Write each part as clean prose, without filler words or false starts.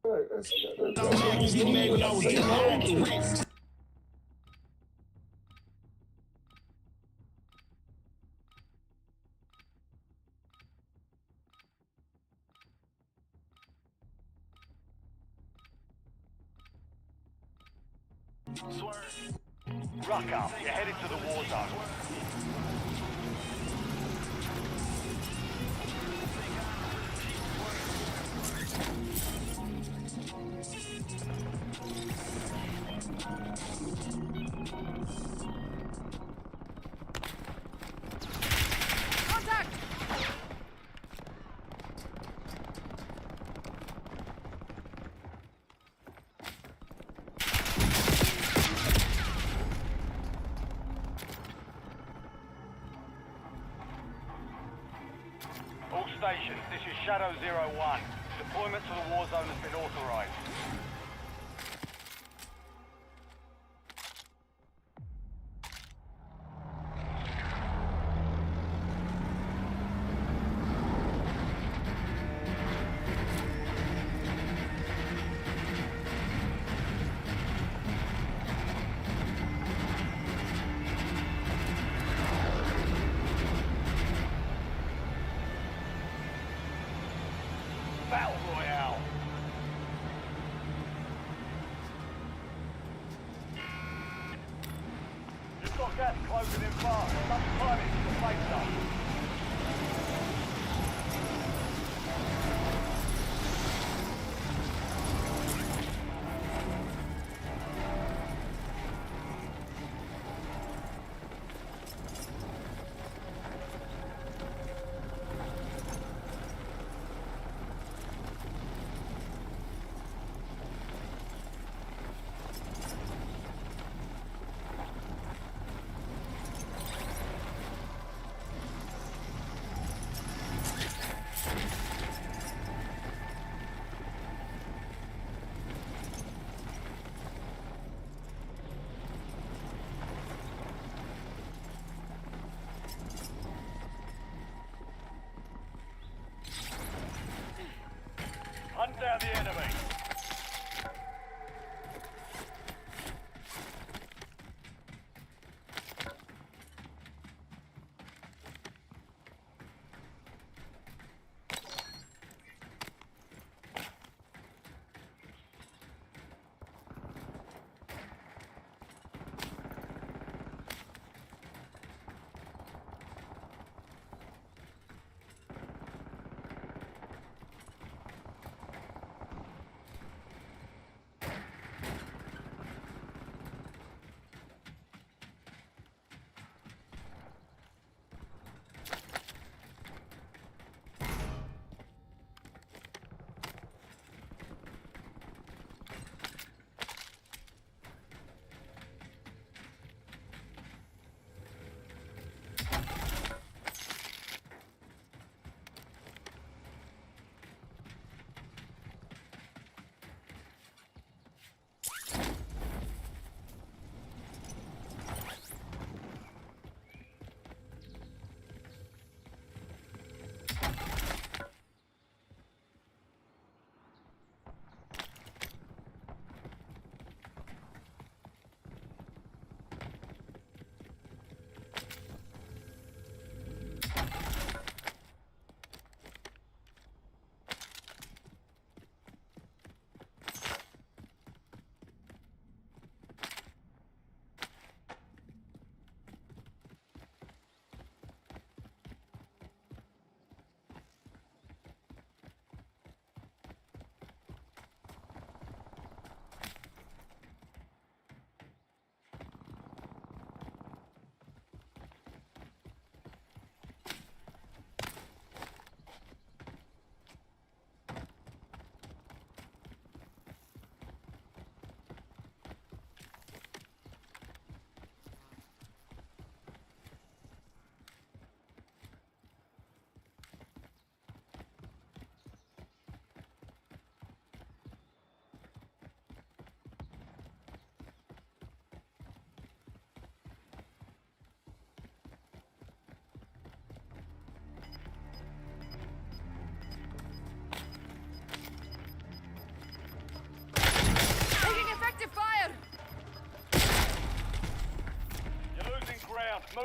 Ruck up, you're headed to the war zone. Contact! All stations, this is Shadow 01. Deployment to the war zone has been authorized. Battle Royale! You've got gas closing in fast. Some time into the safe zone.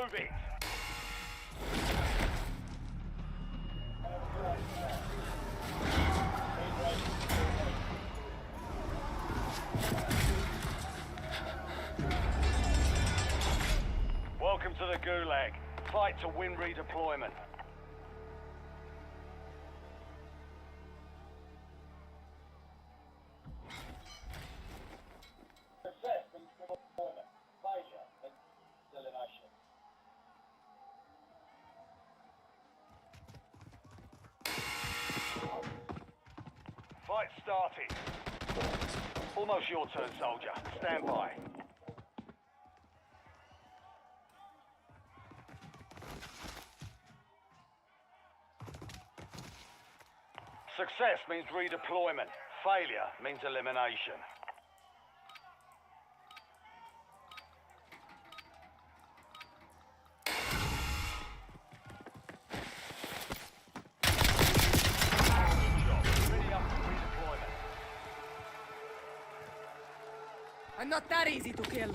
Move it. Welcome to the Gulag. Fight to win redeployment. Success means redeployment. Failure means elimination. Fight started. Almost your turn, soldier. Stand by. Success means redeployment. Failure means elimination. Ready up for redeployment. I'm not that easy to kill.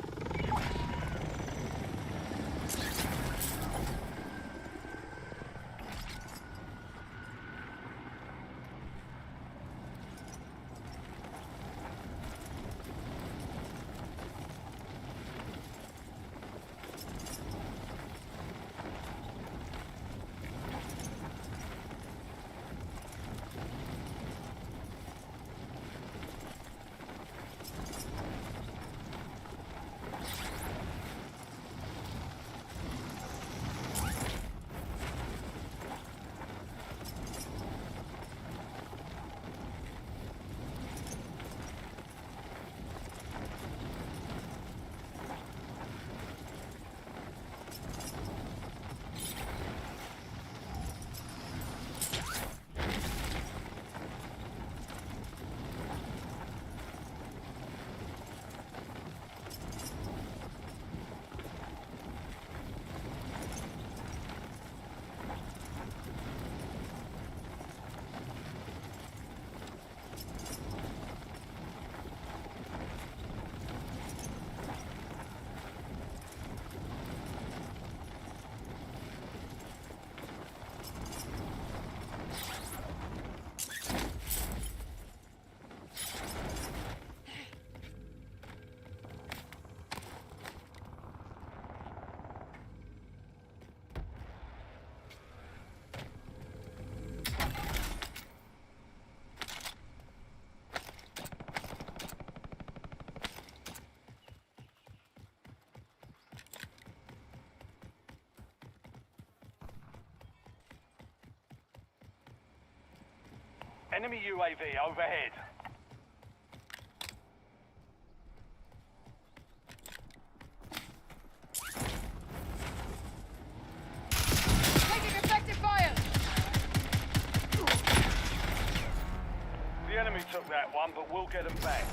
Enemy UAV overhead. Taking effective fire! The enemy took that one, but we'll get them back.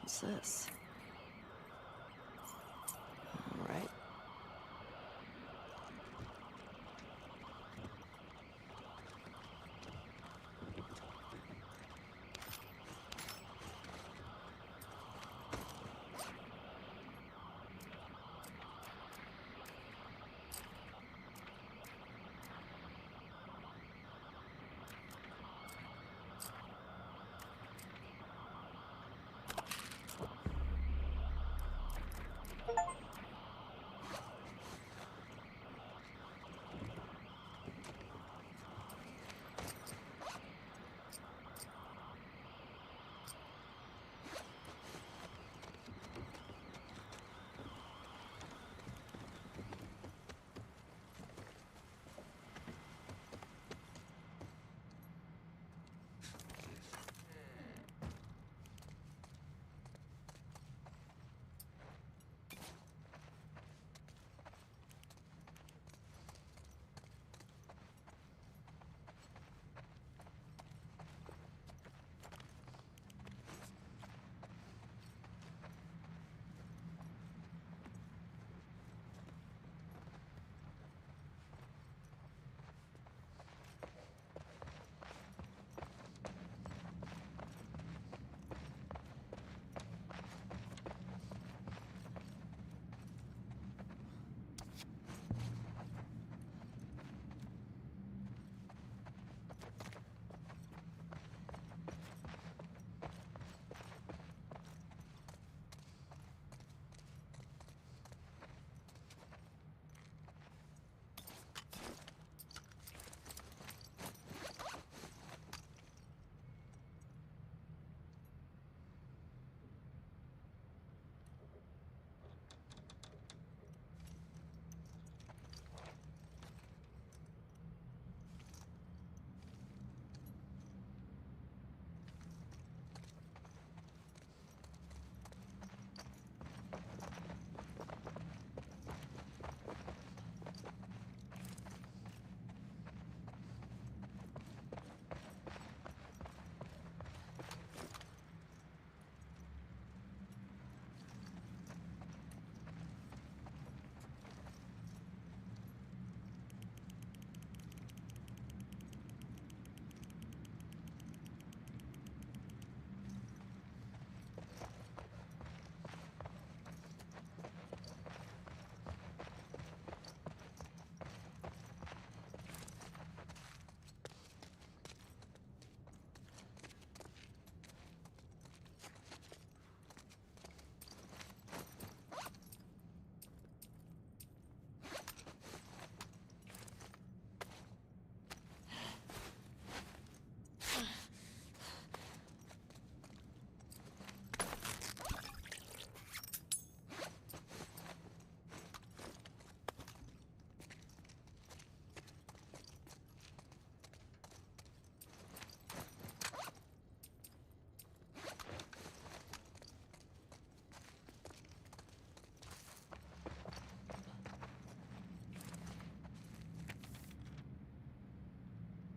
What's this? All right.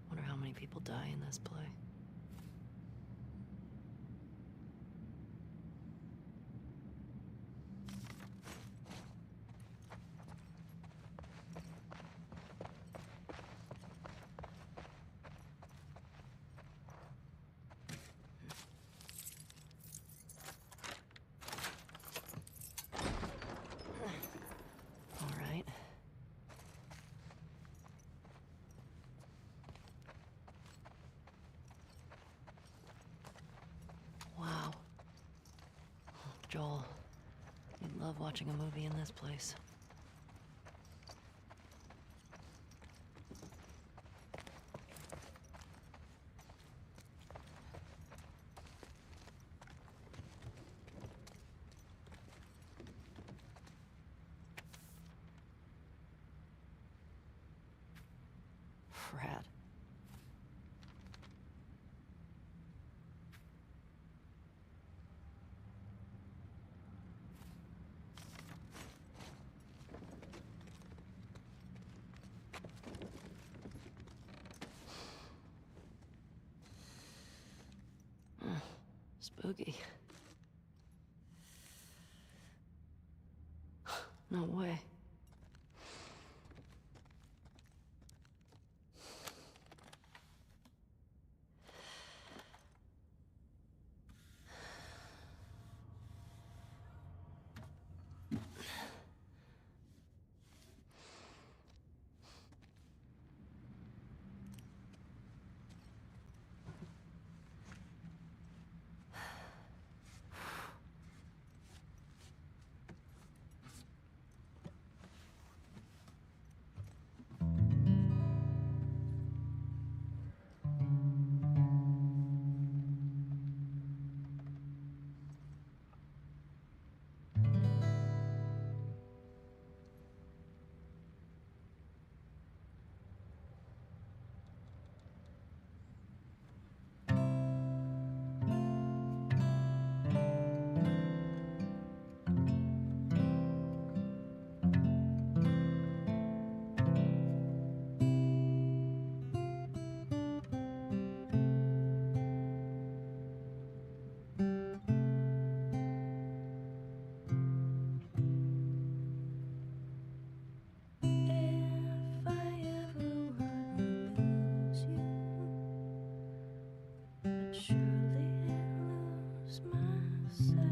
Wonder how many people die in this play. All right. Wow. Joel, you'd love watching a movie in this place. Rad. Spooky. No way. If I ever were to lose you, I'd surely lose myself.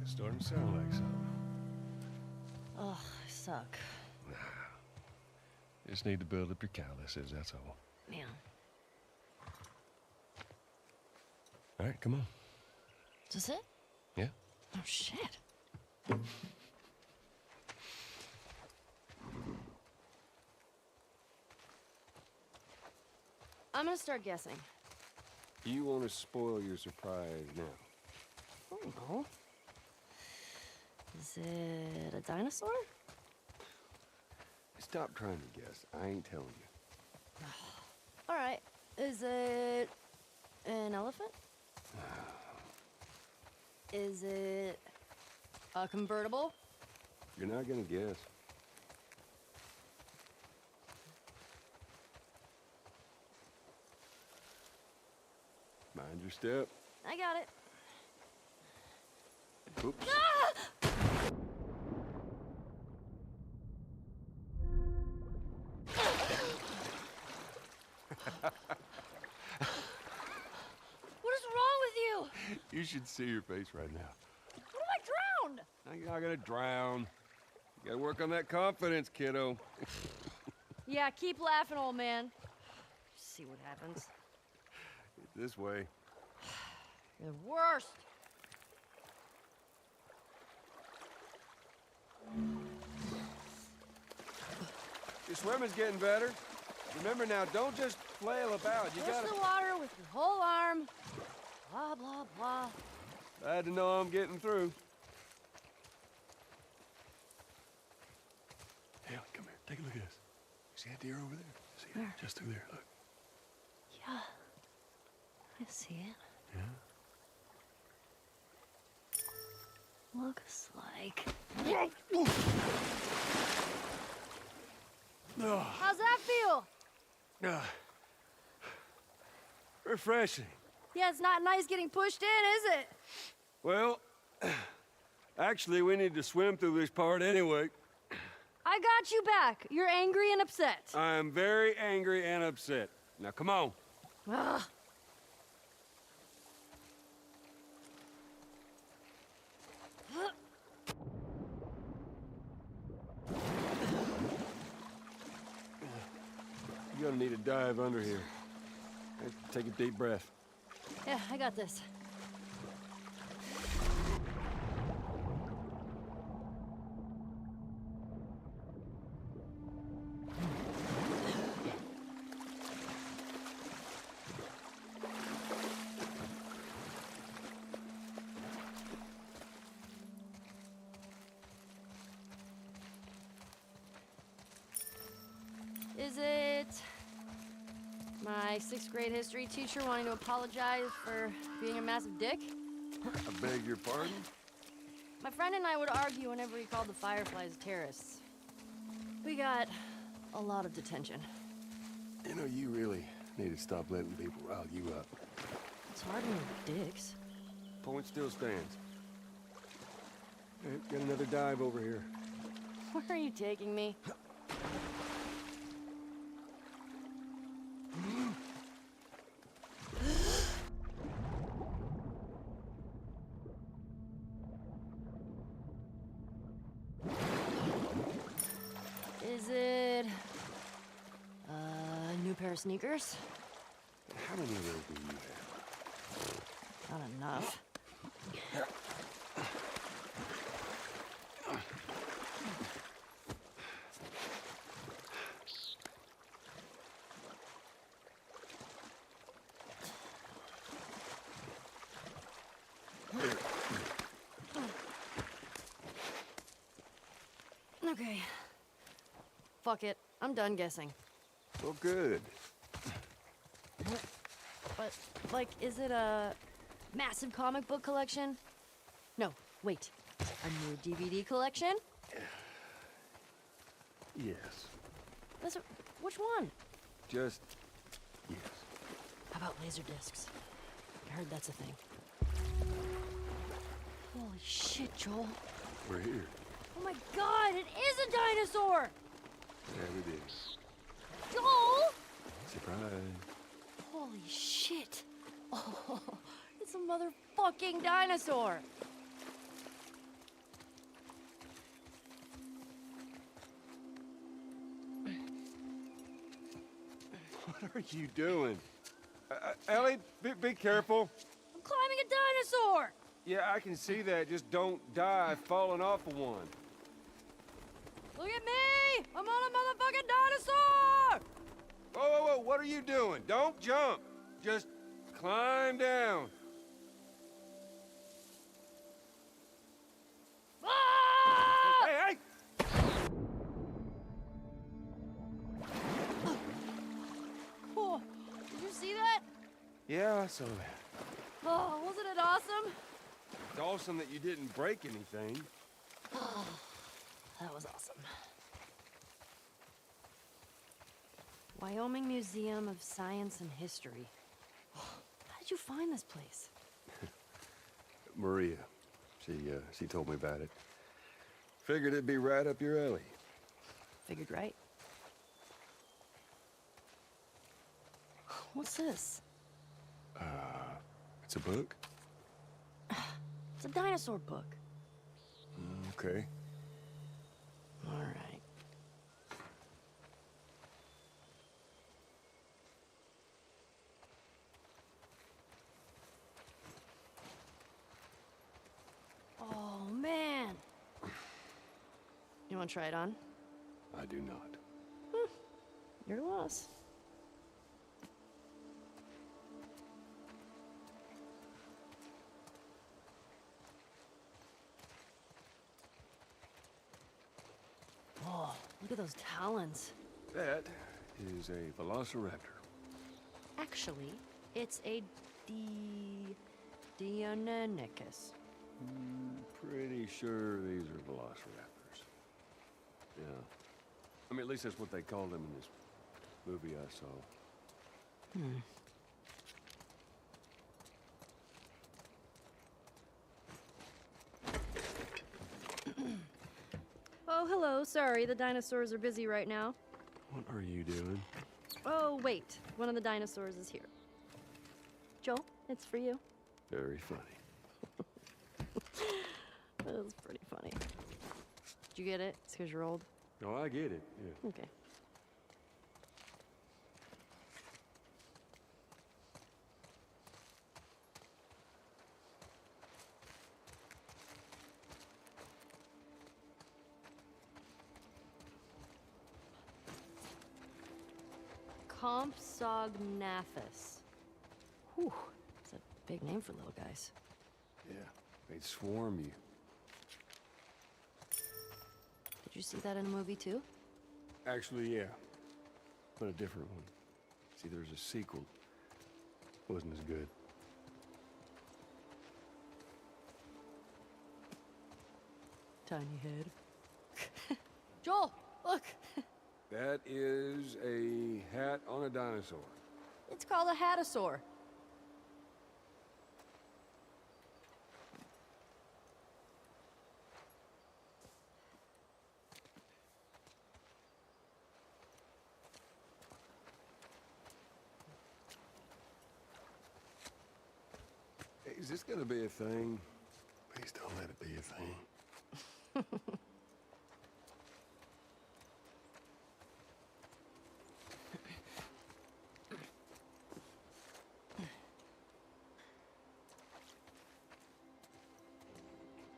It's starting to sound like something. Ugh, I suck. Just need to build up your calluses, that's all. Man. All right, come on. Is this it? Yeah? Oh, shit. I'm gonna start guessing. You want to spoil your surprise now? I don't know. Is it a dinosaur? Stop trying to guess. I ain't telling you. All right. Is it an elephant? Is it a convertible? You're not gonna guess. Mind your step. I got it. Oops. What is wrong with you? You should see your face right now. What if I drowned? Now you're not gonna drown. You gotta work on that confidence, kiddo. Yeah, keep laughing, old man. See what happens. This way. You're the worst. Your swimming's getting better. Remember now, don't just flail about. You Push gotta. the water with your whole arm. Blah, blah, blah. Glad to know I'm getting through. Hey, come here. Take a look at this. See that deer over there? See it? Where? Just through there. Look. Yeah. I see it. Yeah? Looks like... Oh, How's that feel? refreshing. Yeah, it's not nice getting pushed in, is it? Well, actually, we need to swim through this part anyway. I got you back. You're angry and upset. I am very angry and upset. Now, come on. Ugh. You're gonna need a dive under here. Take a deep breath. Yeah, I got this. Is it My 6th grade history teacher wanting to apologize for being a massive dick? I beg your pardon? My friend and I would argue whenever he called the Fireflies terrorists. We got a lot of detention. You know, you really need to stop letting people rile you up. It's hard when we're dicks. Point still stands. Hey, get another dive over here. Where are you taking me? Is it a new pair of sneakers? How many of those do you have? Not enough. Okay. Fuck it. I'm done guessing. Well, good. But, like, is it a massive comic book collection? No, wait. A new DVD collection? Yes. Which one? Just yes. How about laser discs? I heard that's a thing. Holy shit, Joel. We're here. Oh my god, it is a dinosaur! There it is. Joel! Surprise. Holy shit. Oh, it's a motherfucking dinosaur. What are you doing? Ellie, be careful. I'm climbing a dinosaur! Yeah, I can see that. Just don't die falling off of one. Look at me! I'm on a motherfucking dinosaur! Whoa, whoa, whoa, what are you doing? Don't jump. Just climb down. Ah! Hey, hey! Oh, did you see that? Yeah, I saw that. Oh, wasn't it awesome? It's awesome that you didn't break anything. That was awesome. Wyoming Museum of Science and History. How did you find this place? Maria. She told me about it. Figured it'd be right up your alley. Figured right. What's this? It's a book? It's a dinosaur book. Okay. All right. Oh, man. You want to try it on? I do not. Your loss. Oh, look at those talons. That is a velociraptor. Actually, it's a Deinonychus. Pretty sure these are velociraptors. Yeah. I mean, at least that's what they called them in this movie I saw. Oh, hello. Sorry, the dinosaurs are busy right now. What are you doing? Oh, wait. One of the dinosaurs is here. Joel, it's for you. Very funny. That was pretty funny. Did you get it? It's because you're old? Oh, I get it. Yeah. Okay. Compsognathus. Whew, that's a big name for little guys. Yeah. They'd swarm you. Did you see that in a movie too? Actually, yeah. But a different one. See, there's a sequel. Wasn't as good. Tiny head. Joel, look! That is a hat on a dinosaur. It's called a hatasaur. Hey, is this gonna be a thing? Please don't let it be a thing.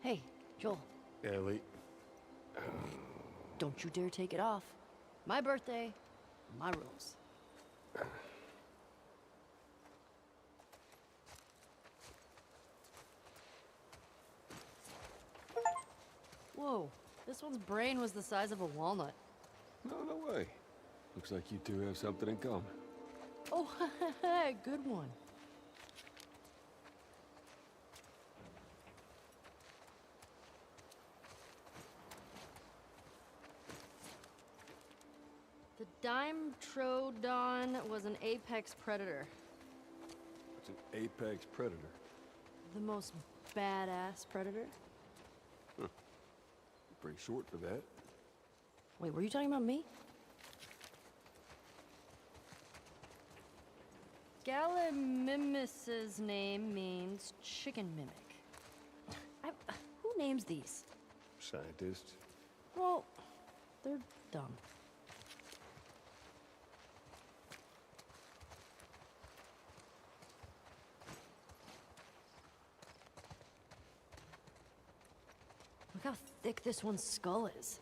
Hey, Joel, Ellie. don't you dare take it off. My birthday, my rules. Whoa, this one's brain was the size of a walnut. No, no way. Looks like you two have something in common. Oh, good one. The Dimetrodon was an apex predator. It's an apex predator. The most badass predator. Pretty short for that. Wait, were you talking about me? Gallimimus's name means chicken mimic. Who names these? Scientist. Well, they're dumb. Look how thick this one's skull is.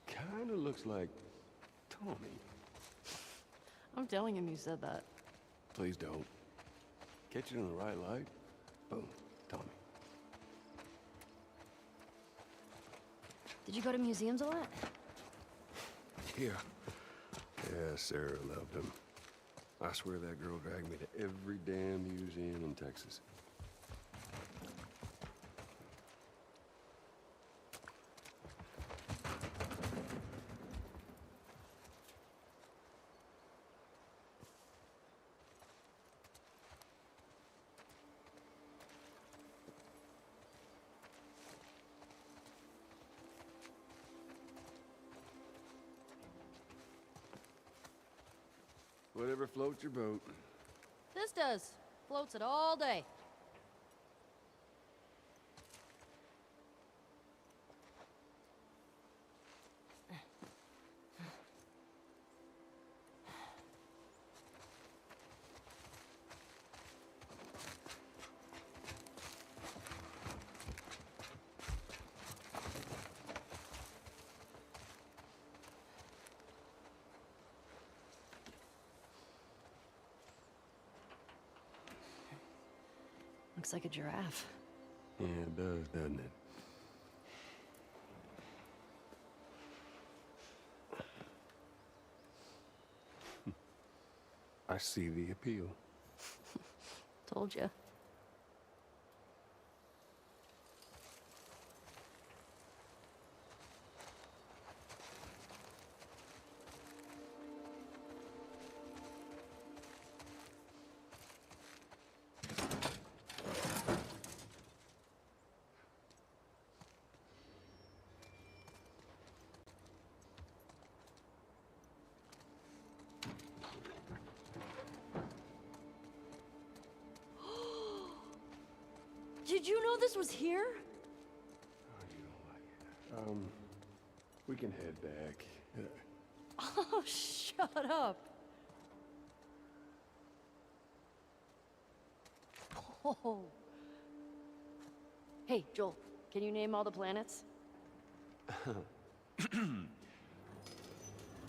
Kinda looks like Tommy. I'm telling him you said that. Please don't. Catch it in the right light. Boom. Tommy. Did you go to museums a lot? Yeah. Yeah, Sarah loved him. I swear that girl dragged me to every damn museum in Texas. Whatever floats your boat. This does. Floats it all day. Looks like a giraffe. Yeah, it does, doesn't it? I see the appeal. Told ya. Did you know this was here? Oh, you don't like it. We can head back. Oh, shut up. Oh. Hey, Joel, can you name all the planets?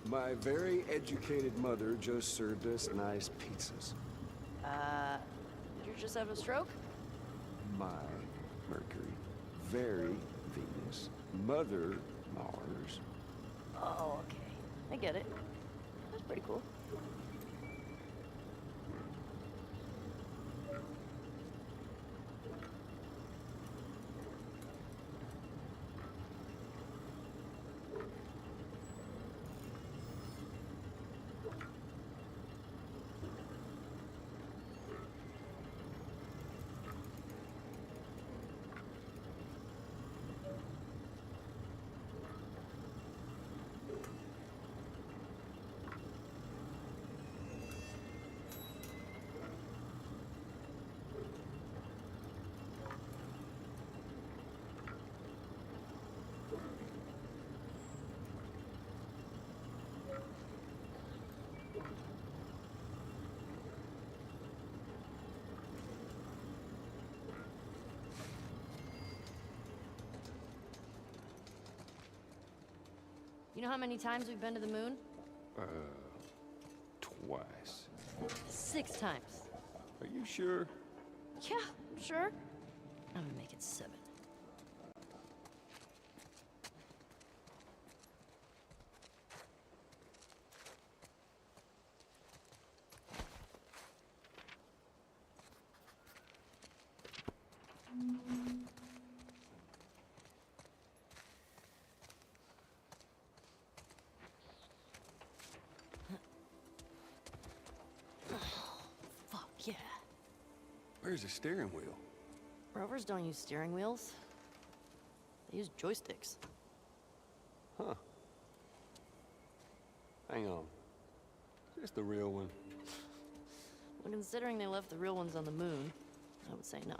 My very educated mother just served us nice pizzas. Did you just have a stroke? My Mercury, very Venus, Mother Mars. Oh, okay. I get it. That's pretty cool. You know how many times we've been to the moon? Twice. 6 times. Are you sure? Yeah, sure. I'm gonna make it 7. Fuck yeah. Where's the steering wheel? Rovers don't use steering wheels. They use joysticks. Huh. Hang on. Is this the real one? Well, considering they left the real ones on the moon, I would say no.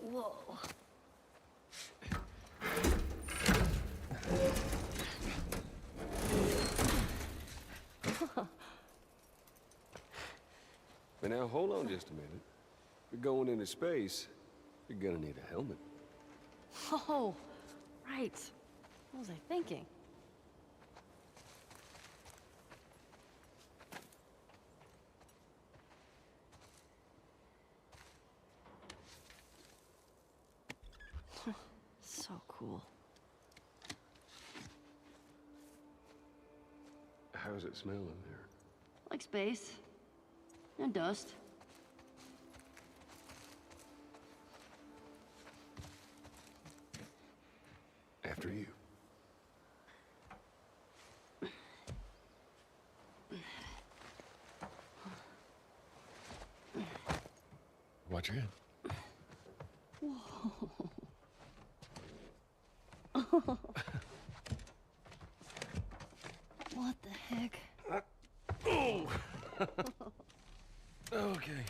Whoa. But now, hold on just a minute. If you're going into space, you're gonna need a helmet. Oh, right. What was I thinking? So cool. How's it smell in there? Like space. And dust. After you. Watch your head. What the heck? Oh! Okay.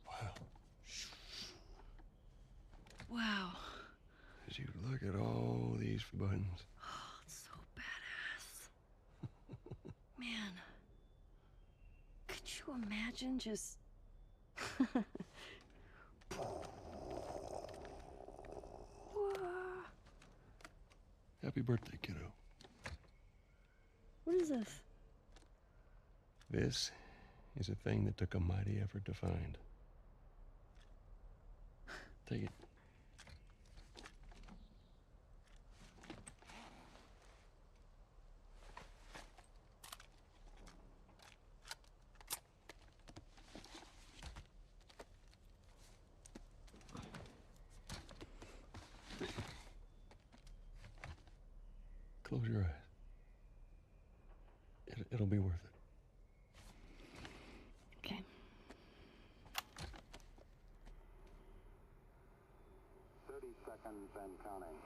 Wow. Wow. As you look at all these buttons. Oh, it's so badass. Man. Could you imagine just... Happy birthday, kiddo. What is this? This is a thing that took a mighty effort to find. Take it. Close your eyes. It'll be worth it. Okay. Seconds and counting.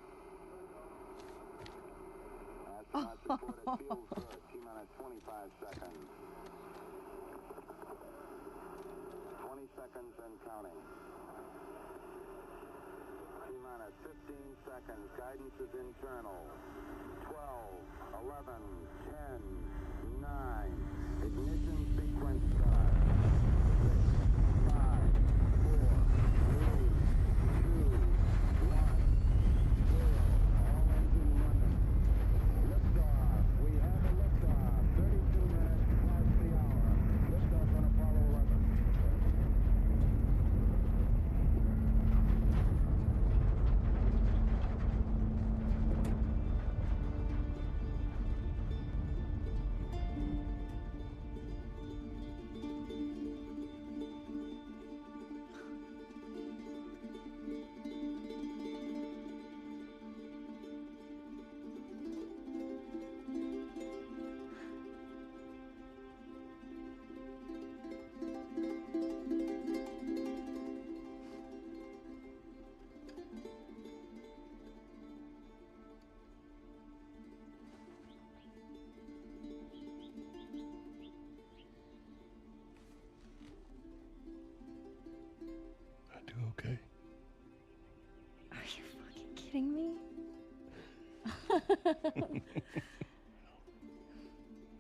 Astronauts report it feels good. T-minus 25 seconds. 20 seconds and counting. T-minus 15 seconds. Guidance is internal. 12, 11, 10, 9. Ignition sequence start. 6, 5, 4, 3, 2, 1, 0. All engine running. Liftoff. We have a liftoff. 32 minutes past the hour. Liftoff on Apollo 11.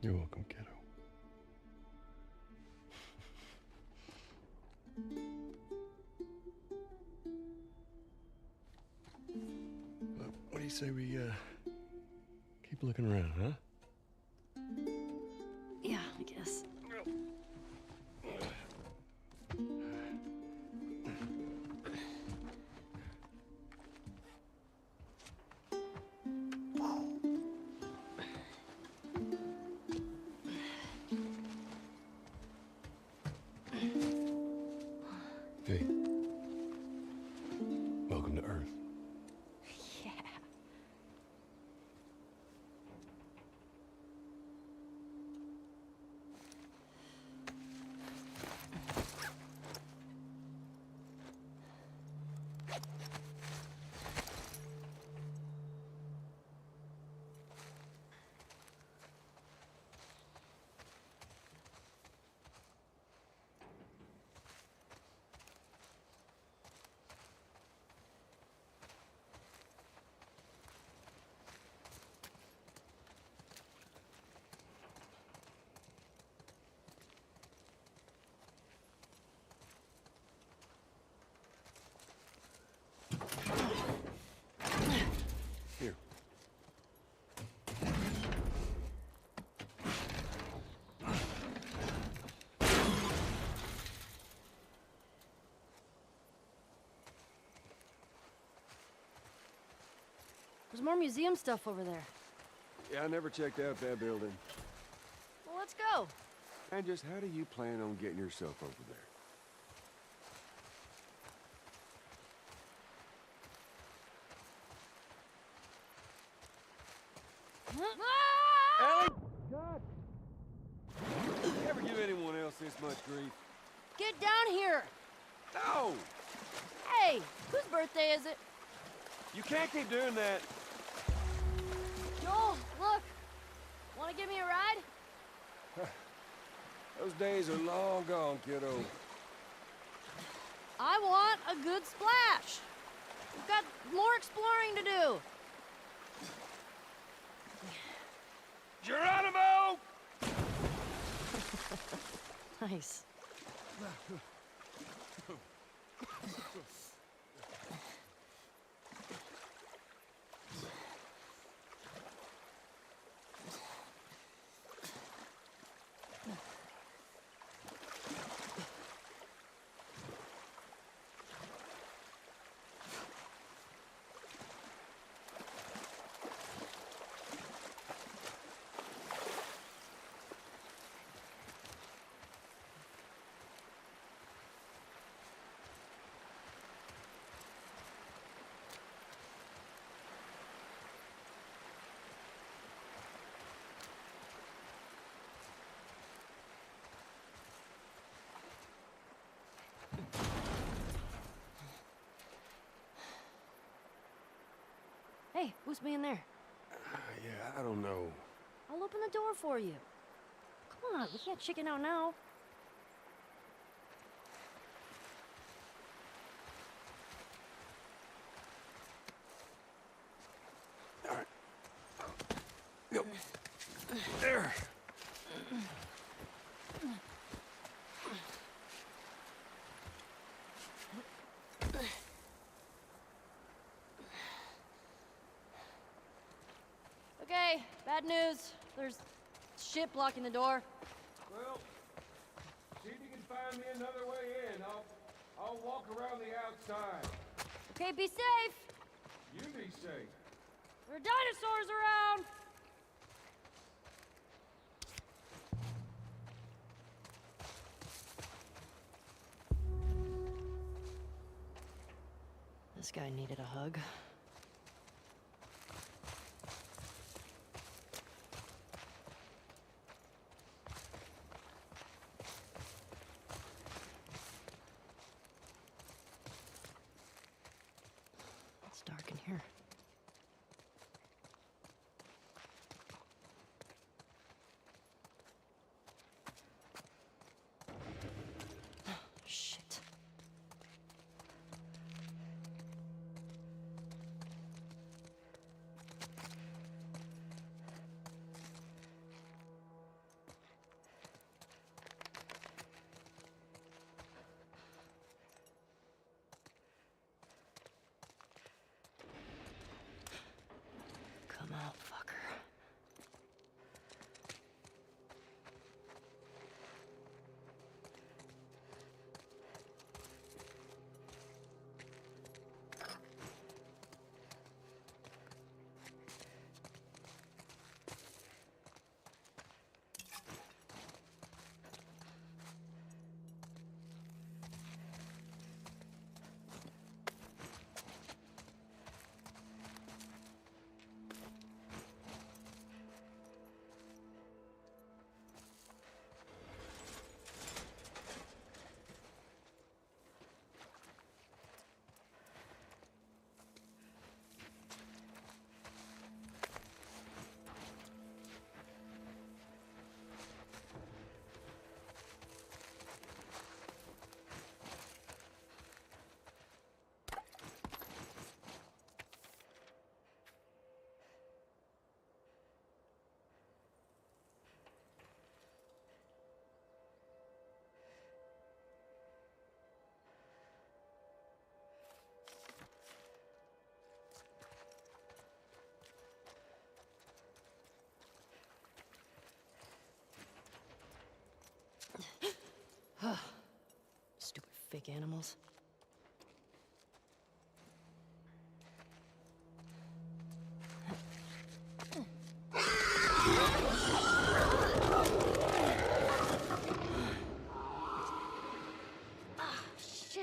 You're welcome, kiddo. What do you say we keep looking around, huh? Yeah, I guess. Hey. Welcome to Earth. Yeah. Here. There's more museum stuff over there. Yeah, I never checked out that building. Well, let's go. And just how do you plan on getting yourself over there? Ellie! God! You ever give anyone else this much grief? Get down here. No! Hey, whose birthday is it? You can't keep doing that. Joel, look. Want to give me a ride? Those days are long gone, kiddo. I want a good splash. We've got more exploring to do. Geronimo! Nice. Hey, who's being there? Yeah, I don't know. I'll open the door for you. Come on, we can't chicken out now. All right. Go. There. Okay, bad news. There's shit blocking the door. Well, see if you can find me another way in. I'll walk around the outside. Okay, be safe. You be safe. There are dinosaurs around. This guy needed a hug. It's dark in here. Shit. fake animals. Ah, shit.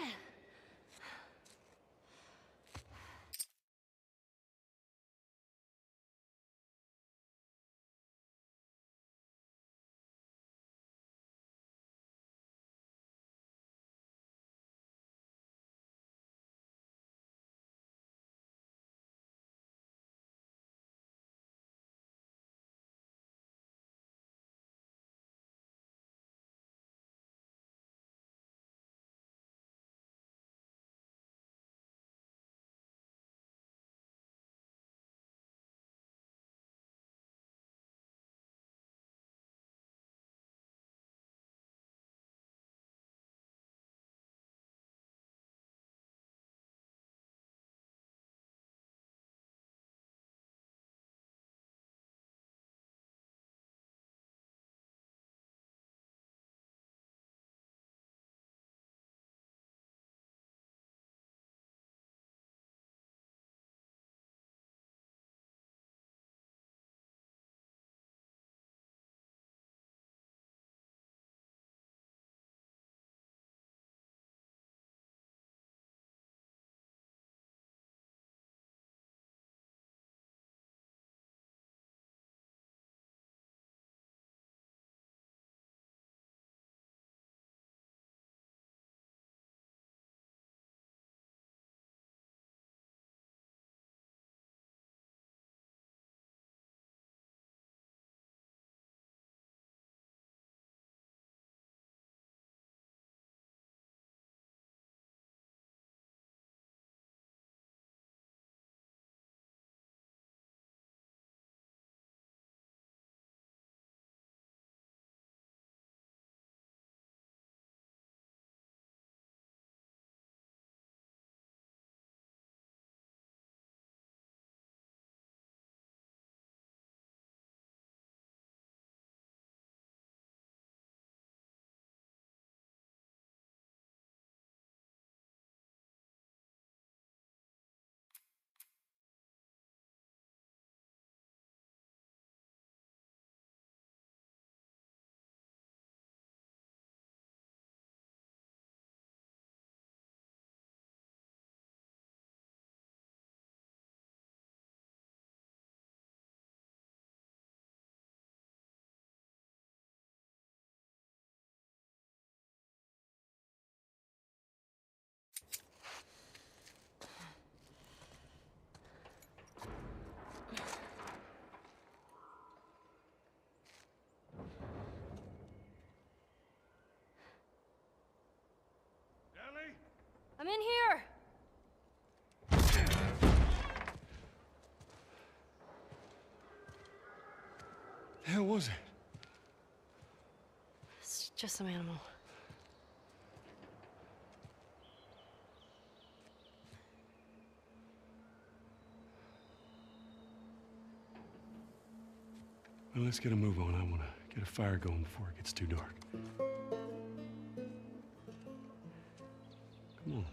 I'm in here! The hell was it? It's just some animal. Well, let's get a move on. I want to get a fire going before it gets too dark. Come on.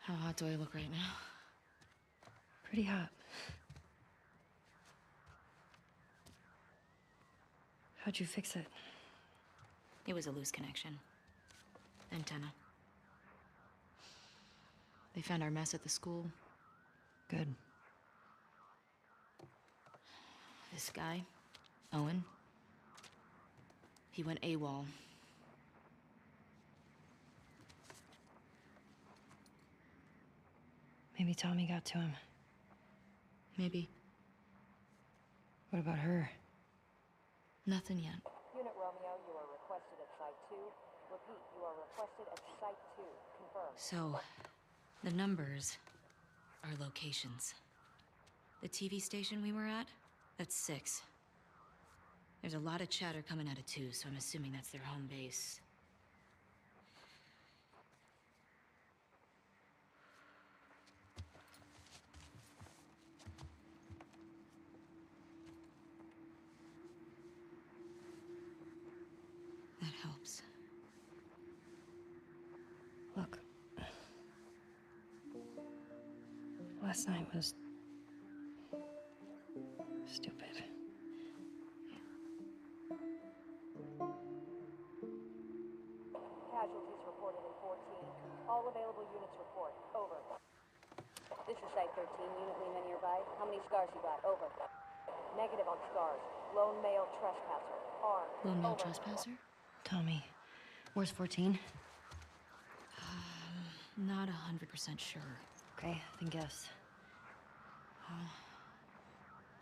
How hot do I look right now? Pretty hot. How'd you fix it? It was a loose connection. Antenna. They found our mess at the school. Good. This guy, Owen, he went AWOL. Maybe Tommy got to him. Maybe. What about her? Nothing yet. Unit Romeo, you are requested at Site 2. Repeat, you are requested at Site 2. Confirmed. So, the numbers are locations. The TV station we were at, that's 6. There's a lot of chatter coming out of 2, so I'm assuming that's their home base. That helps. Look. Last night was... stupid. Casualties reported in 14. All available units report. Over. This is Site 13. Unit Lima nearby. How many scars you got? Over. Negative on scars. Lone male trespasser. Armed. Lone male Over. trespasser? Tommy, where's 14? Not 100% sure. Okay, then guess.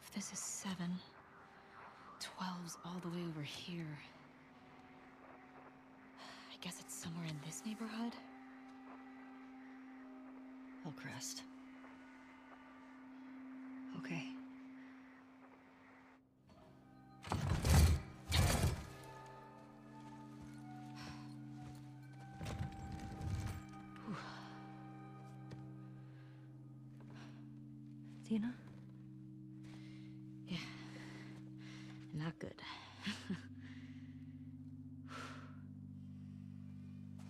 If this is 7, 12's all the way over here. I guess it's somewhere in this neighborhood? Hillcrest. Okay. Dina? Yeah. Not good.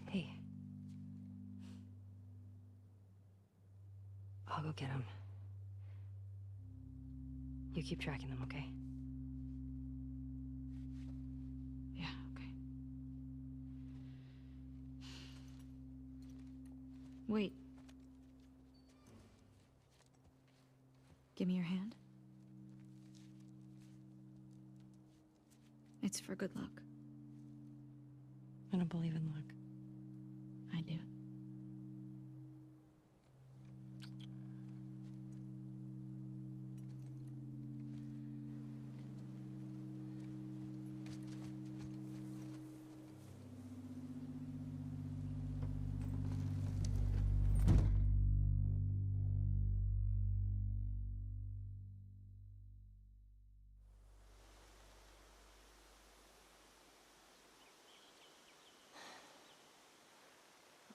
Hey. I'll go get him. You keep tracking them, okay? Yeah, okay. Wait. Give me your hand. It's for good luck. I don't believe in luck. I do.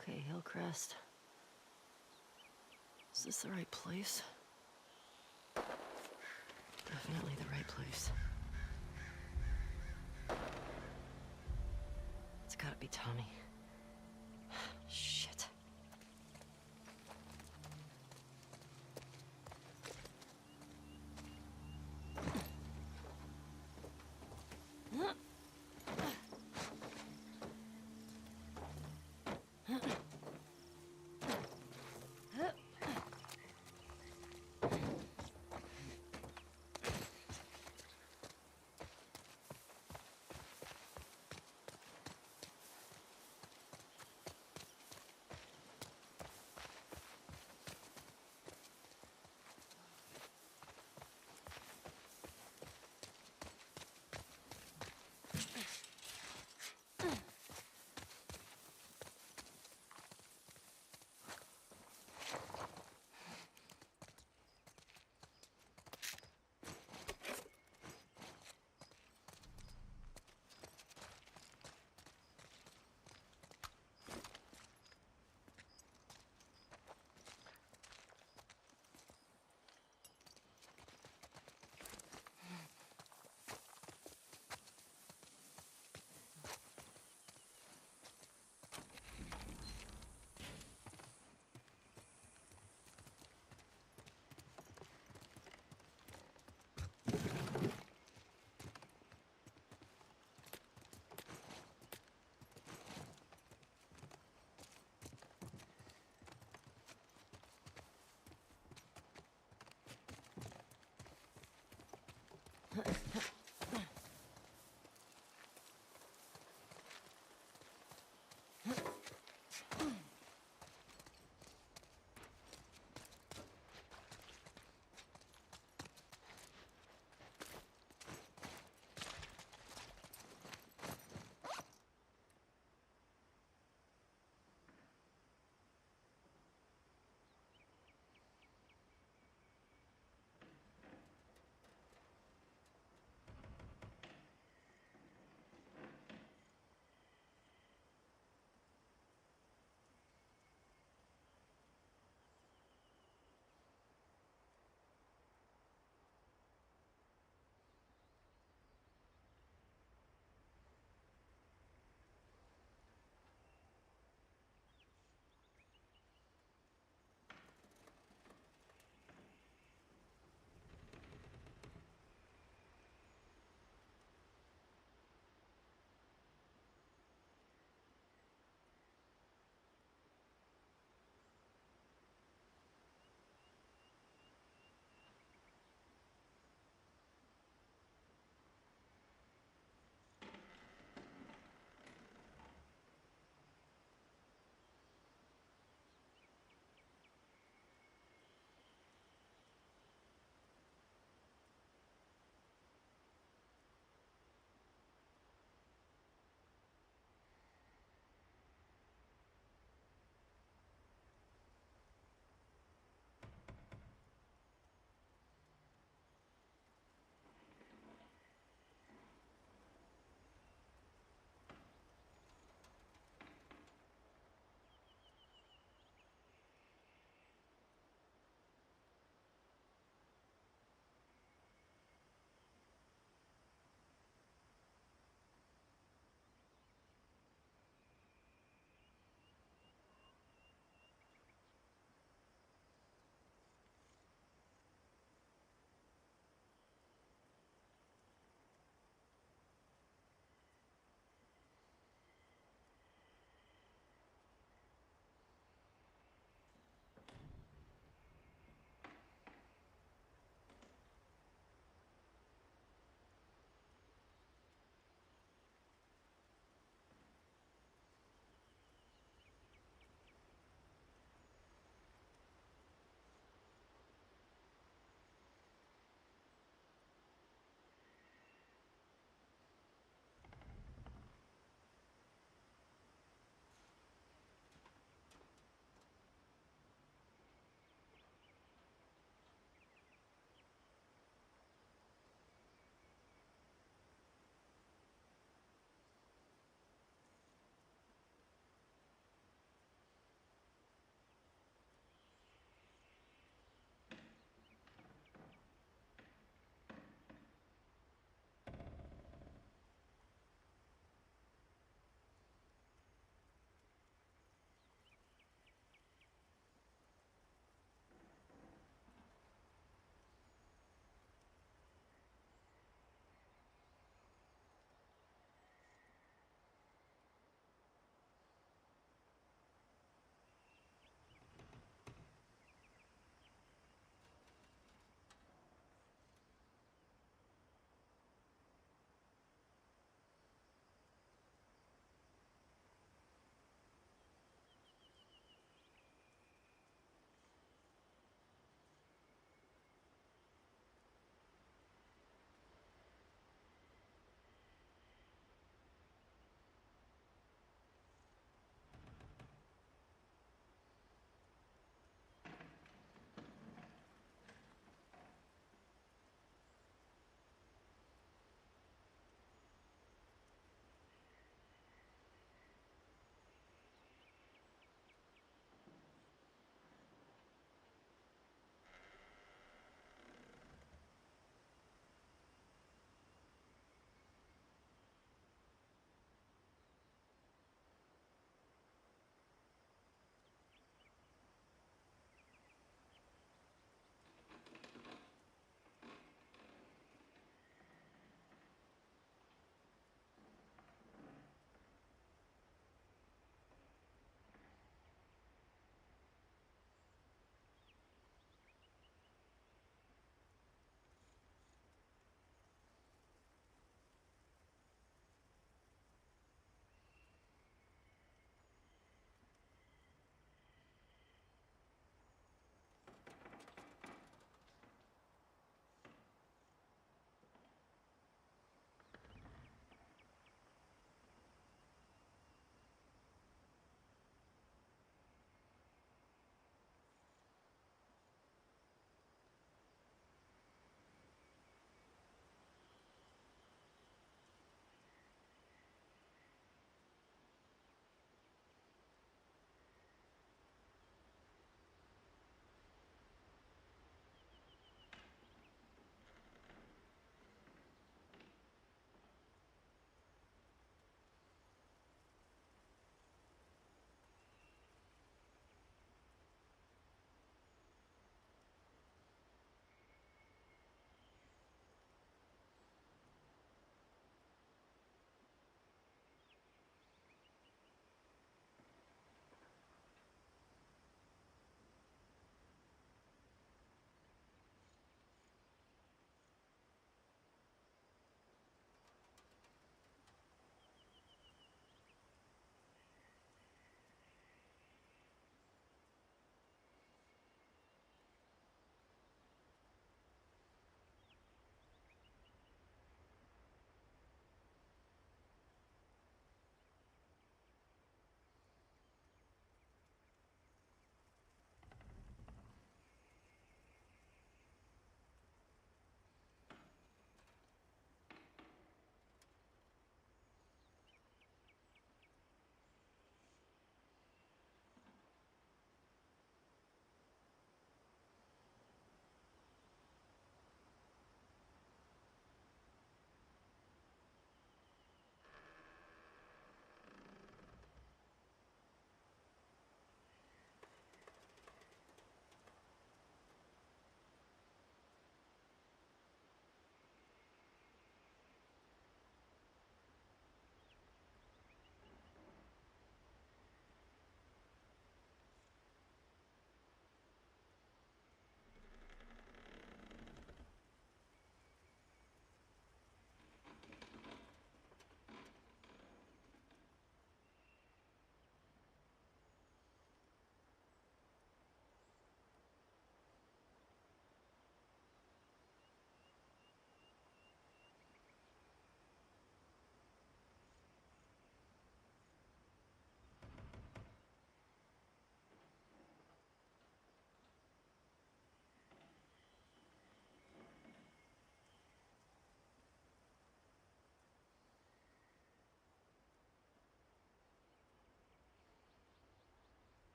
Okay, Hillcrest. Is this the right place? Definitely the right place. It's gotta be Tommy. Shit.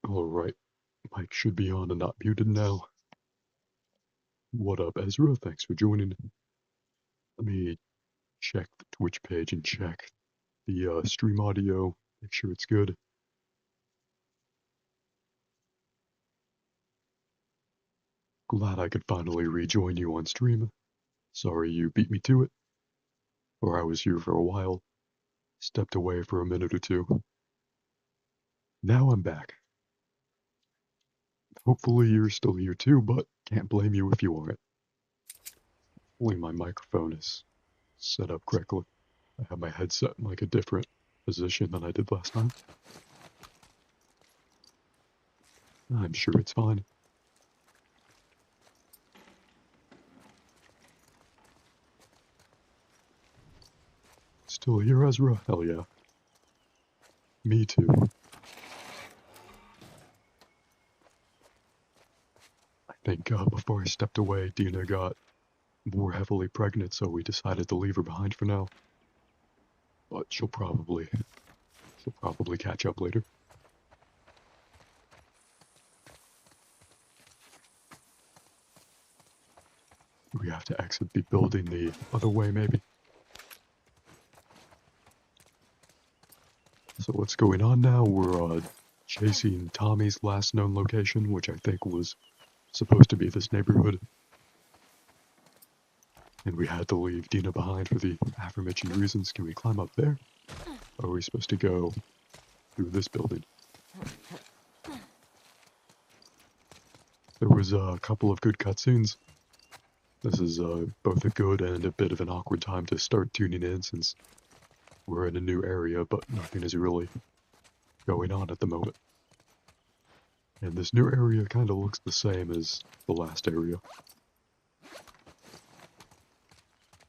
Alright, mic should be on and not muted now. What up, Ezra? Thanks for joining. Let me check the Twitch page and check the stream audio, make sure it's good. Glad I could finally rejoin you on stream. Sorry you beat me to it. Or I was here for a while. Stepped away for a minute or two. Now I'm back. Hopefully you're still here too, but can't blame you if you aren't. Hopefully my microphone is set up correctly. I have my headset in like a different position than I did last time. I'm sure it's fine. Still here, Ezra? Hell yeah. Me too. I think before I stepped away, Dina got more heavily pregnant, so we decided to leave her behind for now. But she'll probably catch up later. We have to exit the building the other way, maybe. So what's going on now? We're chasing Tommy's last known location, which I think was supposed to be this neighborhood. And we had to leave Dina behind for the aforementioned reasons. Can we climb up there? Or are we supposed to go through this building? There was a couple of good cutscenes. This is both a good and a bit of an awkward time to start tuning in since we're in a new area, but nothing is really going on at the moment. And this new area kind of looks the same as the last area.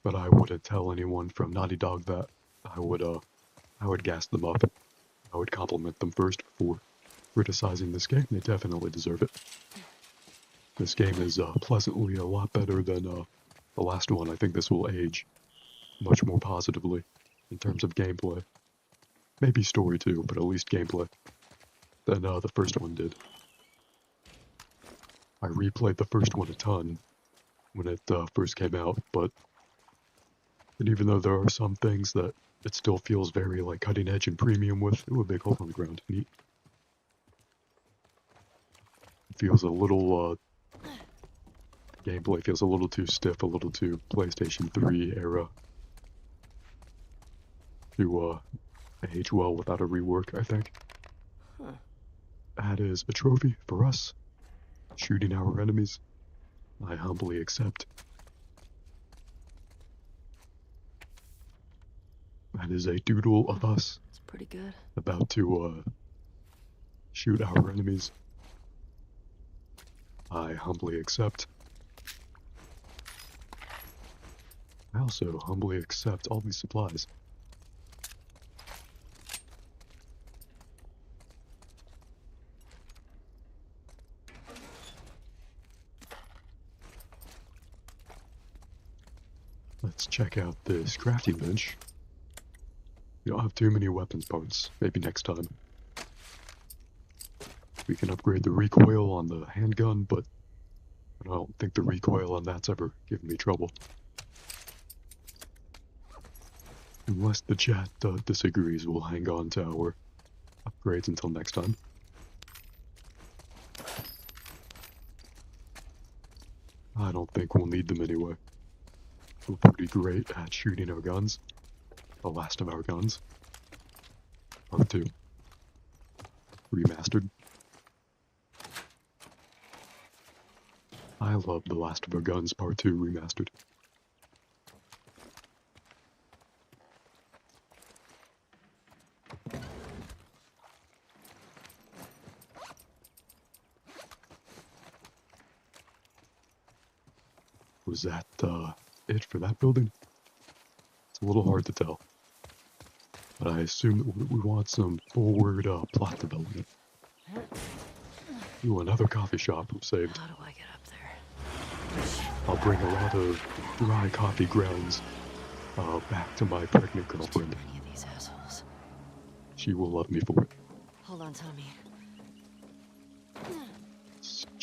But I wouldn't tell anyone from Naughty Dog that. I would gas them up. I would compliment them first before criticizing this game. They definitely deserve it. This game is pleasantly a lot better than the last one. I think this will age much more positively in terms of gameplay. Maybe story too, but at least gameplay than the first one did. I replayed the first one a ton when it first came out, but even though there are some things that it still feels very like cutting edge and premium with, ooh, a big hole on the ground, neat. It feels a little, gameplay feels a little too stiff, a little too PlayStation 3 era to age well without a rework, I think. That is a trophy for us. Shooting our enemies. I humbly accept. That is a doodle of us. It's pretty good. About to shoot our enemies. I humbly accept. I also humbly accept all these supplies. Let's check out this crafting bench. We don't have too many weapons parts. Maybe next time. We can upgrade the recoil on the handgun, but I don't think the recoil on that's ever given me trouble. Unless the chat disagrees, we'll hang on to our upgrades until next time. I don't think we'll need them anyway. We're pretty great at shooting our guns. The last of our guns. Part 2. Remastered. I love The Last of Our Guns Part 2 Remastered. Was that it for that building? It's a little hard to tell. But I assume that we want some forward plot development. Ooh, another coffee shop saved. How do I get up there? I'll bring a lot of dry coffee grounds back to my pregnant girlfriend. Any of these assholes. She will love me for it. Hold on, Tommy.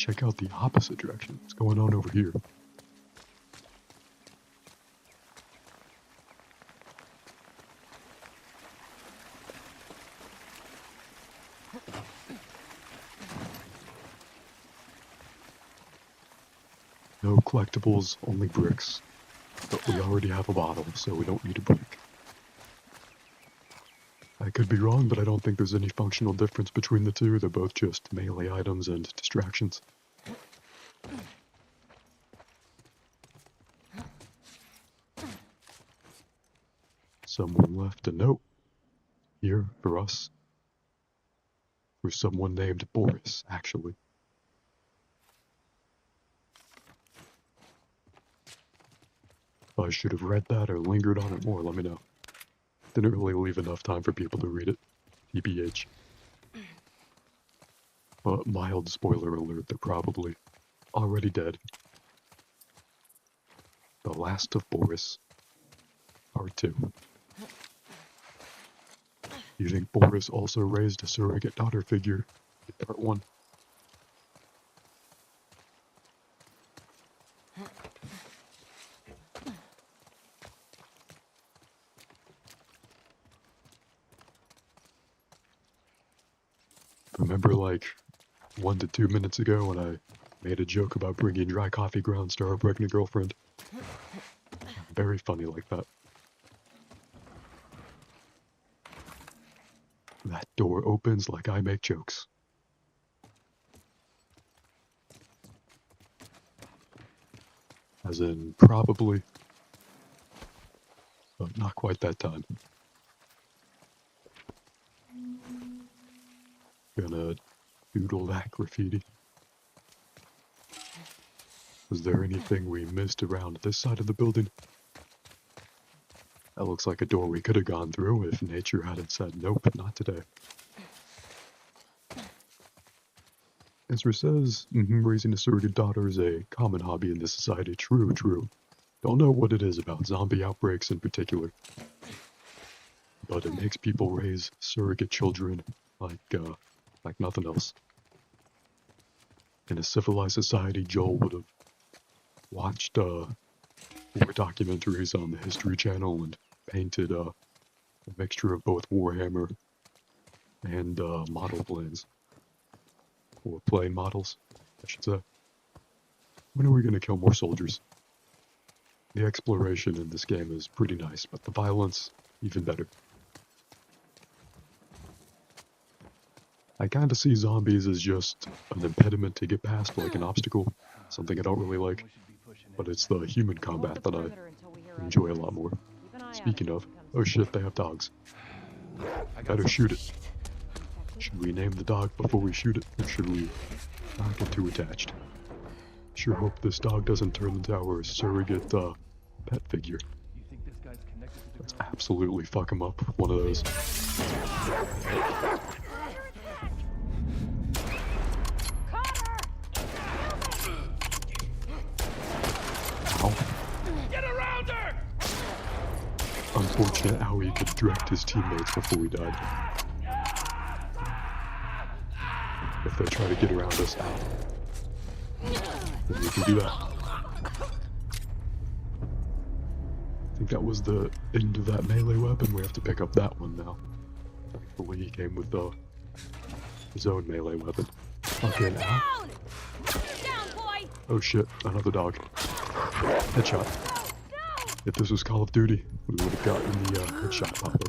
check out the opposite direction. What's going on over here? No collectibles, only bricks. But we already have a bottle, so we don't need a brick. I could be wrong, but I don't think there's any functional difference between the two. They're both just melee items and distractions. Someone left a note here for us. For someone named Boris, actually. If I should have read that or lingered on it more, let me know. Didn't really leave enough time for people to read it. TBH. But mild spoiler alert, they're probably already dead. The Last of Boris. Part 2. You think Boris also raised a surrogate daughter figure in Part 1? Remember like 1 to 2 minutes ago when I made a joke about bringing dry coffee grounds to our pregnant girlfriend? Very funny like that. That door opens like I make jokes. As in, probably. But not quite that time. Gonna doodle that graffiti. Was there anything we missed around this side of the building? That looks like a door we could have gone through if nature hadn't said nope, not today. Ezra says, raising a surrogate daughter is a common hobby in this society. True, true. Don't know what it is about zombie outbreaks in particular. But it makes people raise surrogate children like nothing else. In a civilized society, Joel would have watched war documentaries on the History Channel and painted a mixture of both Warhammer and model planes. Or plane models, I should say. When are we going to kill more soldiers? The exploration in this game is pretty nice, but the violence, even better. I kind of see zombies as just an impediment to get past, like an obstacle. Something I don't really like. But it's the human combat that I enjoy a lot more. Speaking of, oh shit, they have dogs. Better shoot it. Should we name the dog before we shoot it, or should we not get too attached? Sure hope this dog doesn't turn into our surrogate pet figure. Let's absolutely fuck him up with one of those. Unfortunate how he could direct his teammates before we died. If they try to get around us, then we can do that. I think that was the end of that melee weapon. We have to pick up that one now. Thankfully he came with his own melee weapon. Okay, now. Oh shit, another dog. Headshot. If this was Call of Duty, we would have gotten the headshot pop-up.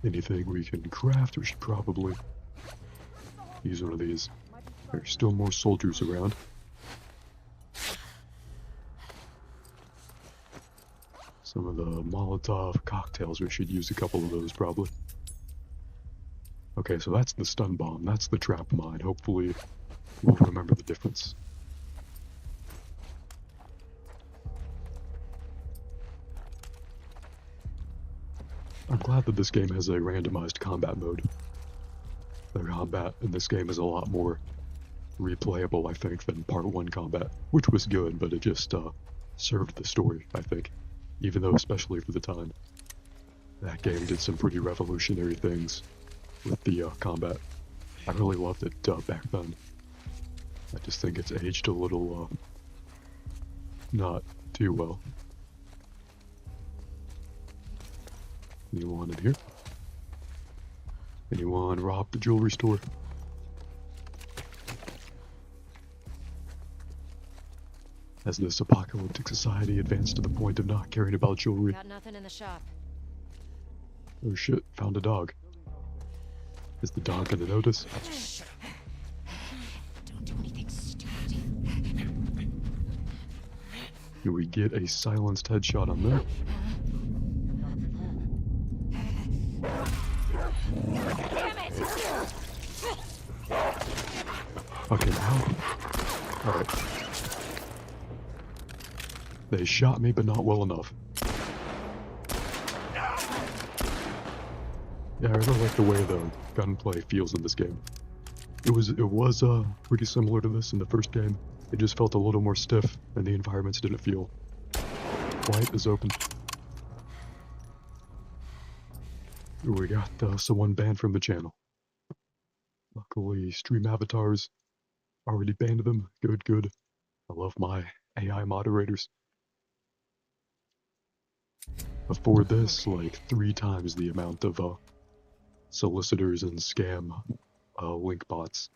Anything we can craft, we should probably use one of these. There's still more soldiers around. Some of the Molotov cocktails, we should use a couple of those probably. Okay, so that's the stun bomb, that's the trap mine. Hopefully we'll remember the difference. I'm glad that this game has a randomized combat mode. The combat in this game is a lot more replayable, I think, than Part 1 combat, which was good, but it just served the story, I think. Even though, especially for the time, that game did some pretty revolutionary things with the combat. I really loved it back then. I just think it's aged a little, not too well. Anyone in here? Anyone rob the jewelry store? Has this apocalyptic society advanced to the point of not caring about jewelry? Got nothing in the shop. Oh shit, found a dog. Is the dog gonna notice? Don't do anything stupid. Do we get a silenced headshot on there? Okay, now. Alright. They shot me, but not well enough. Yeah, I really like the way the gunplay feels in this game. It was pretty similar to this in the first game. It just felt a little more stiff, and the environments didn't feel quite as open. We got someone banned from the channel. Luckily, Stream Avatars already banned them. Good, good. I love my AI moderators. Before this, like 3 times the amount of solicitors and scam link bots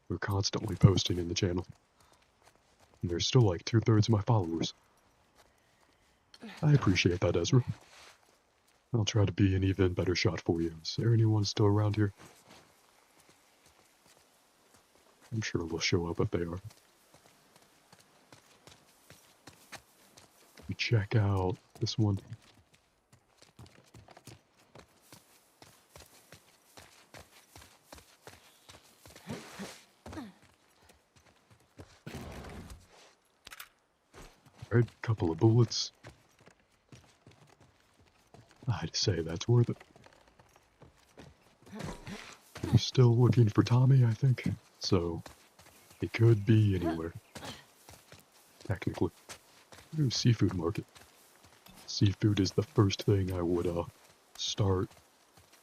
were constantly posting in the channel. And there's still like 2/3 of my followers. I appreciate that, Ezra. I'll try to be an even better shot for you. Is there anyone still around here? I'm sure they'll show up if they are. We check out this one. Alright, couple of bullets. I'd say that's worth it. We're still looking for Tommy, I think. So, he could be anywhere. Technically. Ooh, seafood market. Seafood is the first thing I would start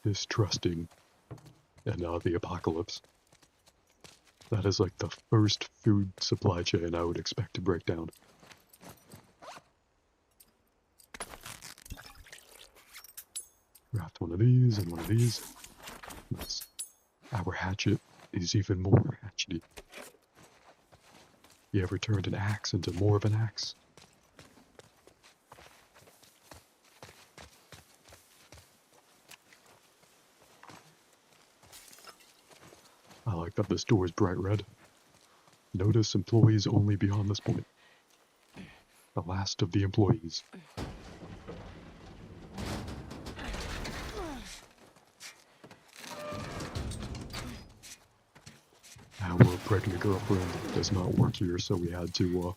distrusting in the apocalypse. That is like the first food supply chain I would expect to break down. Craft one of these and one of these. Nice. Our hatchet is even more hatchety. You ever turned an axe into more of an axe? I like that this door is bright red. Notice employees only beyond this point. The last of the employees. Our pregnant girlfriend does not work here, so we had to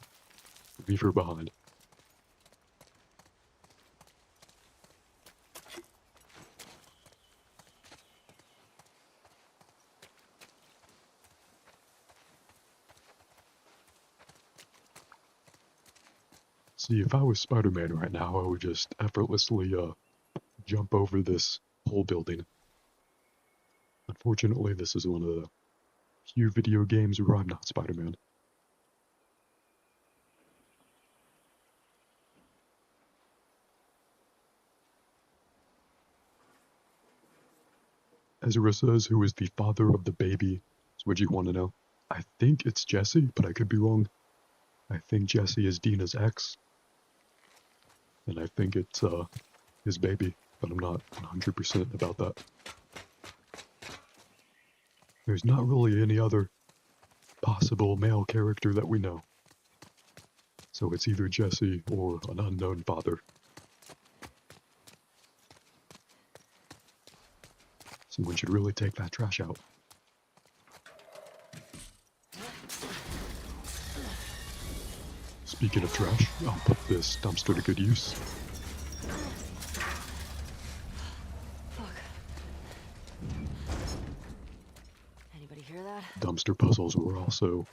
leave her behind. See, if I was Spider-Man right now, I would just effortlessly jump over this whole building. Unfortunately, this is one of the few video games where I'm not Spider-Man. Ezra says, who is the father of the baby? That's what you want to know. I think it's Jesse, but I could be wrong. I think Jesse is Dina's ex. And I think it's his baby, but I'm not 100% about that. There's not really any other possible male character that we know. So it's either Jesse or an unknown father. Someone should really take that trash out. Speaking of trash, I'll put this dumpster to good use. hear that? Dumpster puzzles were also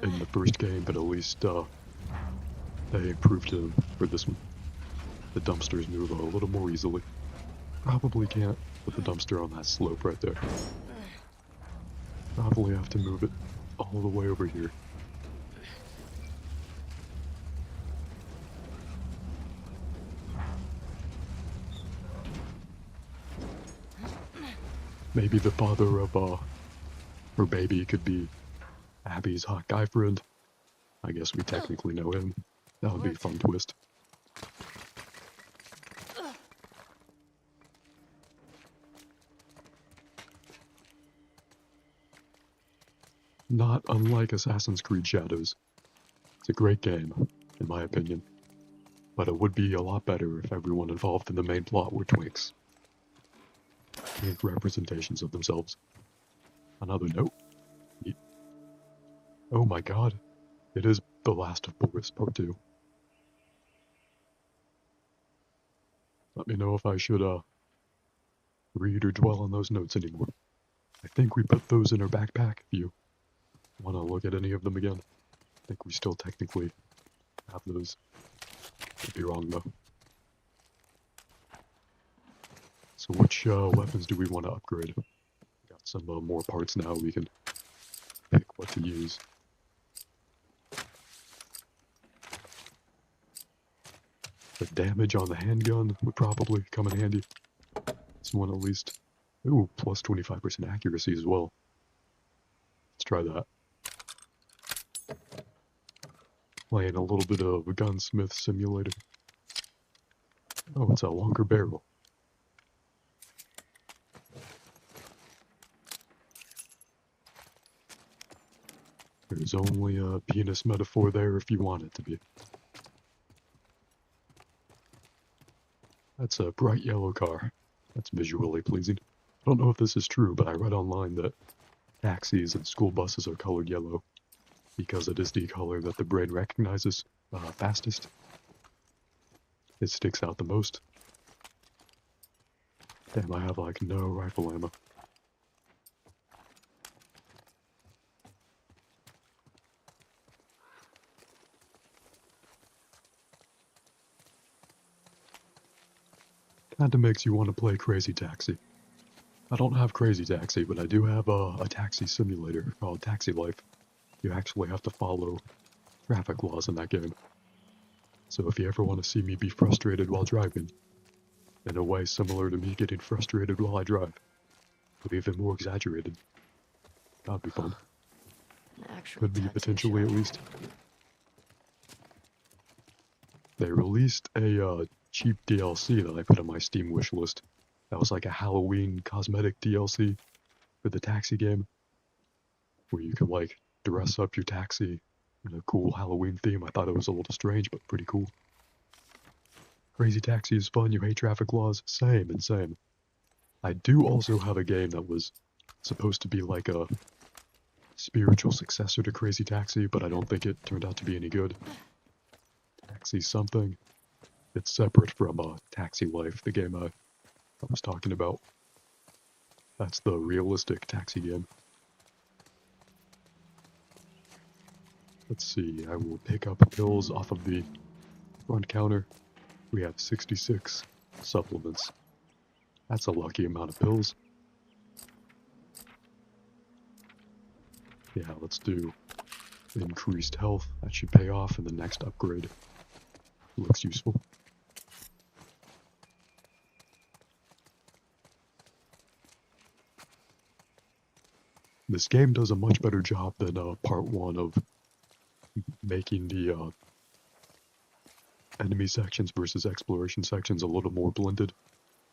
in the first game, but at least they improved them for this one. The dumpsters move a little more easily. Probably can't put the dumpster on that slope right there. Probably have to move it all the way over here. Maybe the father of her baby could be Abby's hot guy friend. I guess we technically know him. That would be a fun twist. Not unlike Assassin's Creed Shadows. It's a great game, in my opinion. But it would be a lot better if everyone involved in the main plot were twinks. Twink representations of themselves. Another note. Oh my god. It is The Last of Boris Part 2. Let me know if I should, read or dwell on those notes anymore. I think we put those in our backpack if you want to look at any of them again. I think we still technically have those. Could be wrong though. So which weapons do we want to upgrade? Got some more parts now, we can pick what to use. The damage on the handgun would probably come in handy. This one at least. Ooh, plus 25% accuracy as well. Let's try that. Playing a little bit of a gunsmith simulator. Oh, it's a longer barrel. There's only a penis metaphor there if you want it to be. That's a bright yellow car. That's visually pleasing. I don't know if this is true, but I read online that taxis and school buses are colored yellow because it is the color that the brain recognizes fastest. It sticks out the most. Damn, I have like no rifle ammo. Kinda makes you want to play Crazy Taxi. I don't have Crazy Taxi, but I do have a taxi simulator called Taxi Life. You actually have to follow traffic laws in that game. So if you ever want to see me be frustrated while driving, in a way similar to me getting frustrated while I drive, but even more exaggerated, that'd be fun. Could be potentially at least. They released a cheap DLC that I put on my Steam wishlist. That was like a Halloween cosmetic DLC for the taxi game, where you could like dress up your taxi in a cool Halloween theme. I thought it was a little strange, but pretty cool. Crazy Taxi is fun. You hate traffic laws? Same and same. I do also have a game that was supposed to be like a spiritual successor to Crazy Taxi, but I don't think it turned out to be any good. Taxi something. It's separate from Taxi Life, the game I was talking about. That's the realistic taxi game. Let's see, I will pick up pills off of the front counter. We have 66 supplements. That's a lucky amount of pills. Yeah, let's do increased health. That should pay off in the next upgrade. Looks useful. This game does a much better job than part 1 of making the enemy sections versus exploration sections a little more blended,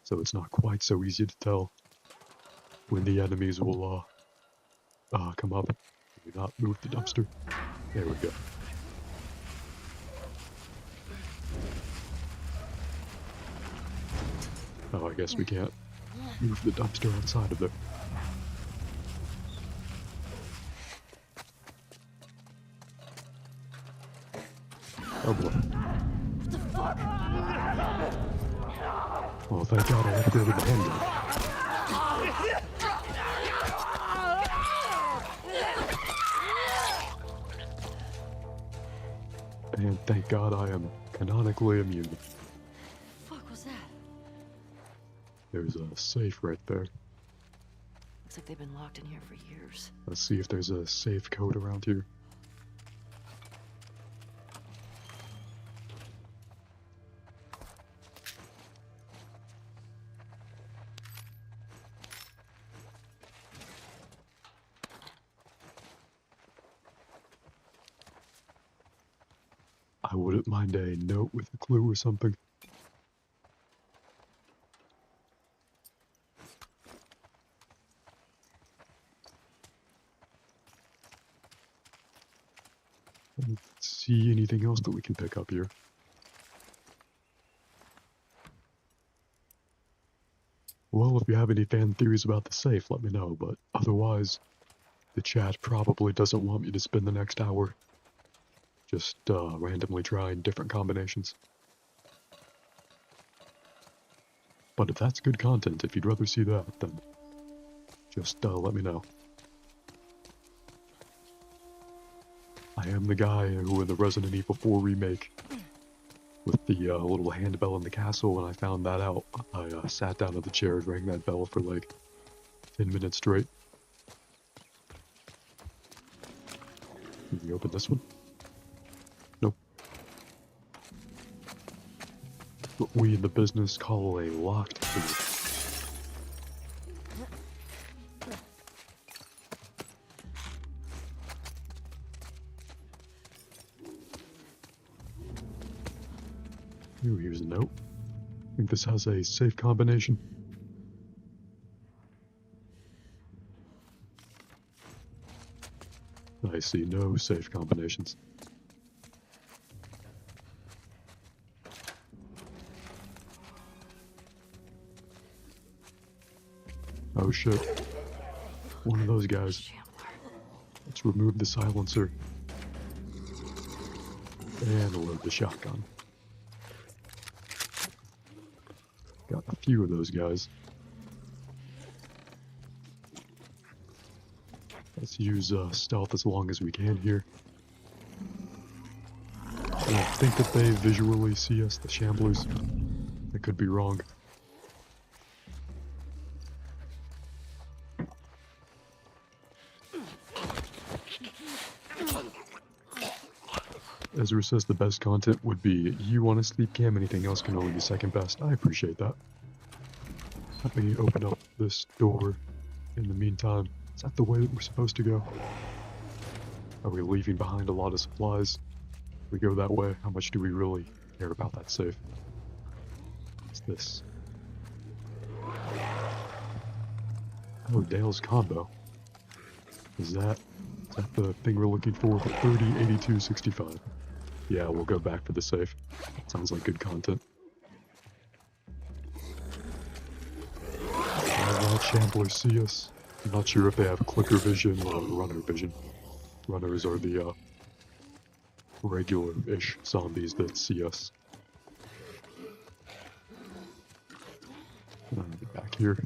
so it's not quite so easy to tell when the enemies will come up. Do not move the dumpster. There we go. Oh, I guess we can't move the dumpster outside of there. Oh boy. What the fuck? Well, thank God I upgraded the handgun. thank God I am canonically immune. Fuck was that? There's a safe right there. Looks like they've been locked in here for years. Let's see if there's a safe code around here. I wouldn't mind a note with a clue or something. I don't see anything else that we can pick up here. Well, if you have any fan theories about the safe, let me know, but otherwise, the chat probably doesn't want me to spend the next hour just randomly trying different combinations. But if that's good content, if you'd rather see that, then just let me know. I am the guy who in the Resident Evil 4 remake, with the little handbell in the castle, when I found that out, I sat down at the chair and rang that bell for like 10 minutes straight. Can we open this one? Nope. What we in the business call a locked door. Ooh, here's a note. I think this has a safe combination. I see no safe combinations. Oh shit. One of those guys. Let's remove the silencer. And load the shotgun. Got a few of those guys. Let's use stealth as long as we can here. I don't think that they visually see us, the shamblers. I could be wrong. Ezra says the best content would be you want a sleep cam, anything else can only be second best. I appreciate that. Let me open up this door in the meantime. Is that the way that we're supposed to go? Are we leaving behind a lot of supplies? If we go that way, how much do we really care about that safe? What's this? Oh, Dale's combo. Is that the thing we're looking for? 30, 82, 65. Yeah, we'll go back for the safe. Sounds like good content. That shamblers see us. I'm not sure if they have clicker vision or runner vision. Runners are the regular-ish zombies that see us. Get back here.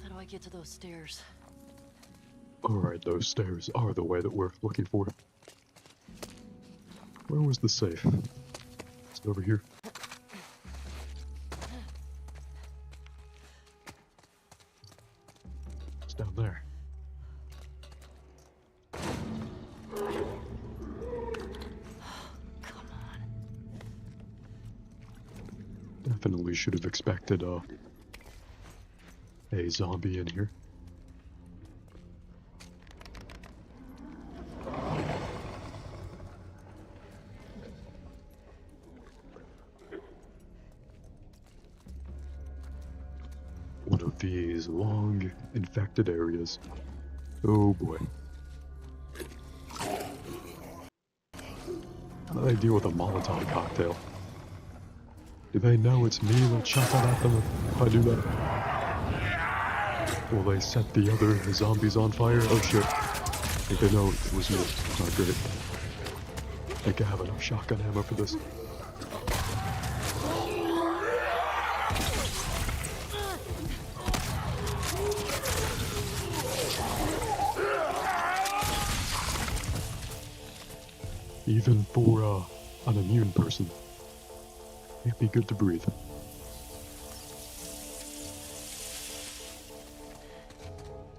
How do I get to those stairs? Alright, those stairs are the way that we're looking for. Where was the safe? Is it over here? It's down there. Come on. Definitely should have expected a zombie in here. One of these long infected areas. Oh boy. How do they deal with a Molotov cocktail? Do they know it's me that shot that at them if I do that? Will they set the other zombies on fire? Oh shit. I think they know it was me. Not great. I think I have enough shotgun ammo for this. Even for an immune person, it'd be good to breathe.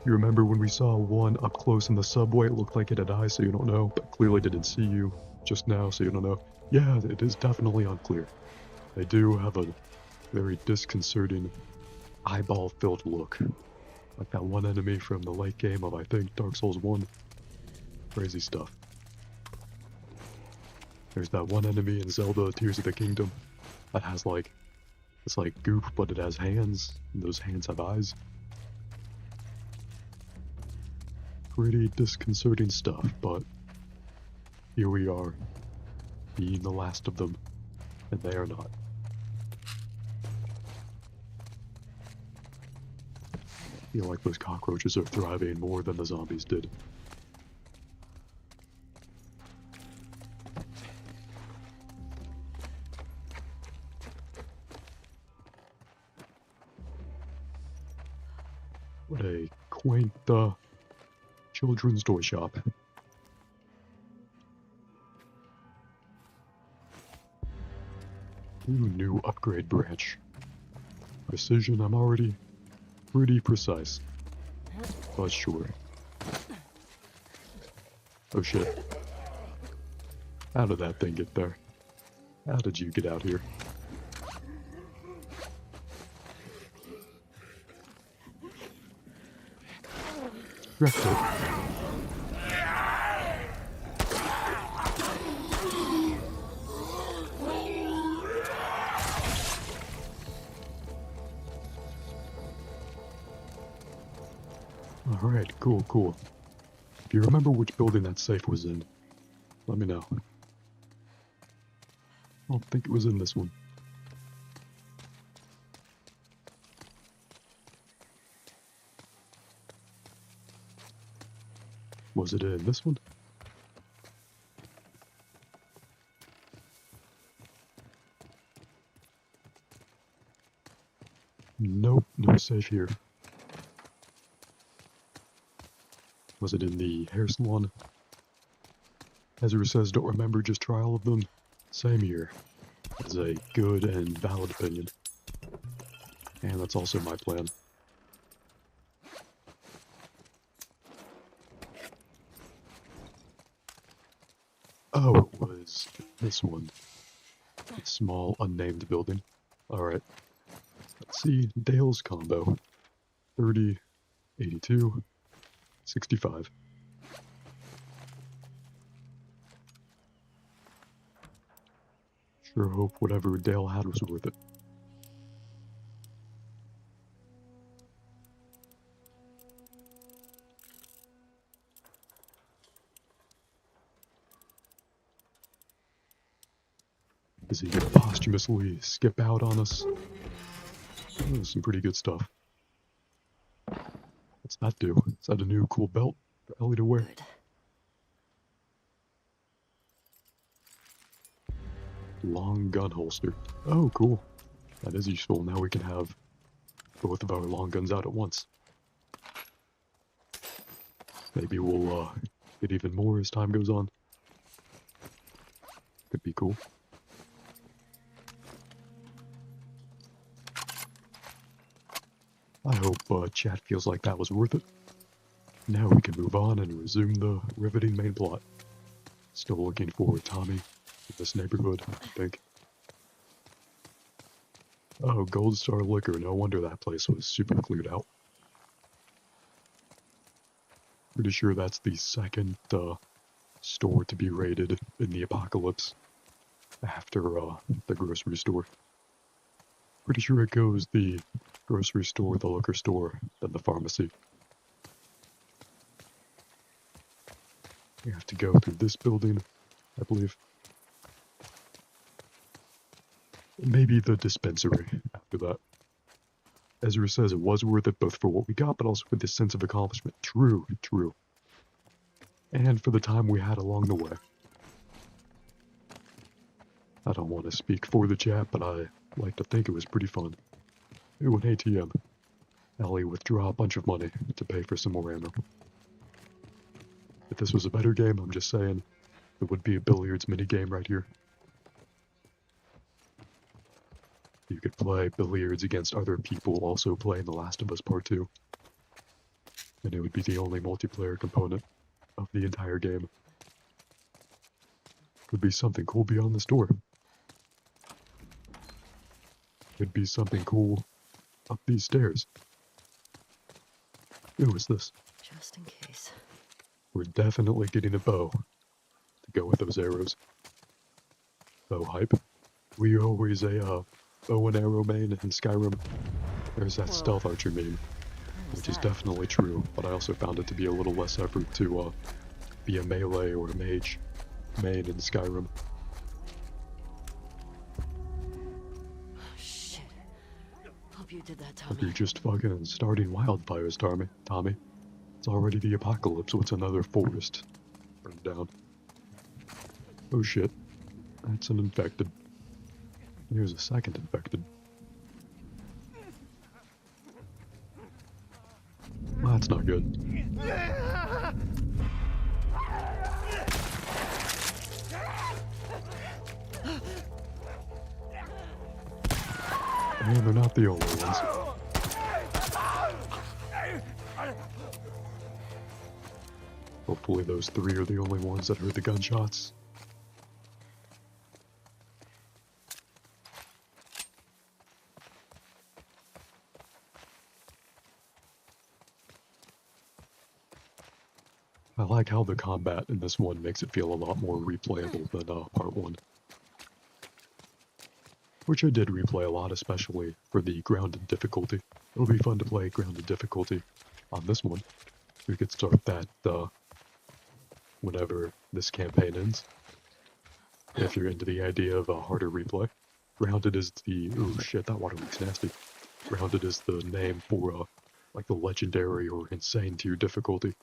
You remember when we saw one up close in the subway? It looked like it had eyes, so you don't know, but clearly didn't see you just now, so you don't know. Yeah, it is definitely unclear. They do have a very disconcerting, eyeball-filled look. Like that one enemy from the late game of, I think, Dark Souls 1. Crazy stuff. There's that one enemy in Zelda Tears of the Kingdom that has like, it's like goop, but it has hands, and those hands have eyes. Pretty disconcerting stuff, but here we are, being the last of them, and they are not. I feel like those cockroaches are thriving more than the zombies did. What a quaint, children's toy shop. Ooh, new upgrade branch. Precision, I'm already pretty precise. But sure. Oh shit. How did that thing get there? How did you get out here? Wrecked it. Alright, cool. If you remember which building that safe was in, let me know. I don't think it was in this one. Was it in this one? Nope, no safe here. Was it in the hair salon? Ezra says, don't remember, just try all of them. Same here. That's a good and valid opinion. And that's also my plan. Oh, it was this one. A small, unnamed building. Alright. Let's see, Dale's combo. 30, 82, 65. Sure hope whatever Dale had was worth it. Is he gonna posthumously skip out on us? Oh, some pretty good stuff. What's that do? Is that a new cool belt for Ellie to wear? Good. Long gun holster. Oh, cool. That is useful. Now we can have both of our long guns out at once. Maybe we'll get even more as time goes on. Could be cool. I hope chat feels like that was worth it. Now we can move on and resume the riveting main plot. Still looking for Tommy in this neighborhood, I think. Oh, Gold Star Liquor. No wonder that place was super cleared out. Pretty sure that's the second store to be raided in the apocalypse after the grocery store. Pretty sure it goes the grocery store, the liquor store, then the pharmacy. We have to go through this building, I believe. Maybe the dispensary after that. Ezra says it was worth it both for what we got, but also for this sense of accomplishment. True. And for the time we had along the way. I don't want to speak for the chat, but I like to think it was pretty fun. Ooh, an ATM. Ellie withdraw a bunch of money to pay for some more ammo. If this was a better game, I'm just saying, It would be a billiards minigame right here. You could play billiards against other people also playing The Last of Us Part 2. And it would be the only multiplayer component of the entire game. Could be something cool beyond this door. Could be something cool up these stairs. Who is this? Just in case. We're definitely getting a bow to go with those arrows. Bow hype. Were you always a bow and arrow main in Skyrim? There's that stealth archer main, which is definitely true, but I also found it to be a little less effort to be a melee or a mage main in Skyrim. Shit. Hope you did that, Hope Tommy. you're just fucking starting wildfires, Tommy. It's already the apocalypse. What's another forest burned down? Oh shit. That's an infected. Here's a second infected. That's not good. And they're not the only ones. Hopefully those three are the only ones that heard the gunshots. I like how the combat in this one makes it feel a lot more replayable than part 1. Which I did replay a lot, especially for the grounded difficulty. It'll be fun to play grounded difficulty on this one. We could start that whenever this campaign ends. If you're into the idea of a harder replay. Grounded is the... oh shit, that water looks nasty. Grounded is the name for like the legendary or insane tier difficulty.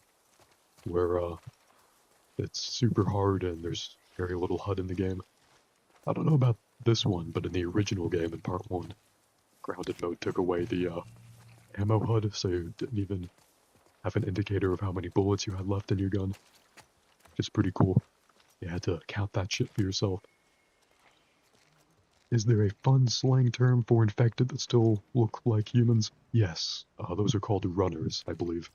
Where it's super hard and there's very little HUD in the game. I don't know about this one, but in the original game in part 1, grounded mode took away the ammo HUD, so you didn't even have an indicator of how many bullets you had left in your gun. Which is pretty cool. You had to count that shit for yourself. Is there a fun slang term for infected that still look like humans? Yes. Those are called runners, I believe.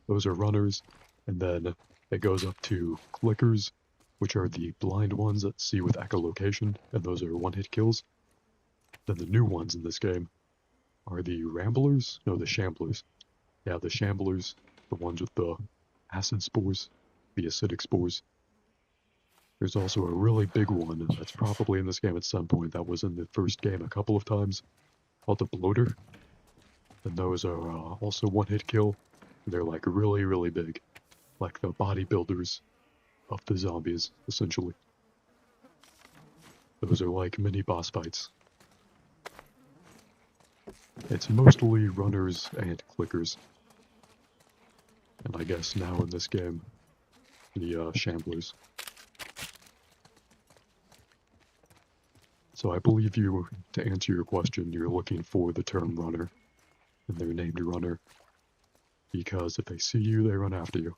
Those are runners, and then it goes up to clickers, which are the blind ones that see with echolocation, and those are one-hit kills. Then the new ones in this game are the ramblers? No, the shamblers. Yeah, the shamblers, the ones with the acid spores, the acidic spores. There's also a really big one that's probably in this game at some point that was in the first game a couple of times, called the bloater. And those are also one-hit kill. They're like really, really big. Like the bodybuilders of the zombies, essentially. Those are like mini boss fights. It's mostly runners and clickers. And I guess now in this game, the shamblers. So I believe you, to answer your question, you're looking for the term runner. And they're named runner. Because if they see you, they run after you.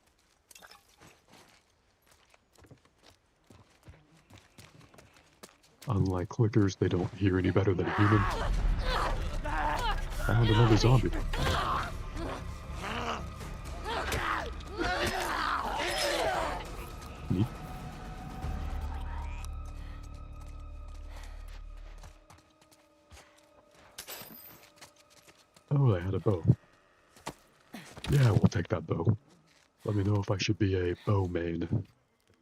Unlike clickers, they don't hear any better than a human. Found another zombie. Neat. Oh, they had a bow. Yeah, we'll take that bow. Let me know if I should be a bow main in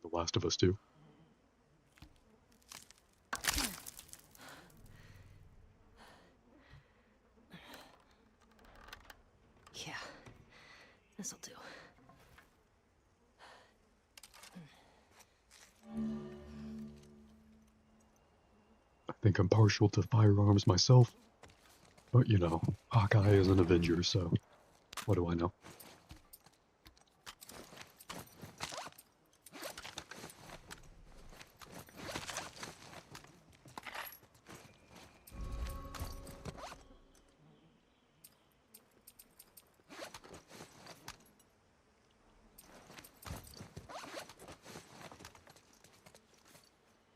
The Last of Us 2. Yeah, this'll do. I think I'm partial to firearms myself. But you know, Hawkeye is an Avenger, so what do I know?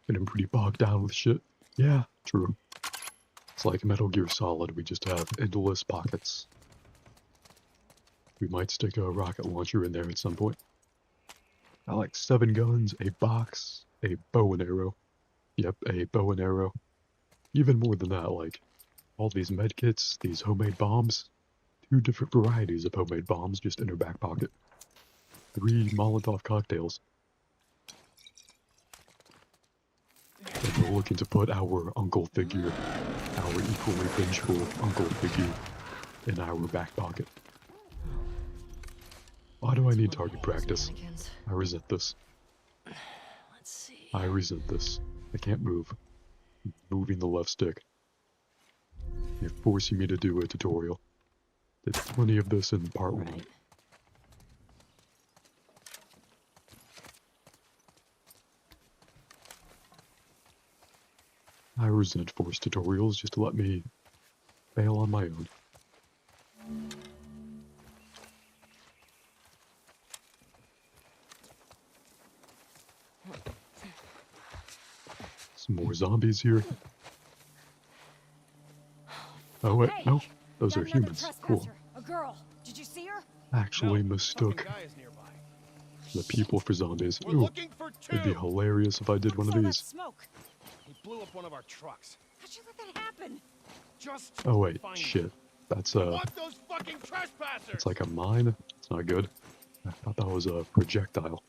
And I'm pretty bogged down with shit. Yeah, true. It's like Metal Gear Solid, we just have endless pockets. We might stick a rocket launcher in there at some point. I like 7 guns, a box, a bow and arrow. Yep, a bow and arrow. Even more than that, like, all these medkits, these homemade bombs. 2 different varieties of homemade bombs just in her back pocket. 3 Molotov cocktails. And we're looking to put our uncle figure, our equally vengeful uncle figure, in our back pocket. Why do I need target practice? I resent this. Let's see. I resent this. I can't move. I'm moving the left stick. You're forcing me to do a tutorial. Did plenty of this in part 1. Right. I resent forced tutorials, just to let me fail on my own. Some more zombies here. Oh wait, no, those are humans. Cool. A girl. Did you see her? Actually mistook the people for zombies. Ooh, it'd be hilarious if I did one of these. Smoke. He blew up one of our trucks. How'd you let that happen? Just Oh wait, find shit. That's What those fucking trespassers? it's like a mine. It's not good. I thought that was a projectile.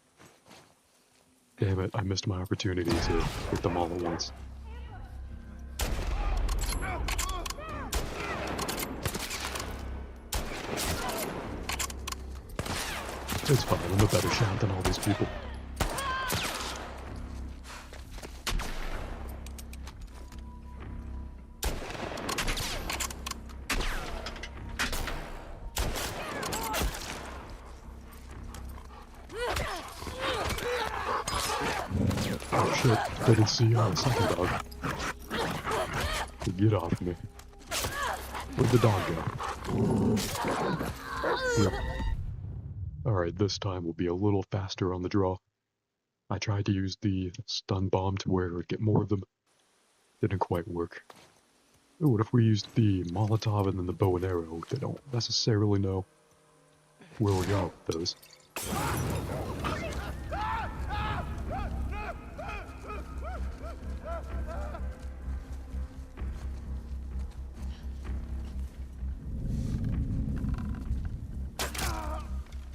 Damn it, I missed my opportunity to hit them all at once. It's fine, I'm a better shot than all these people. Oh shit, didn't see a second dog. Get off me. Where'd the dog go? Yep. Alright, this time we'll be a little faster on the draw. I tried to use the stun bomb to where I'd get more of them. Didn't quite work. Ooh, what if we used the Molotov and then the bow and arrow? They don't necessarily know where we're going with those.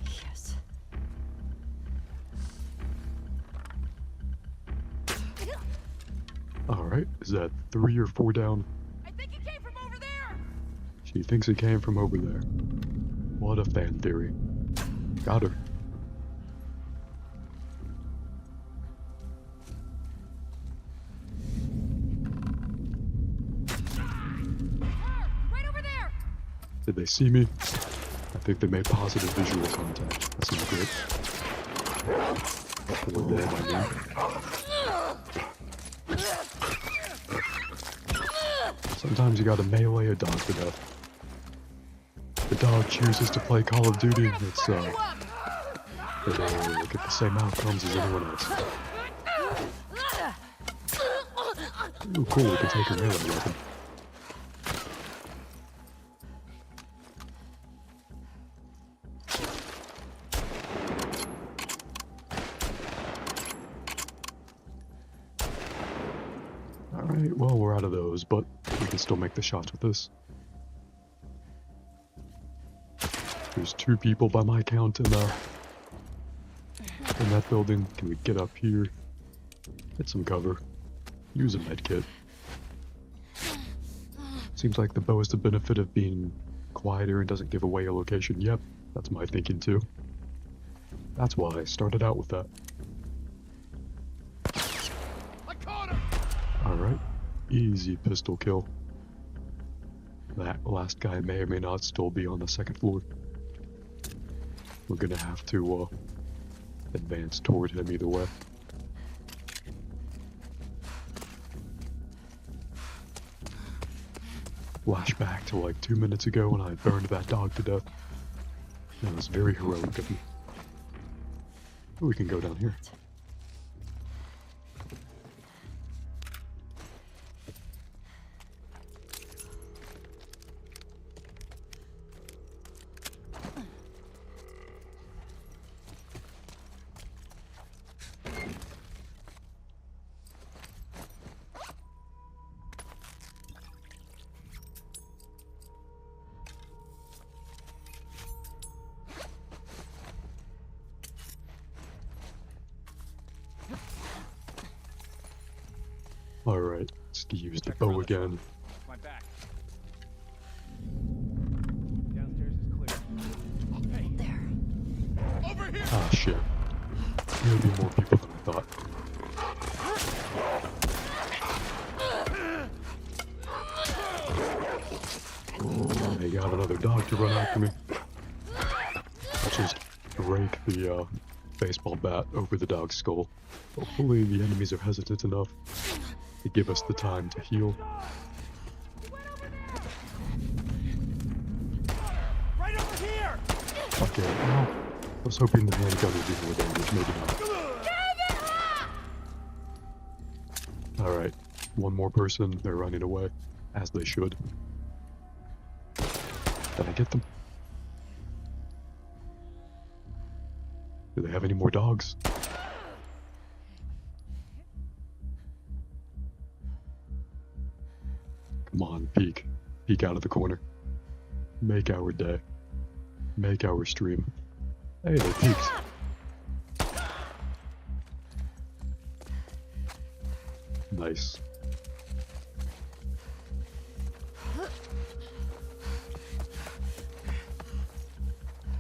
Yes. Alright, is that 3 or 4 down? I think it came from over there. She thinks it came from over there. What a fan theory. Got her. Right over there. Did they see me? I think they made positive visual contact. That's not great. For them, I mean. Sometimes you gotta melee a dog to death. The dog chooses to play Call of Duty, it's, they get the same outcomes as anyone else. Ooh, cool, we can take a melee weapon. Alright, well, we're out of those, but we can still make the shots with this. There's 2 people by my count in that building. Can we get up here? Get some cover. Use a medkit. Seems like the bow has the benefit of being quieter and doesn't give away a location. Yep, that's my thinking too. That's why I started out with that. Alright, easy pistol kill. That last guy may or may not still be on the 2nd floor. We're gonna have to advance toward him either way. Flashback to like 2 minutes ago when I burned that dog to death. That was very heroic of me. We can go down here. Alright, let's use the bow again. My back. Downstairs is clear. Hey, There. over here! Ah, shit. There'll be more people than I thought. They got another dog to run after me. Let's just rake the baseball bat over the dog's skull. Hopefully the enemies are hesitant enough to give us the time to heal. Right over here! Okay, well, I was hoping the handgun would do more damage, maybe not. Alright, one more person, they're running away, as they should. Did I get them? Do they have any more dogs? Come on, peek. Peek out of the corner. Make our day. Make our stream. Hey, they peeked. Nice.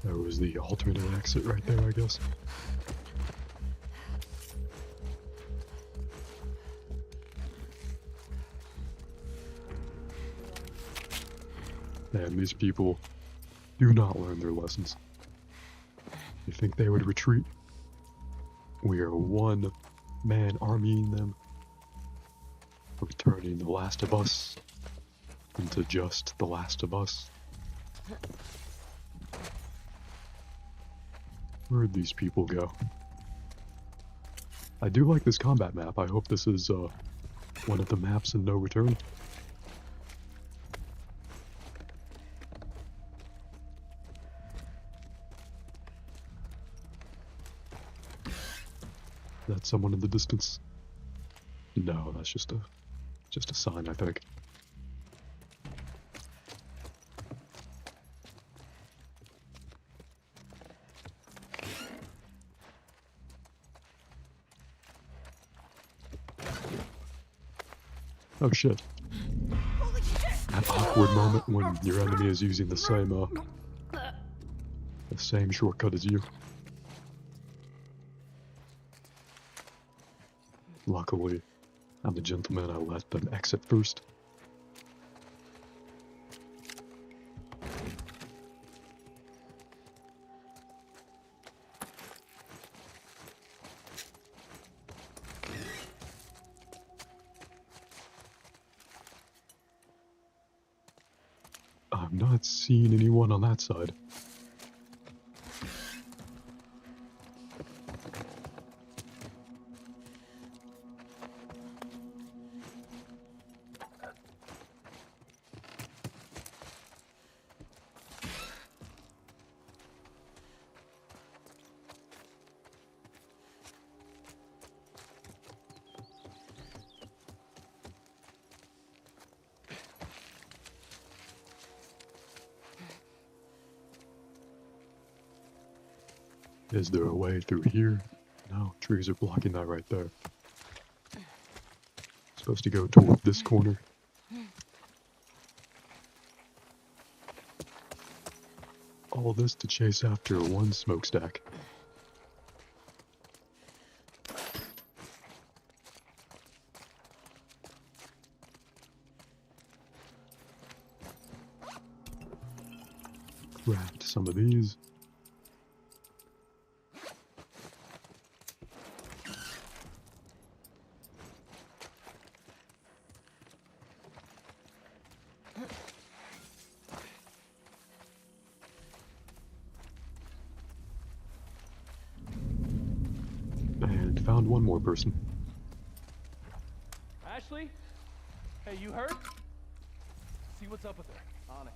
There was the alternate exit right there, I guess. And these people do not learn their lessons. You think they would retreat? We are one man armying them. We're turning The Last of Us into just The Last of Us. Where'd these people go? I do like this combat map. I hope this is one of the maps in No Return. That's someone in the distance. No, that's just a sign, I think. Oh shit. That awkward moment when your enemy is using the same shortcut as you. Luckily, I'm the gentleman, I let them exit first. I'm not seeing anyone on that side. Is there a way through here? No, trees are blocking that right there. Supposed to go toward this corner. All this to chase after one smokestack. Craft some of these. And found one more person. Ashley? Hey, you hurt? See what's up with her. On it.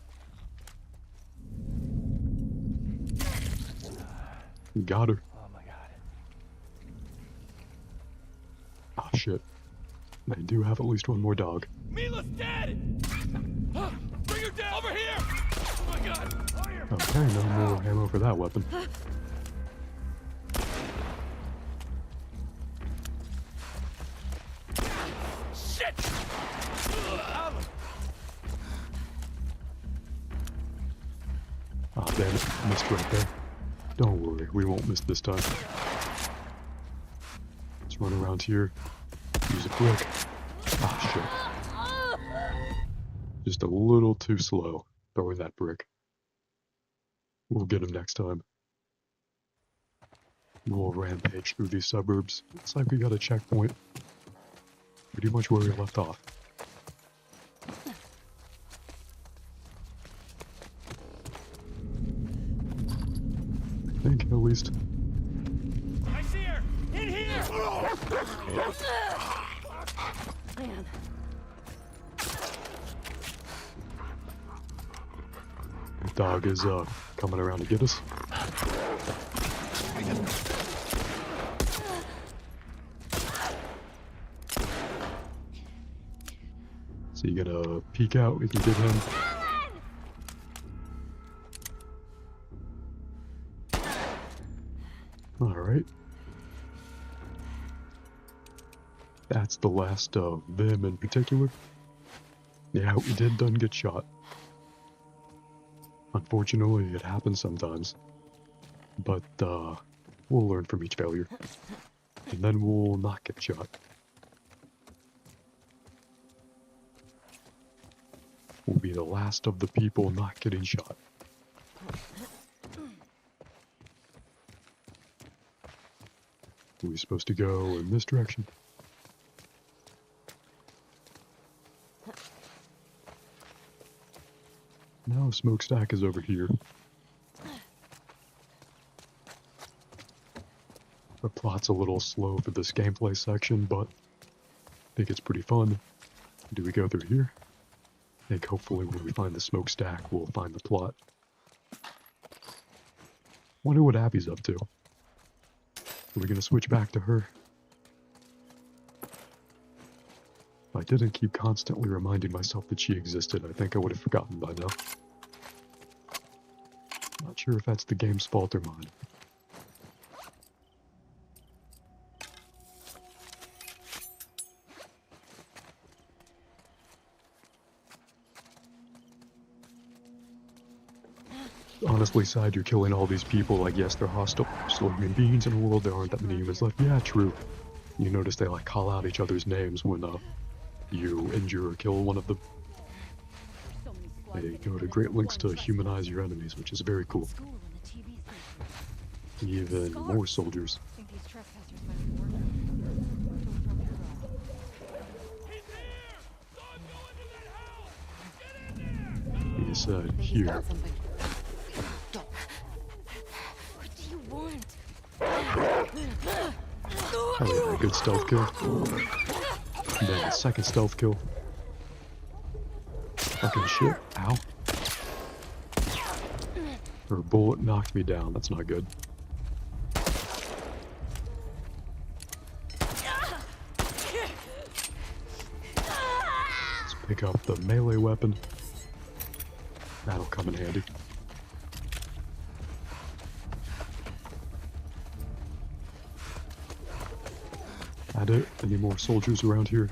Got her. Oh my god. Ah, shit. They do have at least one more dog. Mila's dead! Bring her down! Over here! Oh my god! Over here! Okay, no more ammo for that weapon. Shit! Ah, damn it. Missed right there. Don't worry, we won't miss this time. Let's run around here. Use a brick. Ah, shit. Just a little too slow throwing that brick. We'll get him next time. We'll rampage through these suburbs. Looks like we got a checkpoint. Pretty much where we left off. I think, at least. I see her! In here! Man. The dog is, coming around to get us. So you gonna peek out if you get him? Alright. That's the last of them in particular. Yeah, we done get shot. Unfortunately, it happens sometimes. But, we'll learn from each failure. And then we'll not get shot. We'll be the last of the people not getting shot. We're supposed to go in this direction. Now smokestack is over here. The plot's a little slow for this gameplay section, but I think it's pretty fun. Do we go through here? I think hopefully when we find the smokestack, we'll find the plot. Wonder what Abby's up to. Are we gonna switch back to her? If I didn't keep constantly reminding myself that she existed, I think I would have forgotten by now. Not sure if that's the game's fault or mine. Honestly, Side, you're killing all these people like, yes, they're hostile. So human beings in a world, there aren't that many humans left. Yeah, true. You notice they like call out each other's names when you injure or kill one of them. They go to great lengths to humanize your enemies, which is very cool. Even more soldiers. He said, here. What do you want? Oh yeah, good stealth kill. And then a second stealth kill. Fucking shit. Ow. Her bullet knocked me down. That's not good. Let's pick up the melee weapon. That'll come in handy. That it? Any more soldiers around here?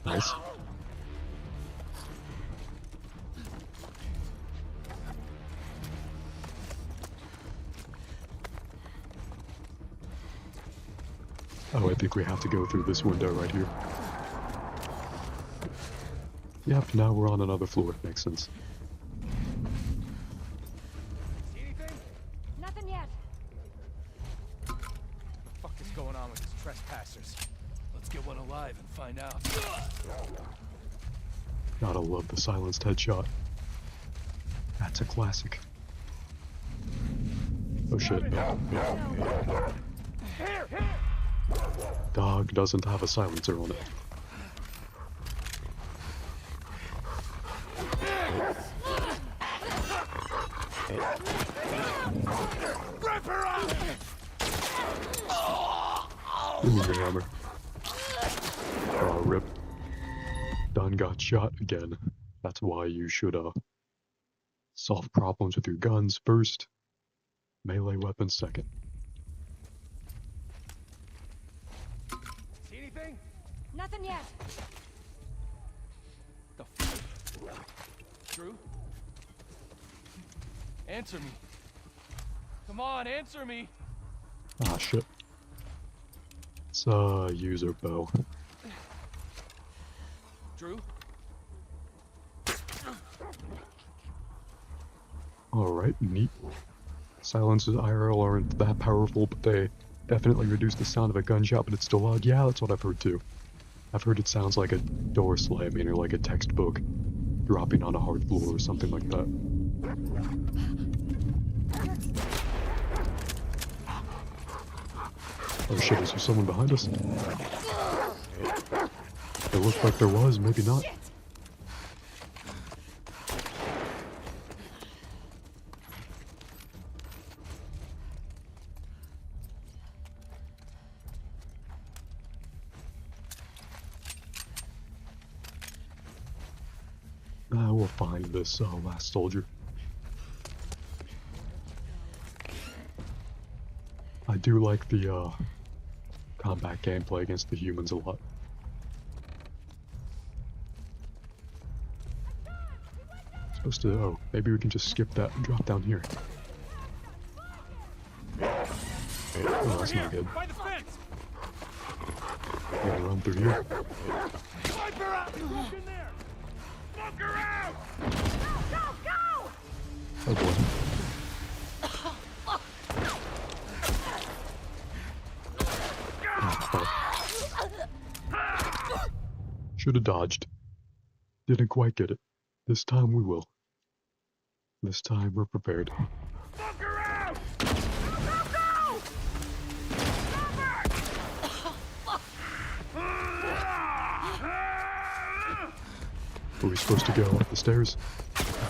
Nice. Oh, I think we have to go through this window right here. Yep, now we're on another floor. Makes sense. See anything? Nothing yet. What the fuck is going on with these trespassers? Let's get one alive and find out. Gotta love the silenced headshot. That's a classic. Oh shit. Here! Dog doesn't have a silencer on it. Rip her out! Ooh, your hammer. Oh, rip. Dunn got shot again. That's why you should solve problems with your guns first, melee weapons second. See anything? Nothing yet. The f. Drew? Answer me. Come on, answer me. Ah, shit. Let's use our bow. Drew? Alright, neat. Silences IRL aren't that powerful, but they definitely reduce the sound of a gunshot, but it's still loud. Yeah, that's what I've heard too. I've heard it sounds like a door slamming or like a textbook dropping on a hard floor or something like that. Oh shit, is there someone behind us? It looked like there was, maybe not. We'll find this last soldier. I do like the combat gameplay against the humans a lot. Supposed to, oh, maybe we can just skip that and drop down here. Oh, that's not good. By the fence! Gotta run through here. Snipe her out! Smoke in there! Smoke her out! Go, go! Oh boy. Should have dodged. Didn't quite get it. This time we will. This time we're prepared. Smoke her out! Are we supposed to go up the stairs?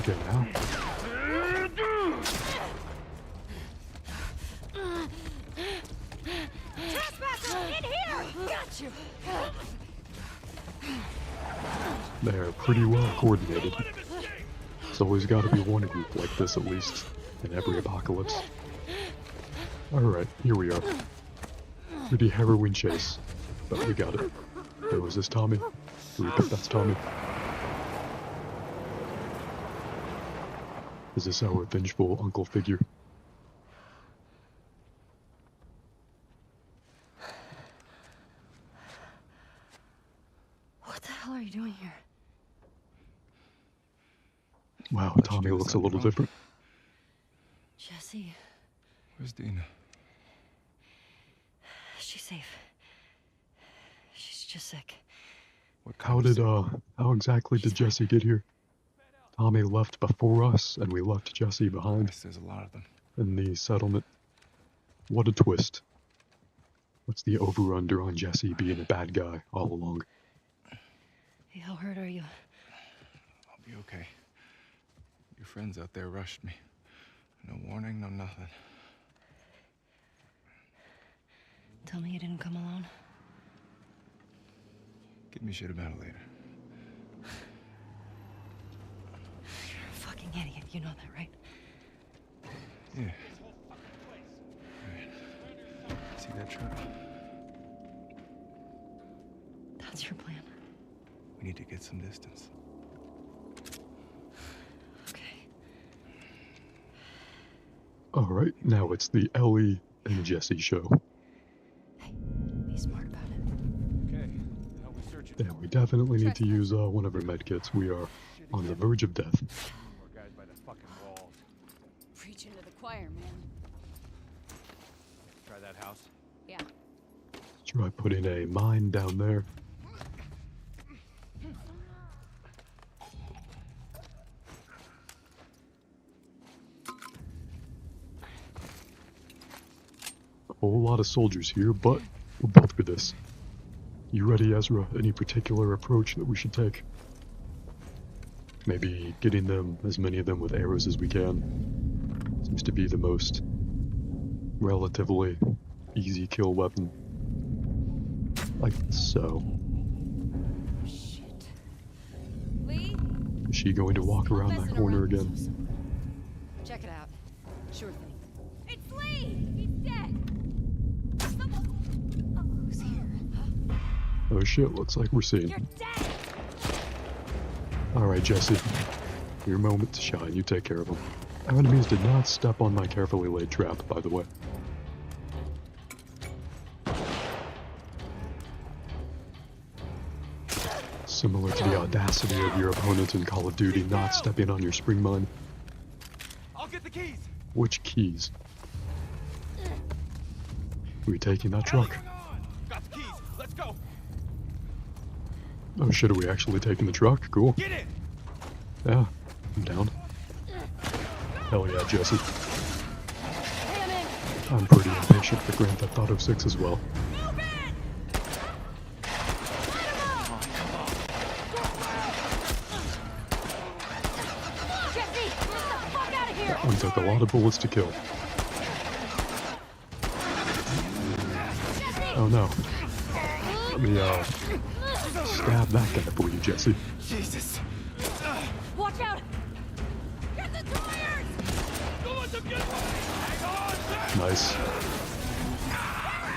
Okay, now. Trespasser, in here! Got you! They're pretty well coordinated. There's always got to be one group like this at least, in every apocalypse. Alright, here we are. Pretty harrowing chase, but we got it. Oh, is this Tommy? Do we bet that's Tommy? Is this our vengeful uncle figure? What the hell are you doing here? Wow, Tommy looks a little different. Jesse, Where's Dina? she's safe. She's just sick. How exactly did Jesse get here? Tommy left before us, and we left Jesse behind There's a lot of them. in the settlement. What a twist. What's the over-under on Jesse being a bad guy all along? Hey, how hurt are you? I'll be okay. Your friends out there rushed me. No warning, no nothing. Tell me you didn't come alone. Give me shit about it later. You're a fucking idiot, you know that, right? Yeah. Alright. See that truck? That's your plan. We need to get some distance. Okay. Alright, now it's the Ellie and Jesse show. Hey, be smart about it. Okay. How we searching? Yeah, we definitely need to use one of our medkits. We are on the verge of death. More guys by the fucking walls. Preaching to the choir, man. Try that house. Yeah. Try putting a mine down there. A whole lot of soldiers here, but we're built for this. You ready, Ezra? Any particular approach that we should take? Maybe getting them, as many of them with arrows as we can. Seems to be the most relatively easy kill weapon. Like so. Shit. she going to walk around that corner again? Check it out. Sure thing. It's Lee! He's dead! Who's here? Oh shit, looks like we're seeing. You're dead! Alright, Jesse. Your moment to shine, you take care of them. Our enemies did not step on my carefully laid trap, by the way. Similar to the audacity of your opponent in Call of Duty not stepping on your spring mine. I'll get the keys. Which keys? We taking that truck? Hang on. Got the keys. Let's go. Oh shit, are we actually taking the truck? Cool. Get in. Yeah, I'm down. Hell yeah, Jesse. I'm pretty impatient for Grand Theft Auto 6 as well. Jesse! Get the fuck out of here! That one took a lot of bullets to kill. Oh no. Let me, stab that guy for you, Jesse. Jesus. Watch out! Get the tires! Going the good way. Hang on. Nice.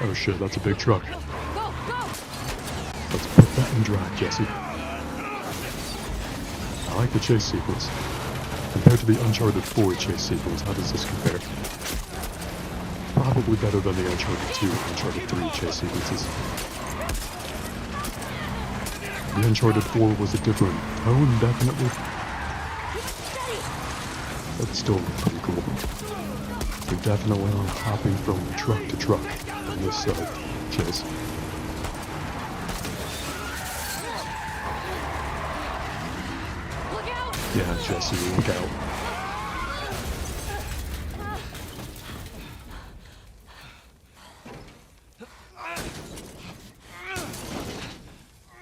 Oh shit, that's a big truck. Go, go! Let's put that in drive, Jesse. I like the chase sequence. Compared to the Uncharted 4 chase sequence, how does this compare? Probably better than the Uncharted 2 and Uncharted 3 chase sequences. The Uncharted 4 was a different tone, definitely. But still pretty cool. We're definitely on hopping from truck to truck on this chase. Look out! Yeah, Jesse, look out.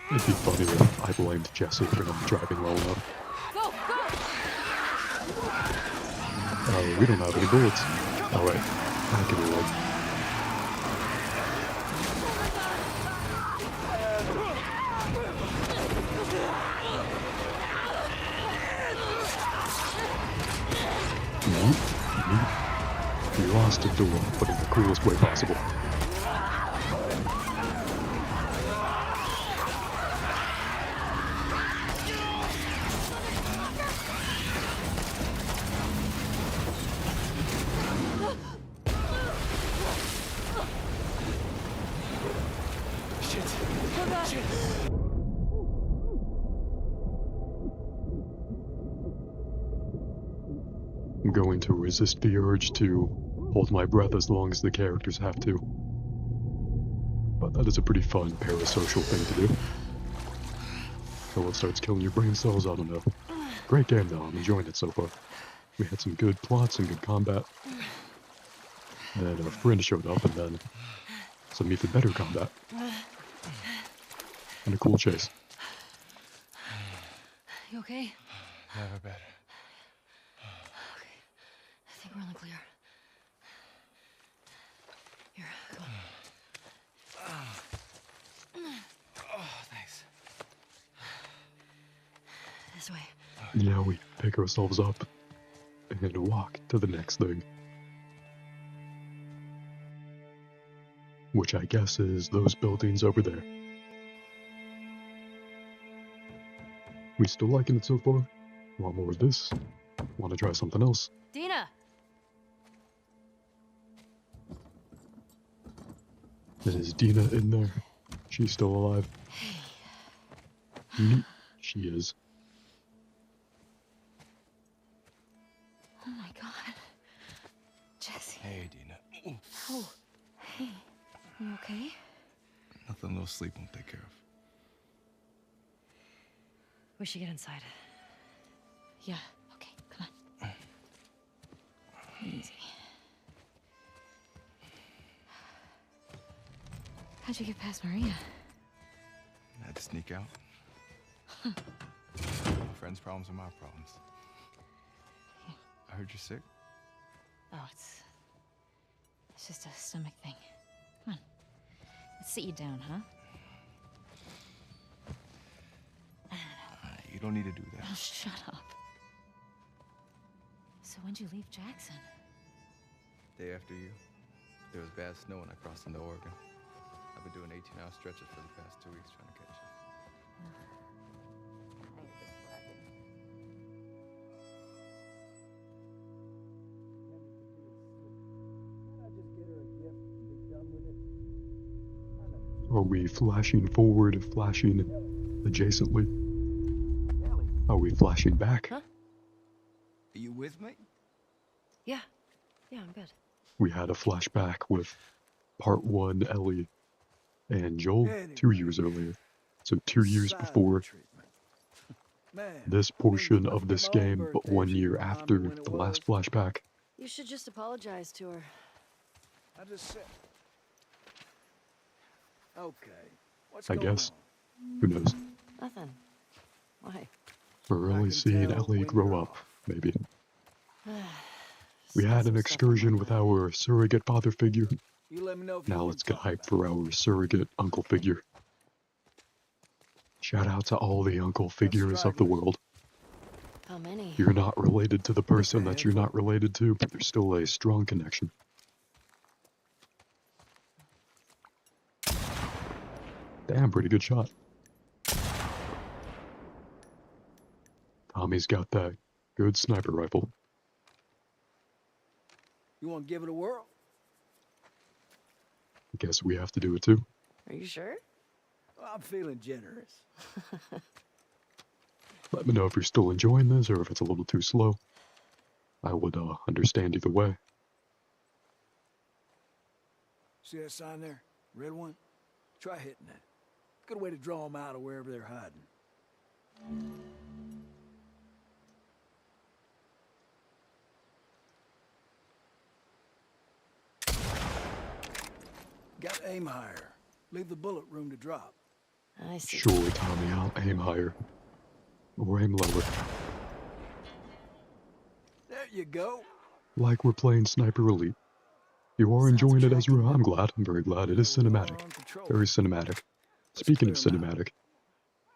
It'd be funny if I blamed Jesse for not driving well enough. Go, go! We don't have any bullets. Alright, I can reload. We lost a door, but in the coolest way possible. I'm going to resist the urge to hold my breath as long as the characters have to. But that is a pretty fun parasocial thing to do. Until it starts killing your brain cells, I don't know. Great game though, I'm enjoying it so far. We had some good plots and good combat. Then a friend showed up and then some even better combat. And a cool chase. You okay? Never better. I think we're on the clear. Here, come on. Oh, thanks. This way. Yeah, we pick ourselves up and walk to the next thing. Which I guess is those buildings over there. We still liking it so far? Want more of this? Want to try something else? Dina! Is Dina in there? She's still alive. Neat. She is. Oh my god. Jesse. Hey, Dina. Oh, hey. You okay? Nothing a little sleep won't take care of. We should get inside. Yeah, okay, come on. Easy. How'd you get past Maria? I had to sneak out. My friend's problems are my problems. I heard you're sick. Oh, it's just a stomach thing. Come on. Let's sit you down, huh? You You don't need to do that. Oh, shut up. So when'd you leave Jackson? Day after you, there was bad snow when I crossed into Oregon. I've been doing 18-hour stretches for the past 2 weeks trying to catch you. Are we flashing forward, flashing adjacently? Are we flashing back? Huh? Are you with me? Yeah. Yeah, I'm good. We had a flashback with part 1 Ellie and Joel 2 years earlier. So 2 years before this portion of this game, but 1 year after the last flashback. You should just apologize to her. I just said. Okay. What's I going guess. on? Who knows? Nothing. Why? We're really seeing tell Ellie when grow you're up, maybe. We Still had some an stuff on excursion my with mind. our surrogate father figure. You let me know if you Now wanna let's get talk hyped about for it. our surrogate uncle figure. Shout out to all the uncle figures of the stragglers. world. How many? You're not related to the person that you're handful. not related to, but there's still a strong connection. Damn, pretty good shot. Tommy's got that good sniper rifle. You want to give it a whirl? I guess we have to do it too. Are you sure? Well, I'm feeling generous. Let me know if you're still enjoying this or if it's a little too slow. I would understand either way. See that sign there? Red one? Try hitting that. Good way to draw them out of wherever they're hiding. Got to aim higher. Leave the bullet room to drop. I see. Sure, Tommy, I'll aim higher. Or aim lower. There you go. Like we're playing Sniper Elite. You are Sounds enjoying it, attractive. Ezra. I'm glad. I'm very glad. It is Well, we are cinematic. on patrol. Very cinematic. Speaking of clear 'em out. cinematic,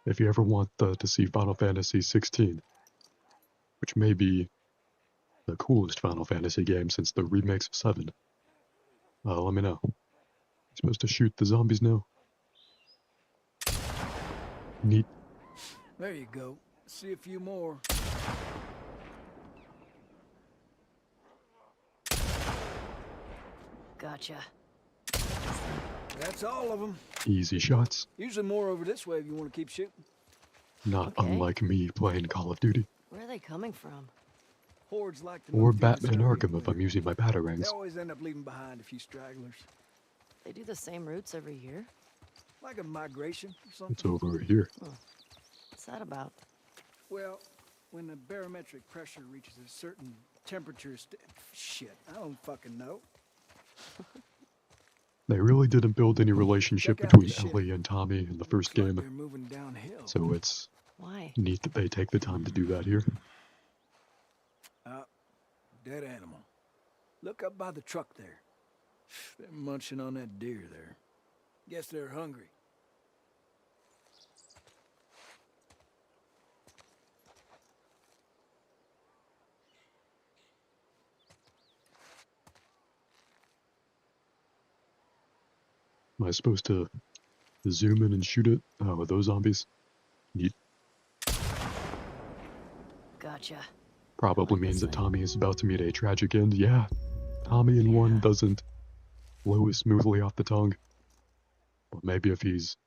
if you ever want to see Final Fantasy 16, which may be the coolest Final Fantasy game since the remakes of 7, let me know. You're supposed to shoot the zombies now. Neat. There you go. See a few more. Gotcha. That's all of them. Easy shots. Usually more over this way if you want to keep shooting. Not Okay. unlike me playing Call of Duty. Where are they coming from? Hordes like to Or move through this Batman area Arkham if I'm quicker. using my They batarangs. always end up leaving behind a few stragglers. They do the same routes every year? Like a migration or It's something. over here. What's that about? Well, when the barometric pressure reaches a certain temperature shit, I don't fucking know. They really didn't build any relationship Check out between the ship. Ellie and Tommy in the first Looks like game, they're moving downhill. so it's Why? neat that they take the time to do that here. Dead animal. Look up by the truck there. They're munching on that deer there. Guess they're hungry. Am I supposed to zoom in and shoot it? Oh, with those zombies? Neat. Gotcha. Probably Like means this that way. Tommy is about to meet a tragic end. Yeah, Tommy in one Yeah. doesn't flow as smoothly off the tongue. Or maybe if he's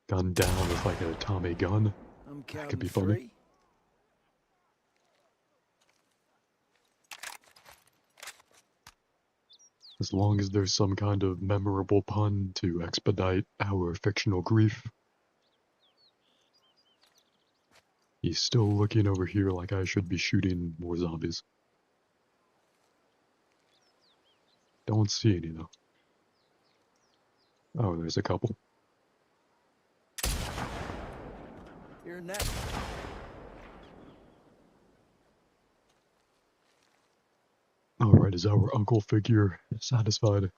gunned down with like a Tommy gun. I'm could counting be funny. 3. As long as there's some kind of memorable pun to expedite our fictional grief. He's still looking over here like I should be shooting more zombies. Don't see any though. Oh, there's a couple. You're that. Alright, is our uncle figure satisfied?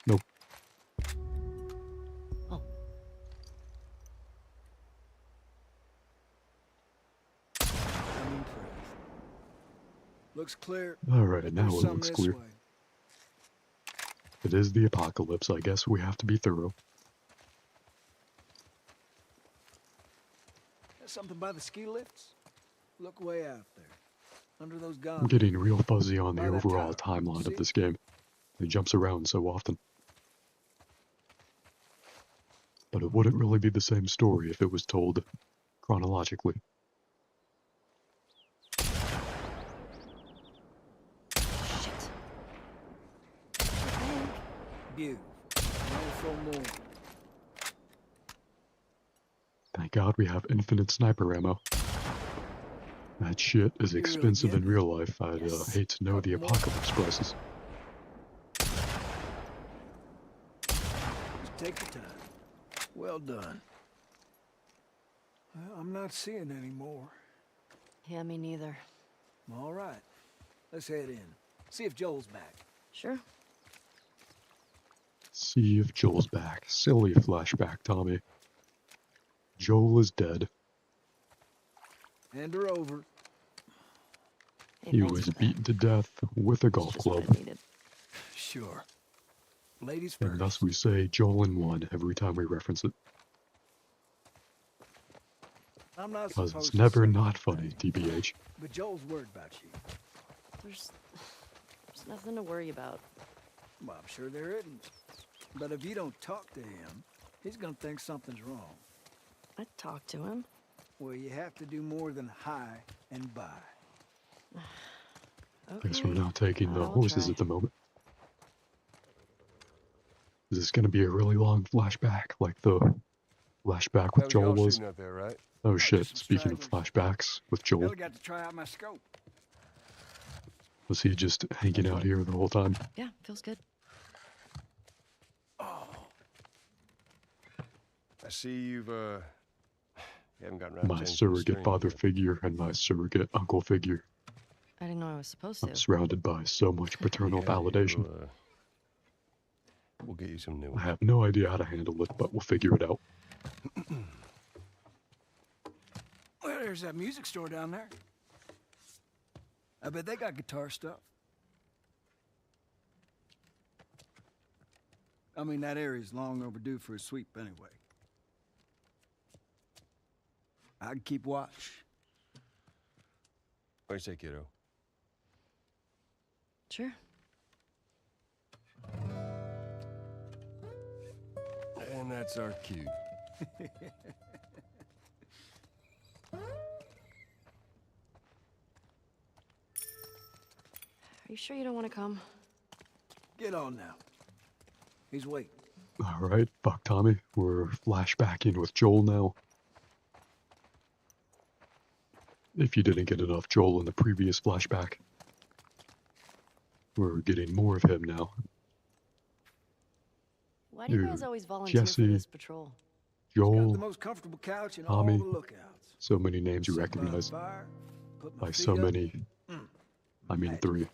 Nope. Oh. Looks clear. Alright, now There's it some looks this clear. way. It is the apocalypse, I guess we have to be thorough. There's something by the ski lifts. Look way out there. Under those I'm gondolas. getting real fuzzy on the By that overall tower. timeline See? of this game. It jumps around so often. But it wouldn't really be the same story if it was told chronologically. Shit. Beautiful. Beautiful moon. Thank God we have infinite sniper ammo. That shit is You really expensive get in it? real life. I'd Yes. hate to know the Couple more. apocalypse prices. Just take your time. Well done. Well, I'm not seeing any more. Yeah, me neither. All right. Let's head in. See if Joel's back. Sure. See if Joel's back. Silly flashback, Tommy. Joel is dead. Hand her over. Hey, He thanks was for that. beaten to death with a It's golf just what club. I needed. Sure. Ladies And first. thus we say Joel in one every time we reference it. I'm not Because supposed it's to never say not funny, anything, TBH. but Joel's worried about you. There's nothing to worry about. Well, I'm sure there isn't. But if you don't talk to him, he's gonna think something's wrong. I talked to him. Well, you have to do more than hi and bye. Okay. Guess we're not taking the I'll horses try. at the moment. Is this gonna be a really long flashback, like the flashback with That was Joel y'all was? shooting up there, right? Oh just shit, some speaking of stragglers. flashbacks with Joel, Never got to try out my scope. was he just hanging out here the whole time? Yeah, feels good. Oh, I see you haven't gotten around to My changing the surrogate steering father yet. figure and my surrogate uncle figure. I didn't know I was supposed I'm to. surrounded by so much paternal Yeah, validation. We'll get you some new I ones. have no idea how to handle it, but we'll figure it out. well, there's that music store down there. I bet they got guitar stuff. I mean, that area's long overdue for a sweep anyway. I can keep watch. What do you say, kiddo? Sure. And that's our cue. Are you sure you don't want to come? Get on now. He's waiting. Alright, fuck Tommy. We're flashbacking with Joel now. If you didn't get enough Joel in the previous flashback, we're getting more of him now. Why do you Dude, guys always volunteer Jesse, for this patrol? Got the Joel, most comfortable couch in Tommy. all the lookouts. so many names you Sit by the recognize. fire, put my By feet so up. many, I mean Magic. 3.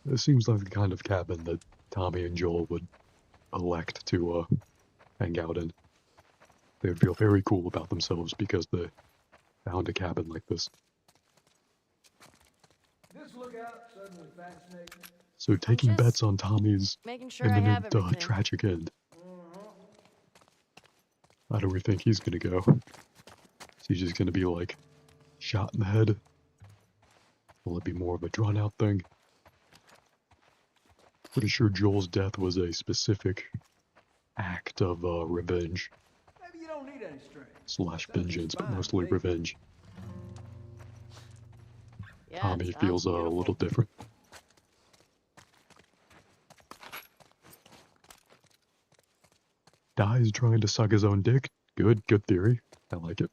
This seems like the kind of cabin that Tommy and Joel would elect to hang out in. They would feel very cool about themselves because they found a cabin like this. This lookout suddenly fascinating. So taking just bets on Tommy's Making sure I have imminent everything. tragic end. How do we think he's gonna go? Is he just gonna be like shot in the head? Will it be more of a drawn out thing? Pretty sure Joel's death was a specific act of revenge Maybe you don't need any strength. slash Sounds vengeance, but fine, mostly baby. revenge. Yeah, Tommy it sounds feels a beautiful. little different. Dies trying to suck his own dick. Good theory. I like it.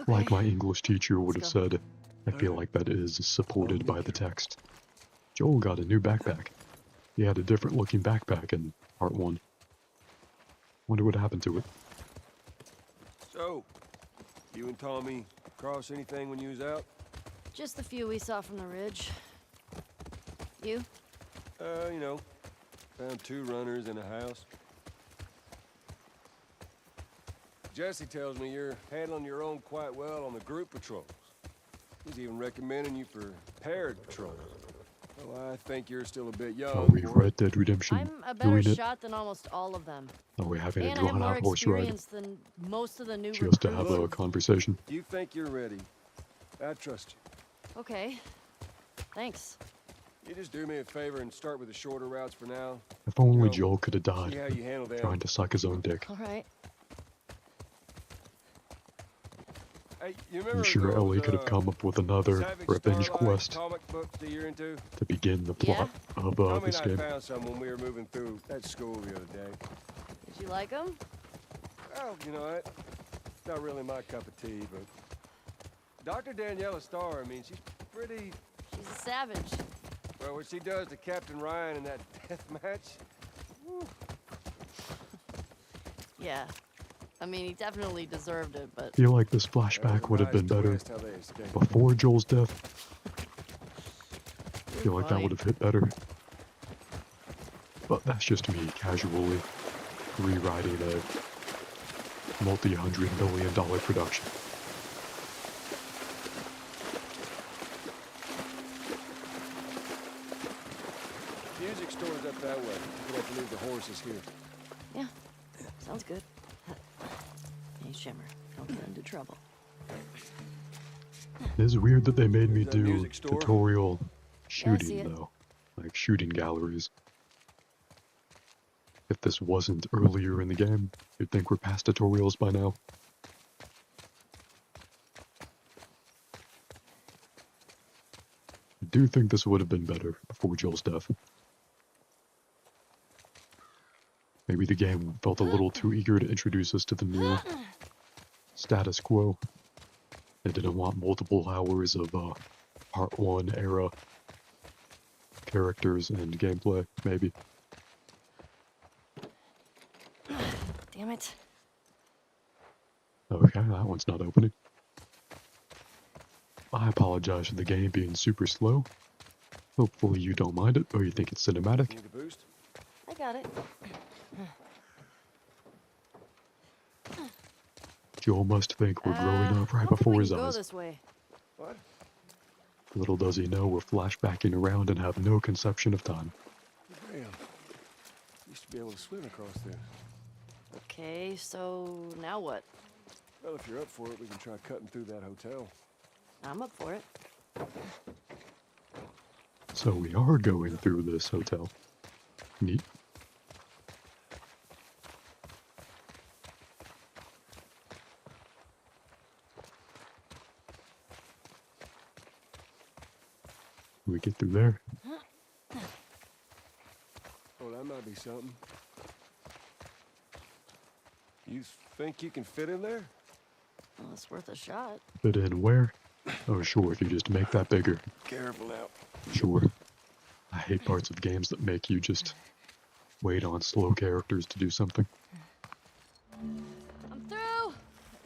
Like my English teacher would have Let's go. said, I feel like that is supported by the text. Joel got a new backpack. He had a different looking backpack in part 1. Wonder what happened to it. So, you and Tommy cross anything when you was out? Just the few we saw from the ridge. You? You know, found 2 runners in a house. Jesse tells me you're handling your own quite well on the group patrols. He's even recommending you for paired patrols. Well, I think you're still a bit young. Are we for it. Red Dead Redemption I'm a better doing it? shot than almost all of them. Are we having a And I have more drawn-out horse ride experience than most of the new just to have recruits. a conversation? You think you're ready. I trust you. Okay. Thanks. You just do me a favor and start with the shorter routes for now. If only No. Joel could have See died how you handle them. trying to suck his own dick. All right. Hey, you remember I'm sure those, Ellie could have come up with another Savage revenge Starlight quest comic books that you're into? to begin the plot of Tommy this and I game. found some when we were moving through that school the other day. Did you like them? Well, you know what? Not really my cup of tea, but Dr. Daniela Starr, I mean, she's pretty. She's a savage. Well, what she does to Captain Ryan in that death match. Whew. Yeah. I mean, he definitely deserved it, but... I feel like this flashback would have been better before Joel's death. I feel like that would have hit better. But that's just me casually rewriting a multi-$100 million production. Music store's up that way. We'll have to leave the horses here. Yeah. Sounds good. Hey, Shimmer. Don't get into trouble. It is weird that they made me Is that do music store? tutorial see shooting, it. though. Like shooting galleries. If this wasn't earlier in the game, you'd think we're past tutorials by now. I do think this would have been better before Joel's death. Maybe the game felt a little too eager to introduce us to the new status quo. They didn't want multiple hours of Part 1 era characters and gameplay, maybe. Damn it. Okay, that one's not opening. I apologize for the game being super slow. Hopefully you don't mind it, or you think it's cinematic. Need a boost? I got it. Joel must think we're growing up I right don't think before we his can go eyes. this way. What? Little does he know we're flashbacking around and have no conception of time. Damn. Used to be able to swim across there. Okay, so now what? Well, if you're up for it, we can try cutting through that hotel. I'm up for it. So we are going through this hotel. Neat. We get through there. Oh, that might be something. You think you can fit in there? Well, it's worth a shot. Fit in where? Oh, sure, if you just make that bigger. Careful now. Sure. I hate parts of games that make you just wait on slow characters to do something. I'm through!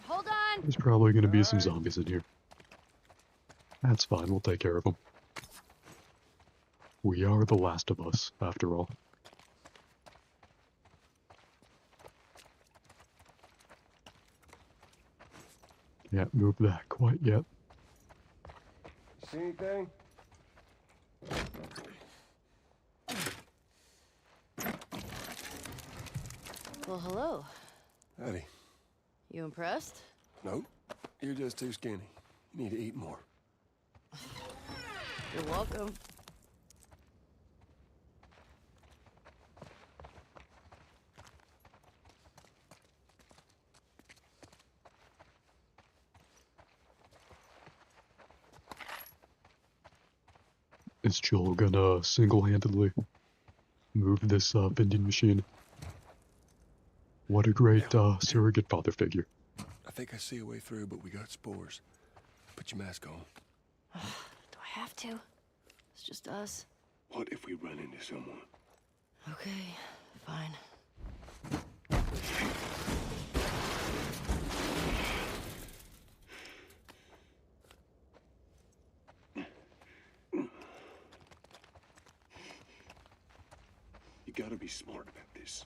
Hold on! There's probably going to be some zombies in here. That's fine, we'll take care of them. We are the last of us, after all. Can't move that quite yet. See anything? Well, hello. Howdy. You impressed? Nope. You're just too skinny. You need to eat more. You're welcome. Is Joel gonna single-handedly move this vending machine? What a great surrogate father figure. I think I see a way through, but we got spores. Put your mask on. Do I have to? It's just us. What if we run into someone? Okay, fine. You gotta be smart about this.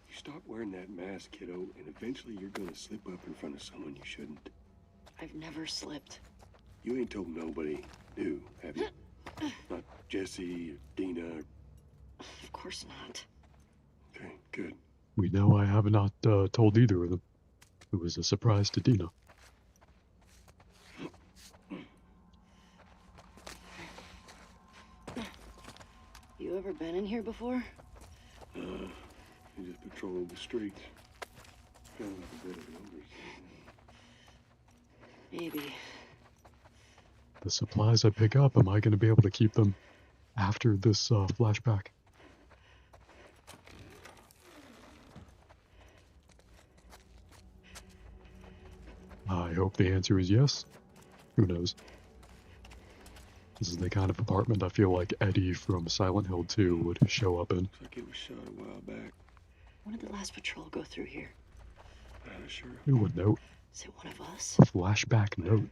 You Stop wearing that mask, kiddo, and eventually you're gonna slip up in front of someone you shouldn't. I've never slipped. You ain't told nobody new, have you? Not Jesse or Dina or... Of course not. Okay, good. We know I have not told either of them. It was a surprise to Dina. You ever been in here before? You just patrolling the streets. Kind of like a bit of numbers. Maybe. The supplies I pick up, am I going to be able to keep them after this flashback? I hope the answer is yes. Who knows? This is the kind of apartment I feel like Eddie from Silent Hill 2 would show up in. Looks like it was shot a while back. When did the last patrol go through here? Sure. Ooh, a note. Is it one of us? A flashback note.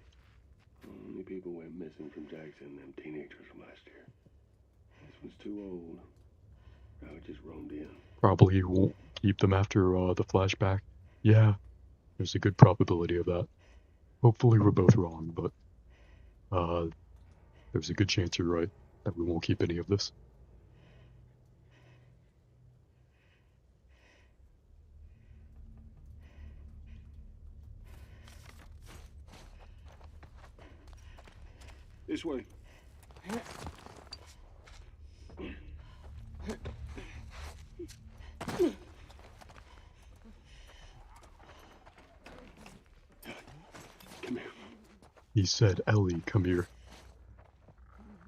Only people went missing from Jackson, them teenagers from last year. This one's too old. Now it just roamed in. Probably won't keep them after the flashback. Yeah, there's a good probability of that. Hopefully we're both wrong, but there's a good chance you're right, that we won't keep any of this. This way. Come here. He said, Ellie, come here.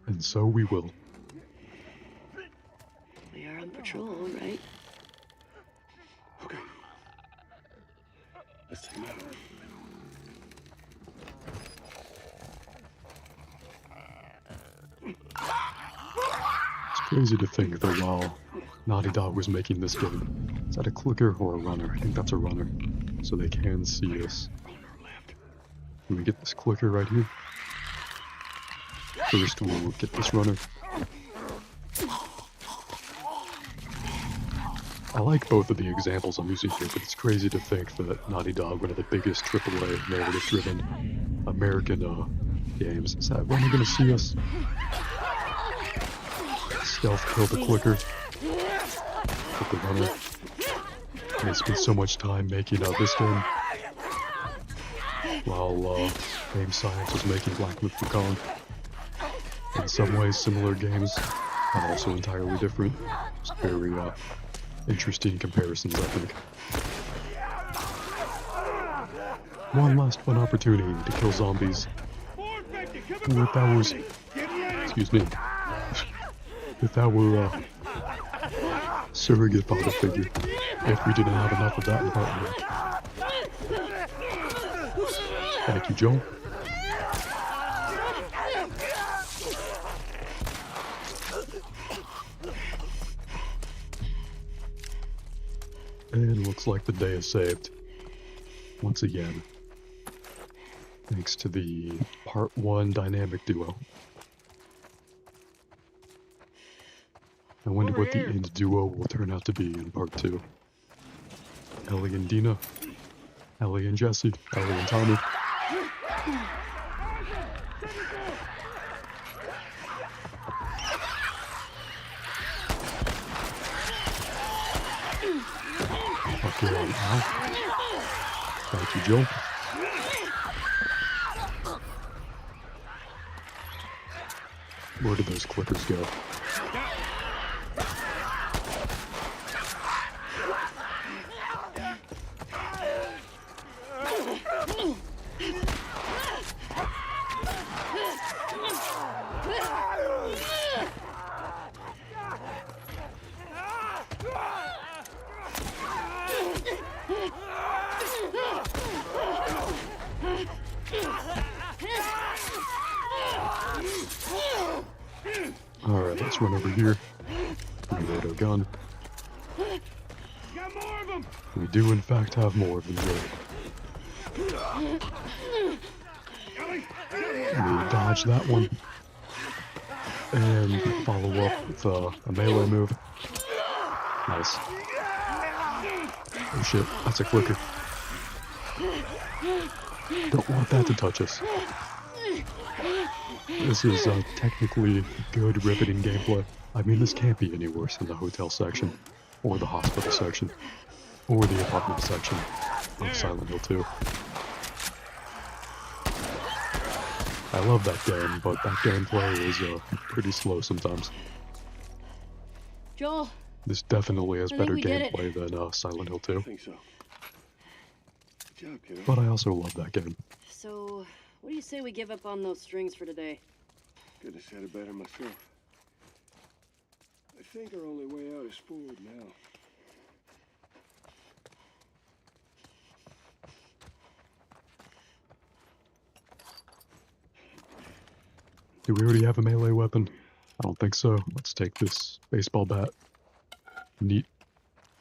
And so we will. We are on patrol, right? Okay. Let's take him out. It's crazy to think that while Naughty Dog was making this game, is that a clicker or a runner? I think that's a runner. So they can see us. Can we get this clicker right here? First we'll get this runner. I like both of the examples I'm using here, but it's crazy to think that Naughty Dog, one of the biggest AAA narrative-driven American games, is that runner gonna see us? Stealth kill the clicker. With the runner. And they spent so much time making this game. While Game Science was making Black Myth Wukong. In some ways, similar games, and also entirely different. Just very interesting comparisons, I think. One last fun opportunity to kill zombies. Ooh, if that was... Excuse me. If that were surrogate father figure. If we didn't have enough of that in part 1. Thank you, Joel. And looks like the day is saved. Once again. Thanks to the Part 1 dynamic duo. I wonder what the end duo will turn out to be in Part 2. Ellie and Dina. Ellie and Jesse. Ellie and Tommy. Okay, now. Thank you, Joe. Where did those clickers go? Alright, let's run over here. Reload our gun. We do in fact have more of them here. We dodge that one. And follow up with a melee move. Nice. Oh shit, that's a clicker. Don't want that to touch us. This is technically good, riveting gameplay. I mean, this can't be any worse than the hotel section, or the hospital section, or the apartment section of Silent Hill 2. I love that game, but that gameplay is pretty slow sometimes. Joel, This definitely has I think better we did it. gameplay than Silent Hill 2. I think so. Good job, kiddo. But I also love that game. so what do you say we give up on those strings for today? Couldn't have said it better myself. I think our only way out is forward now. Do we already have a melee weapon? I don't think so. Let's take this baseball bat. Neat.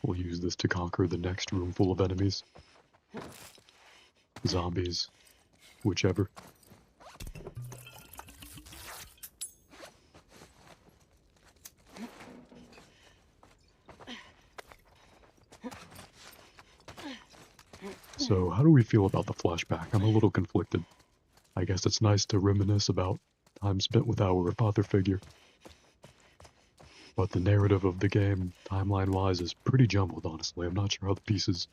We'll use this to conquer the next room full of enemies. Zombies. Whichever. So, how do we feel about the flashback? I'm a little conflicted. I guess it's nice to reminisce about time spent with our father figure. But the narrative of the game, timeline-wise, is pretty jumbled, honestly. I'm not sure how the pieces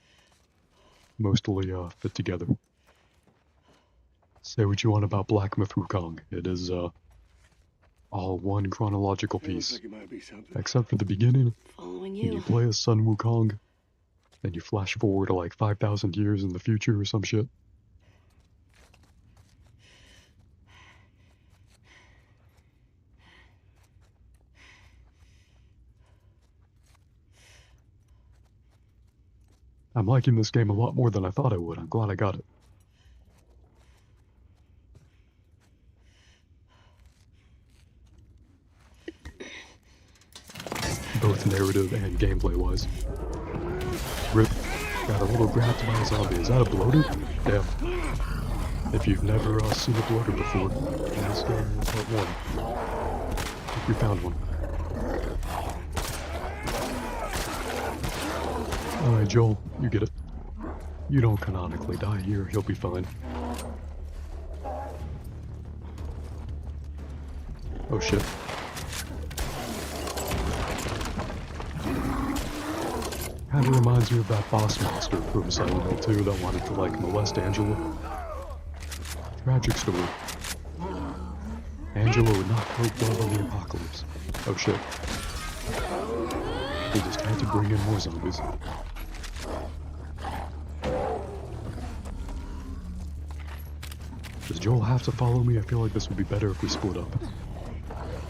mostly fit together. Say what you want about Black Myth Wukong. It is all one chronological piece. Looks like it might be something. Except for the beginning, Following when you. you play as Sun Wukong, and you flash forward to like 5,000 years in the future or some shit. I'm liking this game a lot more than I thought I would. I'm glad I got it. Both narrative and gameplay-wise. Rip. Got a little grabbed by a zombie. Is that a bloater? Damn. If you've never seen a bloater before, in this game, part 1. I think we found one. Alright, Joel, you get it. You don't canonically die here, you'll be fine. Oh shit. Kinda reminds me of that boss monster from Silent Hill 2 that wanted to, like, molest Angela. Tragic story. Angela would not cope well in the apocalypse. Oh shit. We just had to bring in more zombies. Does Joel have to follow me? I feel like this would be better if we split up.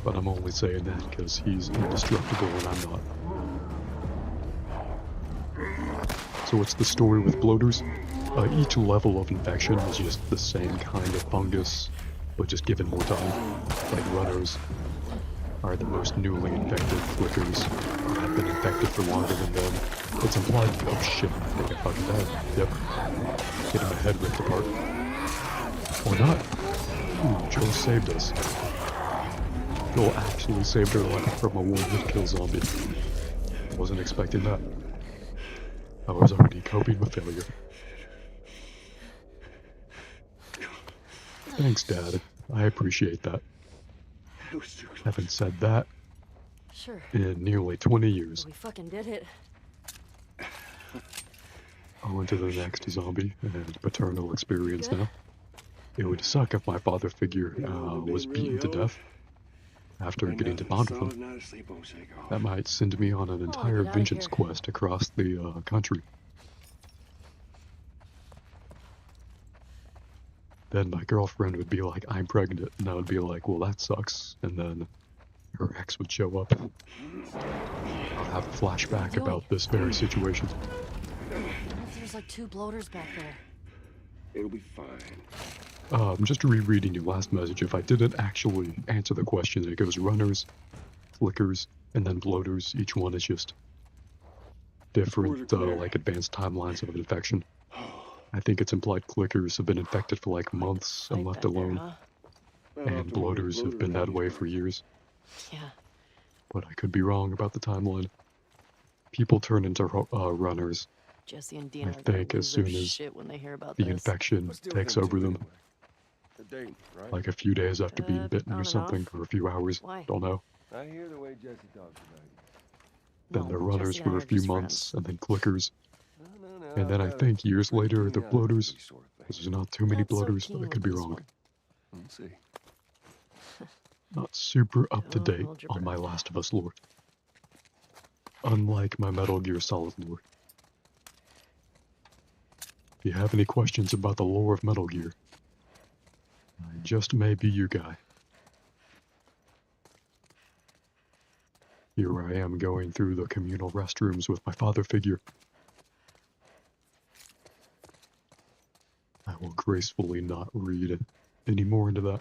But I'm only saying that because he's indestructible and I'm not. So what's the story with bloaters? Each level of infection is just the same kind of fungus, but just given more time. Like runners are the most newly infected. Flickers have been infected for longer than them. It's implied. Oh shit, I think I fucking died. Yep. Getting my head ripped apart. Or not. Ooh, Joel saved us. Joel actually saved her life from a one-hit kill zombie. Wasn't expecting that. I was already coping with failure. Thanks, Dad. I appreciate that. Haven't said that Sure. in nearly 20 years. We fucking did it. On to the next zombie and paternal experience now. It would suck if my father figure was beaten to death after getting to bond with him. That might send me on an entire vengeance quest across the country. Then my girlfriend would be like, I'm pregnant, and I would be like, well, that sucks. And then her ex would show up. I'll have a flashback about this very situation. There's like 2 bloaters back there. It'll be fine. I'm just rereading your last message. If I didn't actually answer the question, it goes runners, flickers, and then bloaters. Each one is just different, like advanced timelines of infection. I think it's implied clickers have been infected for like months and left alone. And bloaters have been that way for years. Yeah. But I could be wrong about the timeline. People turn into runners Jesse and Dean I are gonna think lose as their soon as shit when they hear about the this. infection What's the deal takes with over them them, two anyway? They're dating, right? like a few days after being bitten on or and something, off. or a few hours, Why? don't know. I hear the way Jesse talks about you. Then No, they're runners Jesse and I for a are few just months, friends. and then clickers, No, and I've then I got a think years pretty later keen they're eye for bloaters. these sort of things. There's not too many Not so bloaters, but I keen could with be this wrong. one. Let's see. Not super up to Don't date hold your on my breath. Last of Us lore. Unlike my Metal Gear Solid lore. If you have any questions about the lore of Metal Gear, I just may be your guy. Here I am going through the communal restrooms with my father figure. I will gracefully not read any more into that.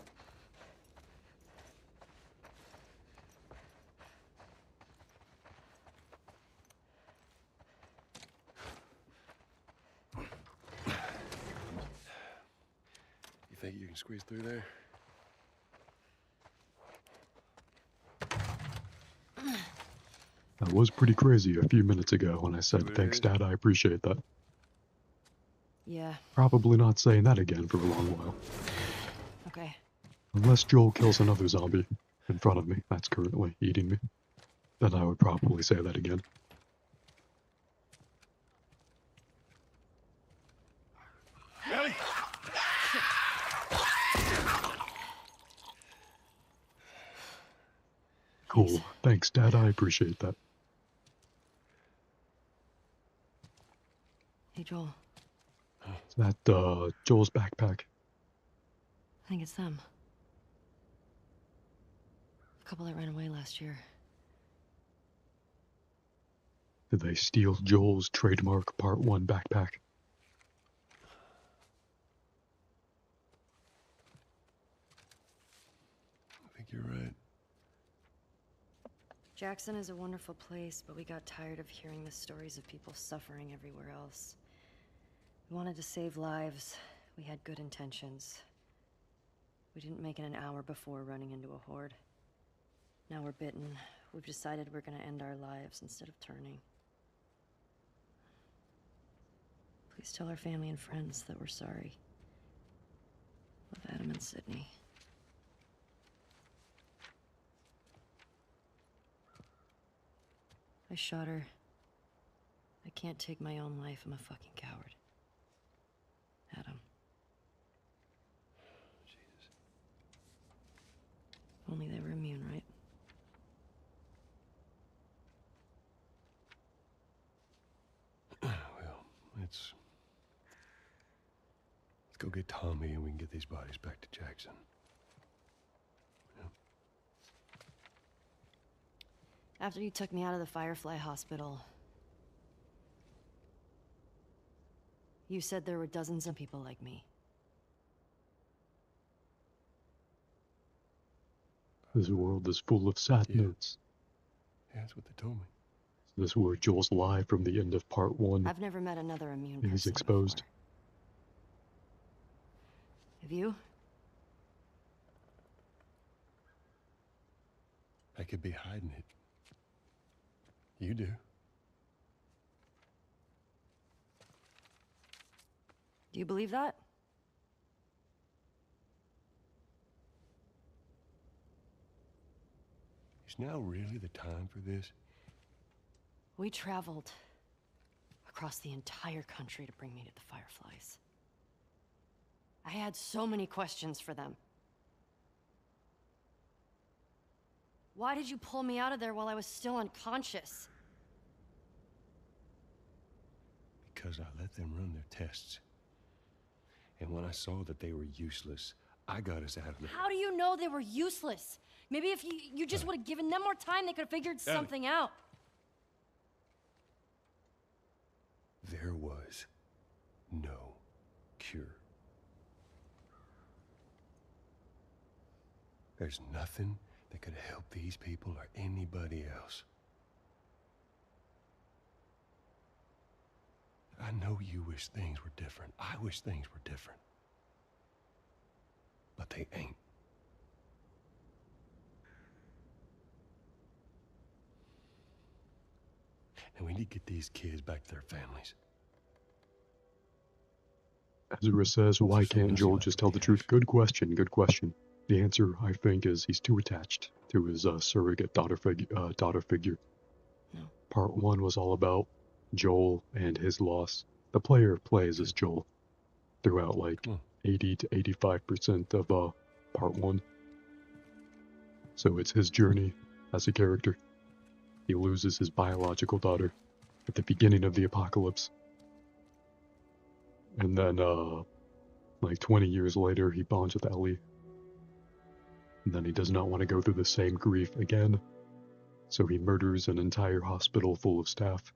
You think you can squeeze through there? That was pretty crazy a few minutes ago when I said, what it "Thanks, is? Dad, I appreciate that." Yeah, Probably not saying that again for a long while. okay. Unless Joel kills another zombie in front of me that's currently eating me, then I would probably say that again. Ellie! Cool. Thanks, Dad, I appreciate that. Hey, Joel. Is that, Joel's backpack? I think it's them. The couple that ran away last year. Did they steal Joel's trademark Part 1 backpack? I think you're right. Jackson is a wonderful place, but we got tired of hearing the stories of people suffering everywhere else. We wanted to save lives. We had good intentions. We didn't make it an hour before running into a horde. Now we're bitten. We've decided we're gonna end our lives instead of turning. Please tell our family and friends that we're sorry. Love, Adam and Sydney. I shot her. I can't take my own life. I'm a fucking coward. Adam. Jesus. Only they were immune, right? Well, let's go get Tommy and we can get these bodies back to Jackson. After you took me out of the Firefly Hospital, you said there were dozens of people like me. This world is full of sad notes. Yeah, that's what they told me. This is where Joel's lie from the end of Part 1 I've never met another immune is person exposed. before. Have you? I could be hiding it. You do. Do you believe that? Is now really the time for this? We traveled across the entire country to bring me to the Fireflies. I had so many questions for them. Why did you pull me out of there while I was still unconscious? Because I let them run their tests. And when I saw that they were useless, I got us out of there. How do you know they were useless? Maybe if you just would have given them more time, they could have figured something out. There was no cure. There's nothing that could help these people or anybody else. I know you wish things were different. I wish things were different. But they ain't. And we need to get these kids back to their families. Ezra says, why So can't busy Joel about just tell the truth? Good question, good question. The answer, I think, is he's too attached to his surrogate daughter figure. No. Part 1 was all about Joel and his loss. The player plays as Joel throughout like 80 to 85% of Part 1. So it's his journey as a character. He loses his biological daughter at the beginning of the apocalypse. And then, like 20 years later, he bonds with Ellie. And then he does not want to go through the same grief again. So he murders an entire hospital full of staff.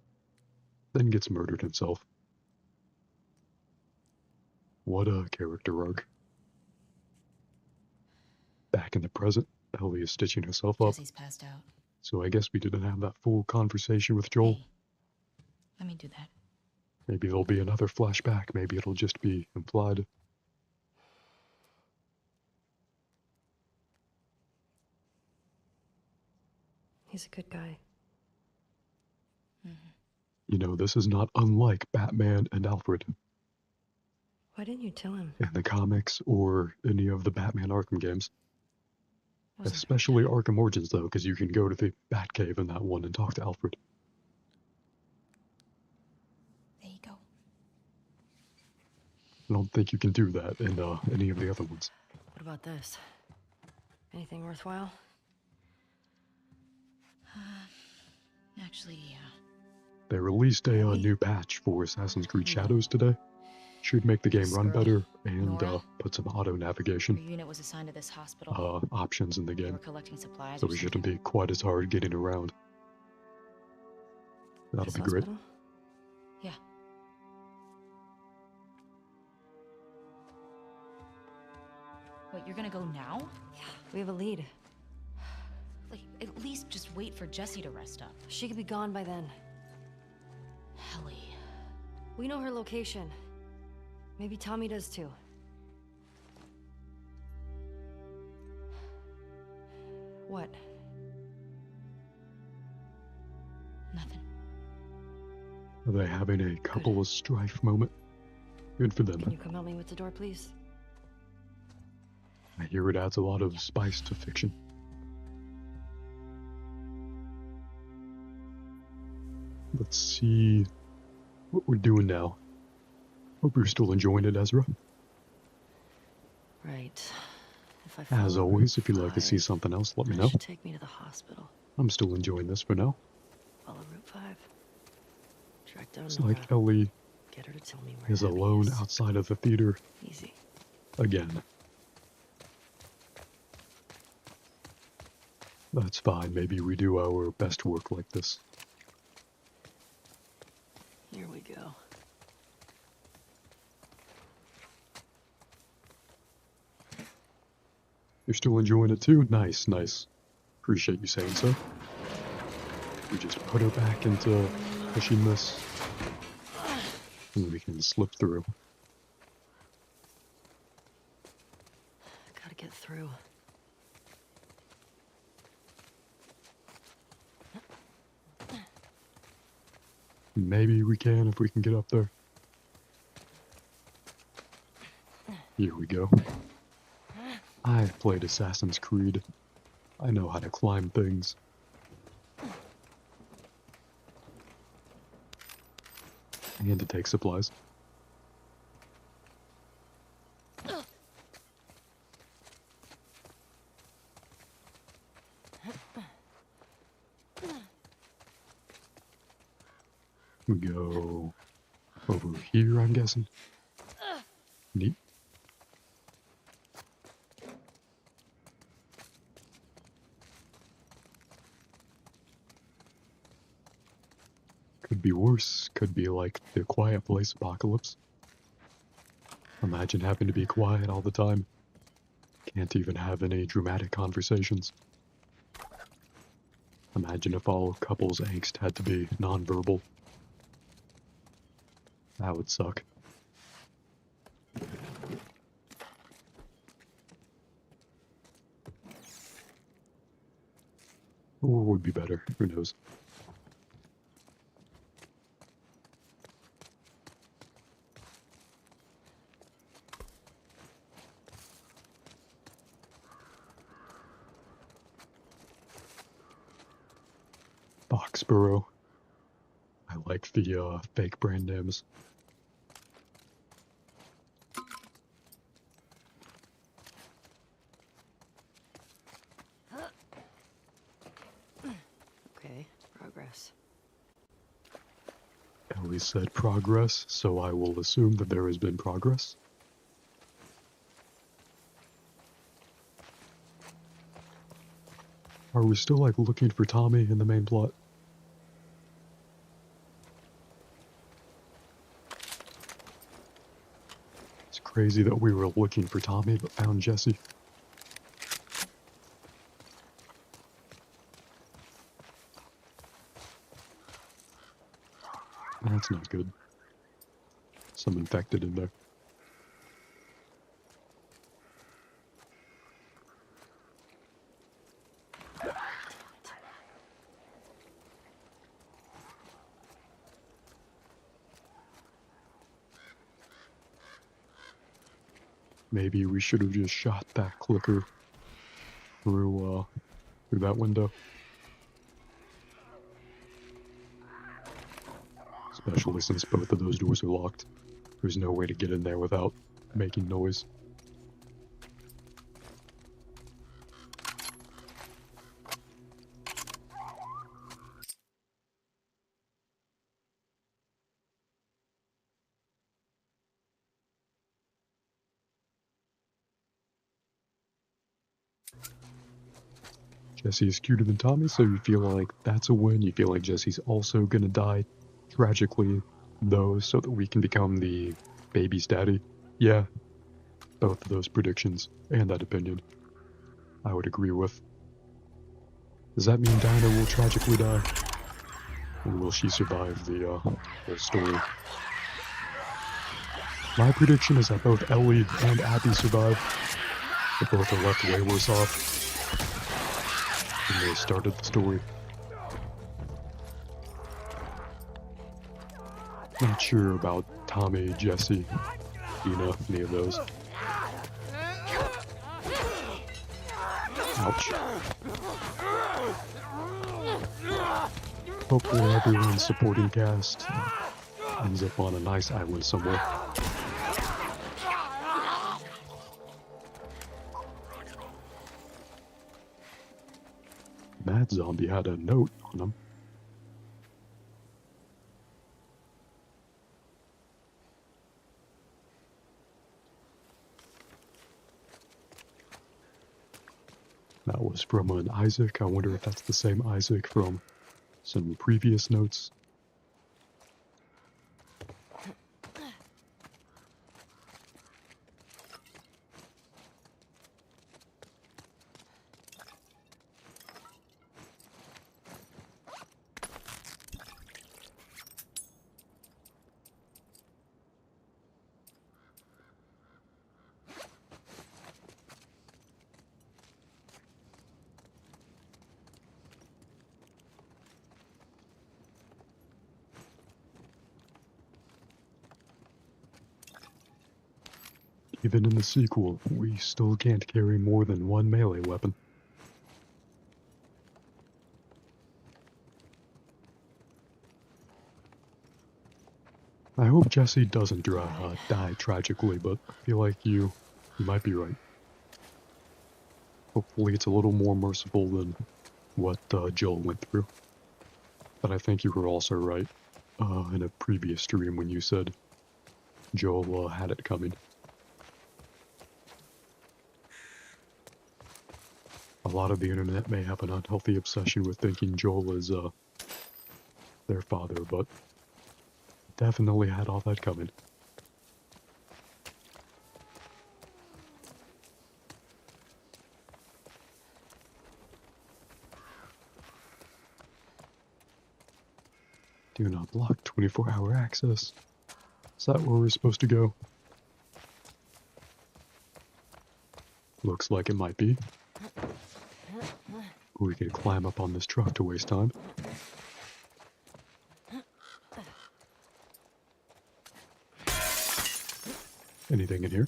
Then gets murdered himself. What a character arc. Back in the present, Ellie is stitching herself up. Jesse's passed out. So I guess we didn't have that full conversation with Joel. Hey, let me do that. Maybe there'll be another flashback. Maybe it'll just be implied. He's a good guy. You know, this is not unlike Batman and Alfred Why didn't you tell him? in the comics or any of the Batman Arkham games. Wasn't Especially Arkham Origins, though, because you can go to the Batcave in that one and talk to Alfred. There you go. I don't think you can do that in any of the other ones. What about this? Anything worthwhile? Actually, yeah. They released a new patch for Assassin's Creed Shadows today. Should make the game run better and Nora? put some auto Your navigation unit was assigned to this hospital. options in the They game, were collecting supplies. so or it shouldn't something. be quite as hard getting around. That'll This be great. hospital? Yeah. Wait, you're gonna go now? We have a lead. Like, at least just wait for Jessie to rest up. She could be gone by then. Ellie. We know her location. Maybe Tommy does too. What? Nothing. Are they having a couple of strife moment? Good for them. Can you come help me with the door, please? I hear it adds a lot of spice to fiction. Let's see what we're doing now. Hope you're still enjoying it, Ezra. Right. If I As follow always, Route if you'd like to see 5, something else, let me that know. should take me to the hospital. I'm still enjoying this for now. Follow Route 5. Track down It's Nora. like Ellie Get her to tell me where is Abby alone is. outside of the theater Easy. again. That's fine. Maybe we do our best work like this. Here we go. You're still enjoying it too? Nice, nice. Appreciate you saying so. We just put her back into pushing this, and we can slip through. Gotta get through. Maybe we can if we can get up there. Here we go. I've played Assassin's Creed. I know how to climb things. And to take supplies. We go over here, I'm guessing. Neat. Could be worse. Could be like the Quiet Place apocalypse. Imagine having to be quiet all the time. Can't even have any dramatic conversations. Imagine if all couples' angst had to be nonverbal. That would suck. Or would be better, who knows. Foxborough. I like the fake brand names. Okay, progress. Ellie said progress, so I will assume that there has been progress. Are we still, like, looking for Tommy in the main plot? It's crazy that we were looking for Tommy but found Jesse. That's not good. Some infected in there. Maybe we should have just shot that clicker through that window. Especially since both of those doors are locked. There's no way to get in there without making noise. Jesse is cuter than Tommy, so you feel like that's a win. You feel like Jesse's also gonna die tragically, though, so that we can become the baby's daddy. Yeah, both of those predictions and that opinion I would agree with. Does that mean Dinah will tragically die? And will she survive the whole story? My prediction is that both Ellie and Abby survive, but both are left way worse off when they started the story. Not sure about Tommy, Jesse, Dina, any of those. Ouch. Hopefully everyone's supporting cast ends up on a nice island somewhere. Mad Zombie had a note on him. That was from an Isaac. I wonder if that's the same Isaac from some previous notes. Even in the sequel, we still can't carry more than one melee weapon. I hope Jesse doesn't die tragically, but I feel like you might be right. Hopefully it's a little more merciful than what Joel went through. But I think you were also right in a previous stream when you said Joel had it coming. A lot of the internet may have an unhealthy obsession with thinking Joel is their father, but definitely had all that coming. Do not block 24-hour access. Is that where we're supposed to go? Looks like it might be. We could climb up on this truck to waste time. Anything in here?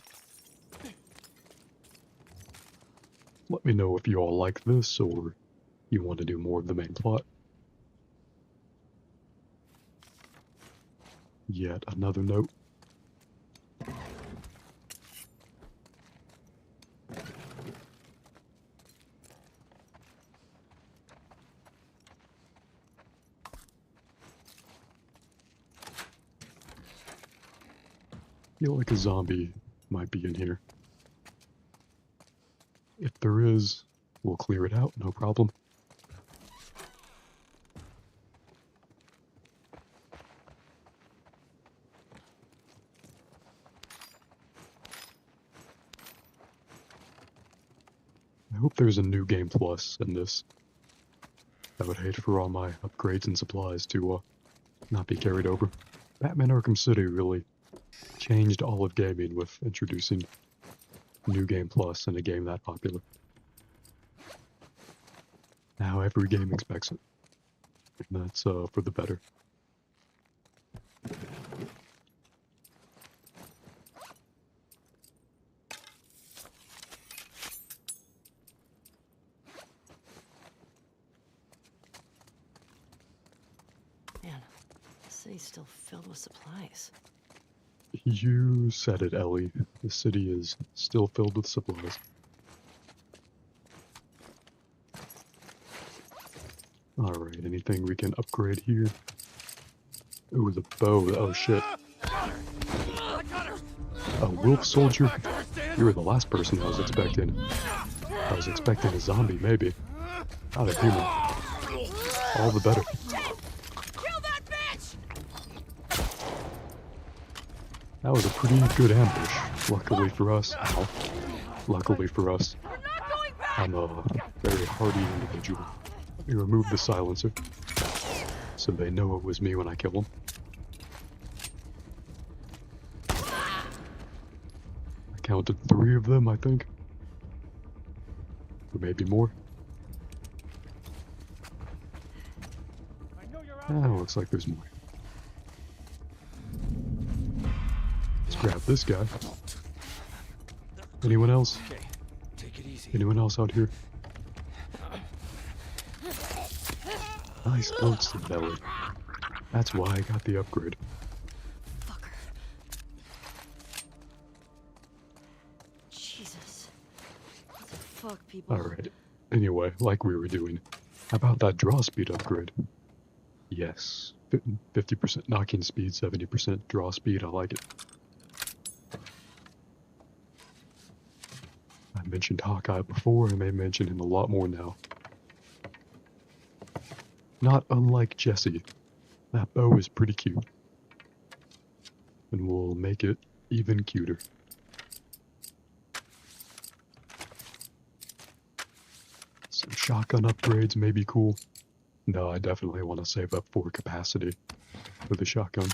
Let me know if you all like this or you want to do more of the main plot. Yet another note. Feel like a zombie might be in here. If there is, we'll clear it out, no problem. I hope there's a new game plus in this. I would hate for all my upgrades and supplies to not be carried over. Batman Arkham City really changed all of gaming with introducing New Game Plus in a game that popular. Now every game expects it. And that's for the better. Man, the city's still filled with supplies. You said it, Ellie. The city is still filled with supplies. Alright, anything we can upgrade here? Ooh, the bow. Oh shit. A wolf soldier? You were the last person I was expecting. I was expecting a zombie, maybe. Not a human. All the better. That was a pretty good ambush. Luckily for us. Ow. Luckily for us. I'm a very hardy individual. Let me remove the silencer, so they know it was me when I kill them. I counted 3 of them, I think. Or maybe more. Ah, looks like there's more. Let's grab this guy. Anyone else? Take it easy. Anyone else out here? Nice notes to belly. That's why I got the upgrade. Fucker. Jesus. What the fuck, people? Alright. Anyway, like we were doing. How about that draw speed upgrade? Yes. 50% knocking speed, 70% draw speed. I like it. I mentioned Hawkeye before. I may mention him a lot more now. Not unlike Jesse. That bow is pretty cute. And we'll make it even cuter. Some shotgun upgrades may be cool. No, I definitely want to save up for capacity for the shotgun.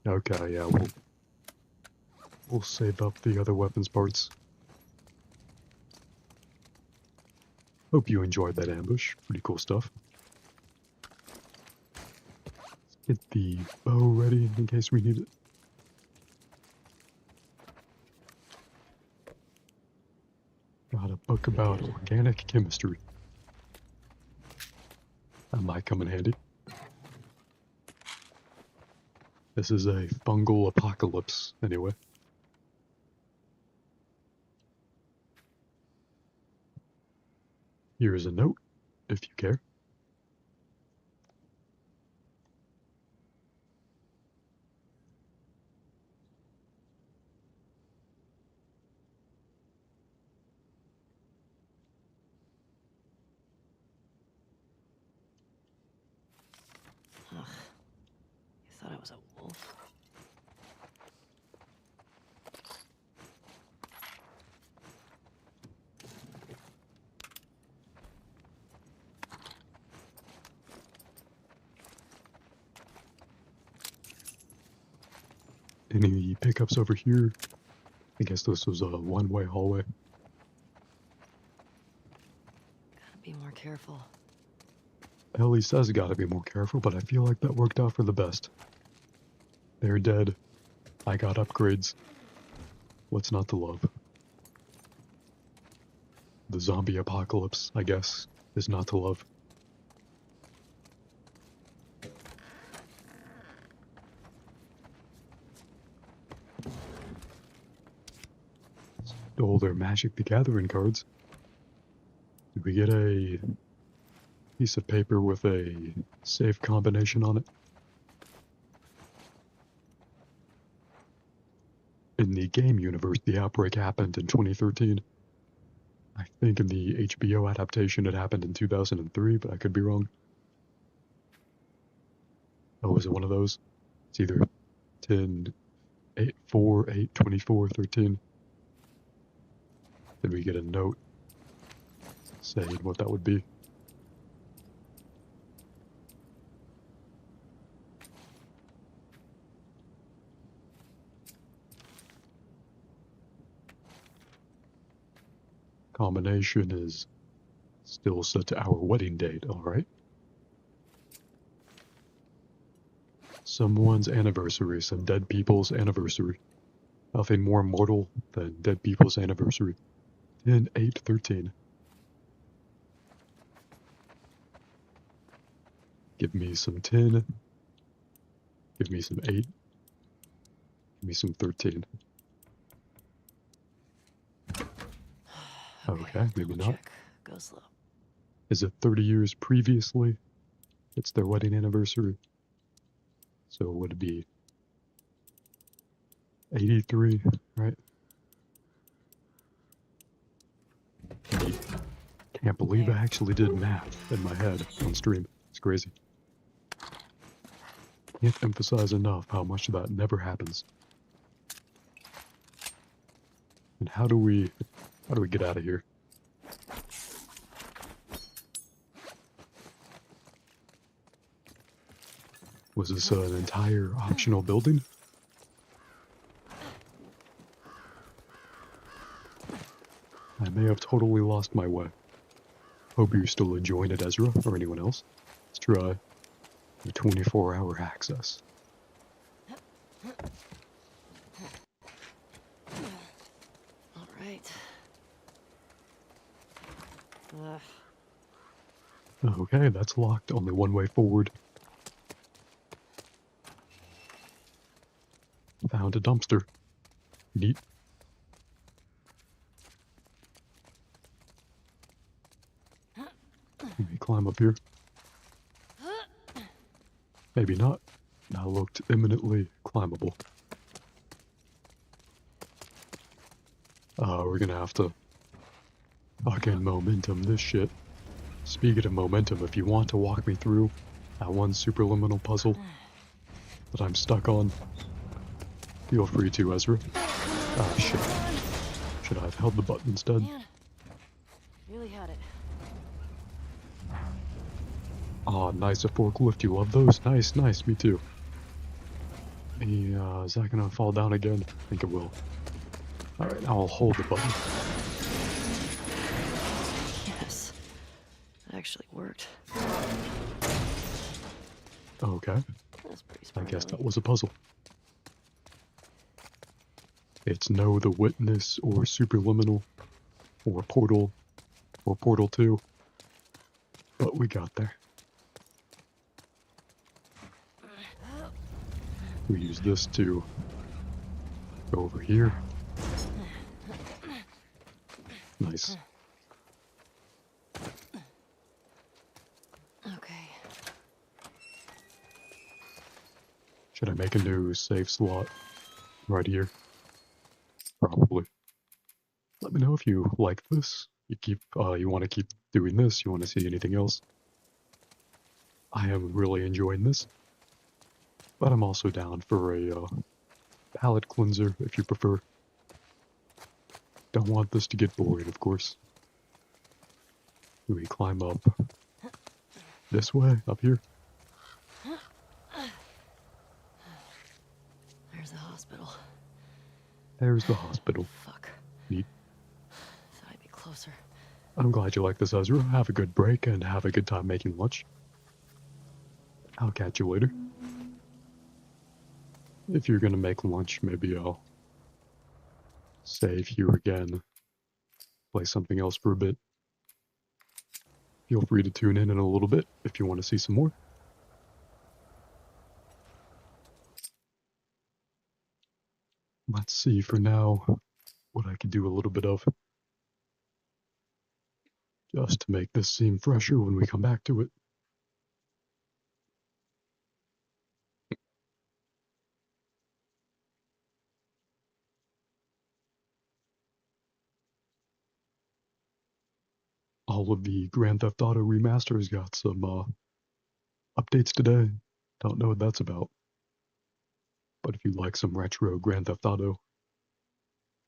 Okay, yeah, we'll save up the other weapons parts. Hope you enjoyed that ambush. Pretty cool stuff. Let's get the bow ready in case we need it. Got a book about organic chemistry. That might come in handy. This is a fungal apocalypse, anyway. Here is a note, if you care. Ugh. You thought I was a wolf? Any pickups over here? I guess this was a one-way hallway. Gotta be more careful. Ellie says gotta be more careful, but I feel like that worked out for the best. They're dead. I got upgrades. What's not to love? The zombie apocalypse, I guess, is not to love. stole their Magic the Gathering cards. Did we get a piece of paper with a safe combination on it? In the game universe, the outbreak happened in 2013. I think in the HBO adaptation it happened in 2003, but I could be wrong. Oh, is it one of those? It's either 10, 8, 4, 8, 24, 13. Did we get a note saying what that would be? Combination is still set to our wedding date, alright? Someone's anniversary, some dead people's anniversary. Nothing more mortal than dead people's anniversary. 10, 8, 13. Give me some 10. Give me some 8. Give me some 13. Okay, maybe not. Check. Go slow. Is it 30 years previously? It's their wedding anniversary. So would it be 83, right? Can't believe I actually did math in my head on stream. It's crazy. Can't emphasize enough how much that never happens. And how do we get out of here? Was this an entire optional building? I may have totally lost my way. Hope you're still enjoying it, Ezra, or anyone else. Let's try the 24-hour access. All right. Okay, that's locked. Only one way forward. Found a dumpster. Neat. Let me climb up here. Maybe not. That looked imminently climbable. We're gonna have to fucking momentum this shit. Speaking of momentum, if you want to walk me through that one superliminal puzzle that I'm stuck on, feel free to, Ezra. Ah, shit. Should I have held the button instead? Man, really had it. Ah, nice, a forklift. You love those? Nice, nice. Me too. Is that gonna fall down again? I think it will. Alright, now I'll hold the button. Yes. It actually worked. Okay. That's pretty I smart. guess that was a puzzle. It's no The Witness or Superliminal or Portal or Portal 2, but we got there. We use this to go over here. Nice. Okay. Should I make a new save slot right here? Probably. Let me know if you like this. You want to keep doing this. You want to see anything else? I am really enjoying this, but I'm also down for a palate cleanser if you prefer. Don't want this to get boring, of course. Do we climb up this way, up here? There's the hospital. There's the hospital. Fuck. Neat. Thought I'd be closer. I'm glad you like this, Ezra. Have a good break and have a good time making lunch. I'll catch you later. If you're gonna make lunch, maybe I'll save here again. Play something else for a bit. Feel free to tune in a little bit if you want to see some more. Let's see, for now, what I could do a little bit of, just to make this seem fresher when we come back to it. All of the Grand Theft Auto remasters got some updates today. Don't know what that's about. But if you like some retro Grand Theft Auto,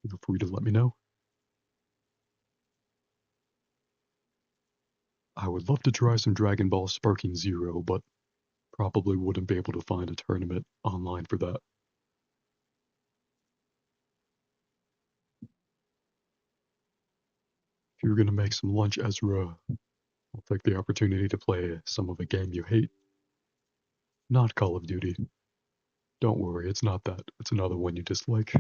feel free to let me know. I would love to try some Dragon Ball Sparking Zero, but probably wouldn't be able to find a tournament online for that. If you're gonna make some lunch, Ezra, I'll take the opportunity to play some of a game you hate. Not Call of Duty. Don't worry, it's not that. It's another one you dislike.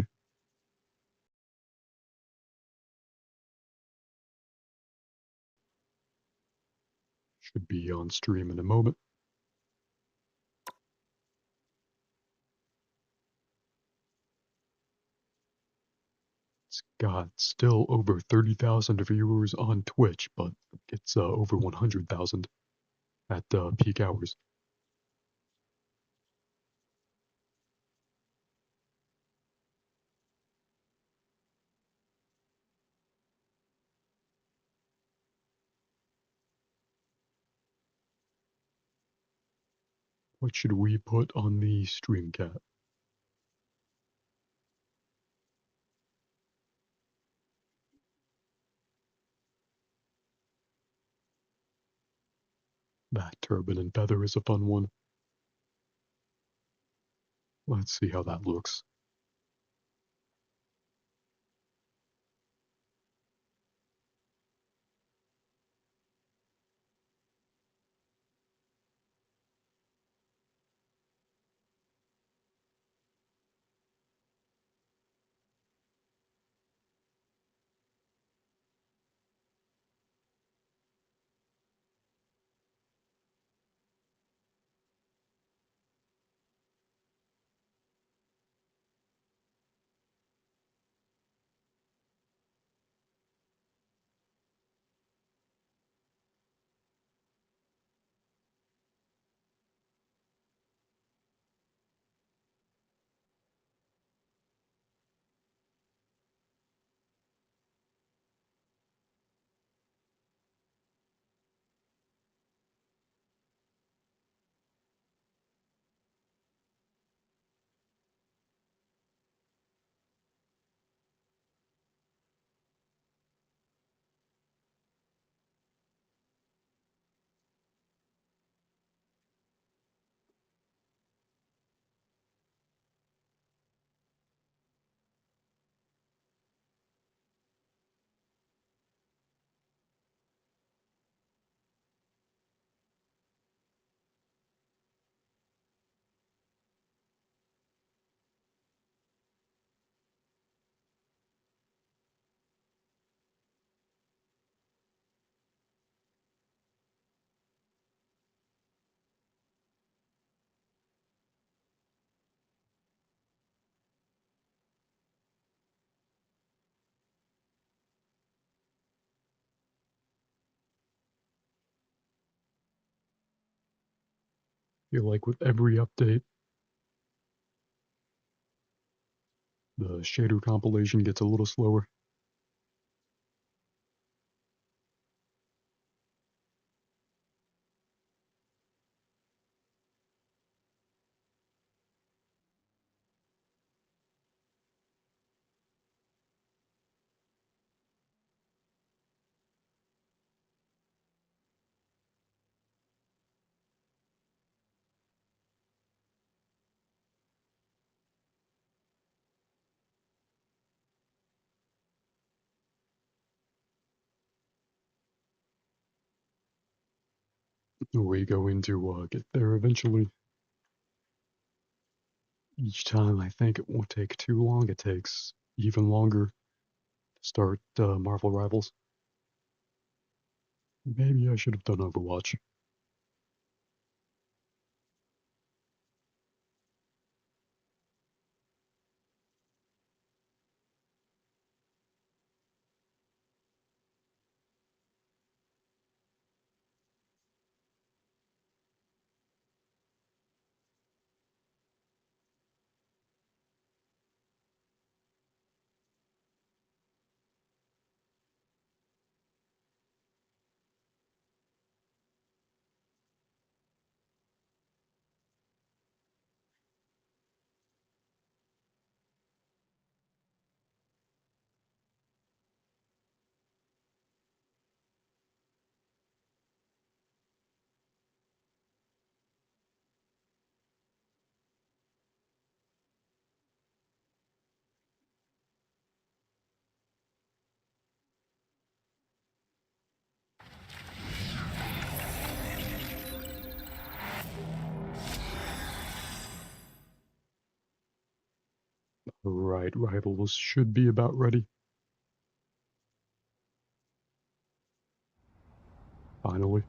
Should be on stream in a moment. It's got still over 30,000 viewers on Twitch, but it's over 100,000 at peak hours. What should we put on the stream cat? That turban and feather is a fun one. Let's see how that looks. Feel like with every update, the shader compilation gets a little slower. We going to get there eventually. Each time I think it won't take too long, it takes even longer to start Marvel Rivals. Maybe I should have done Overwatch. Right, rivals should be about ready. Finally.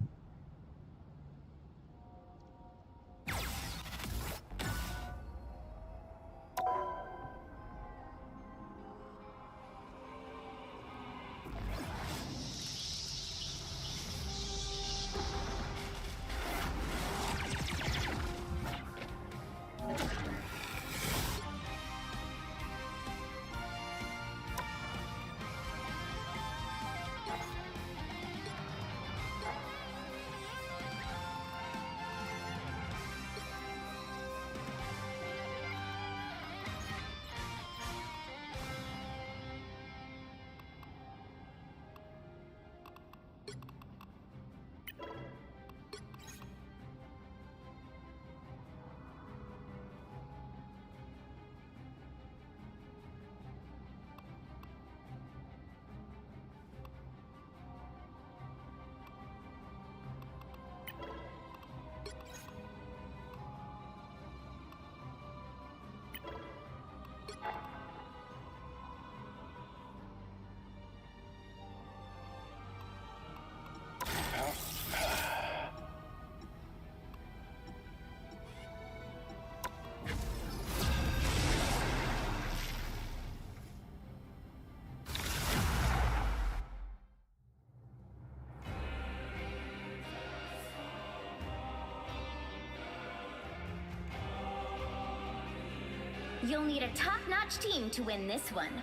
You'll need a top-notch team to win this one.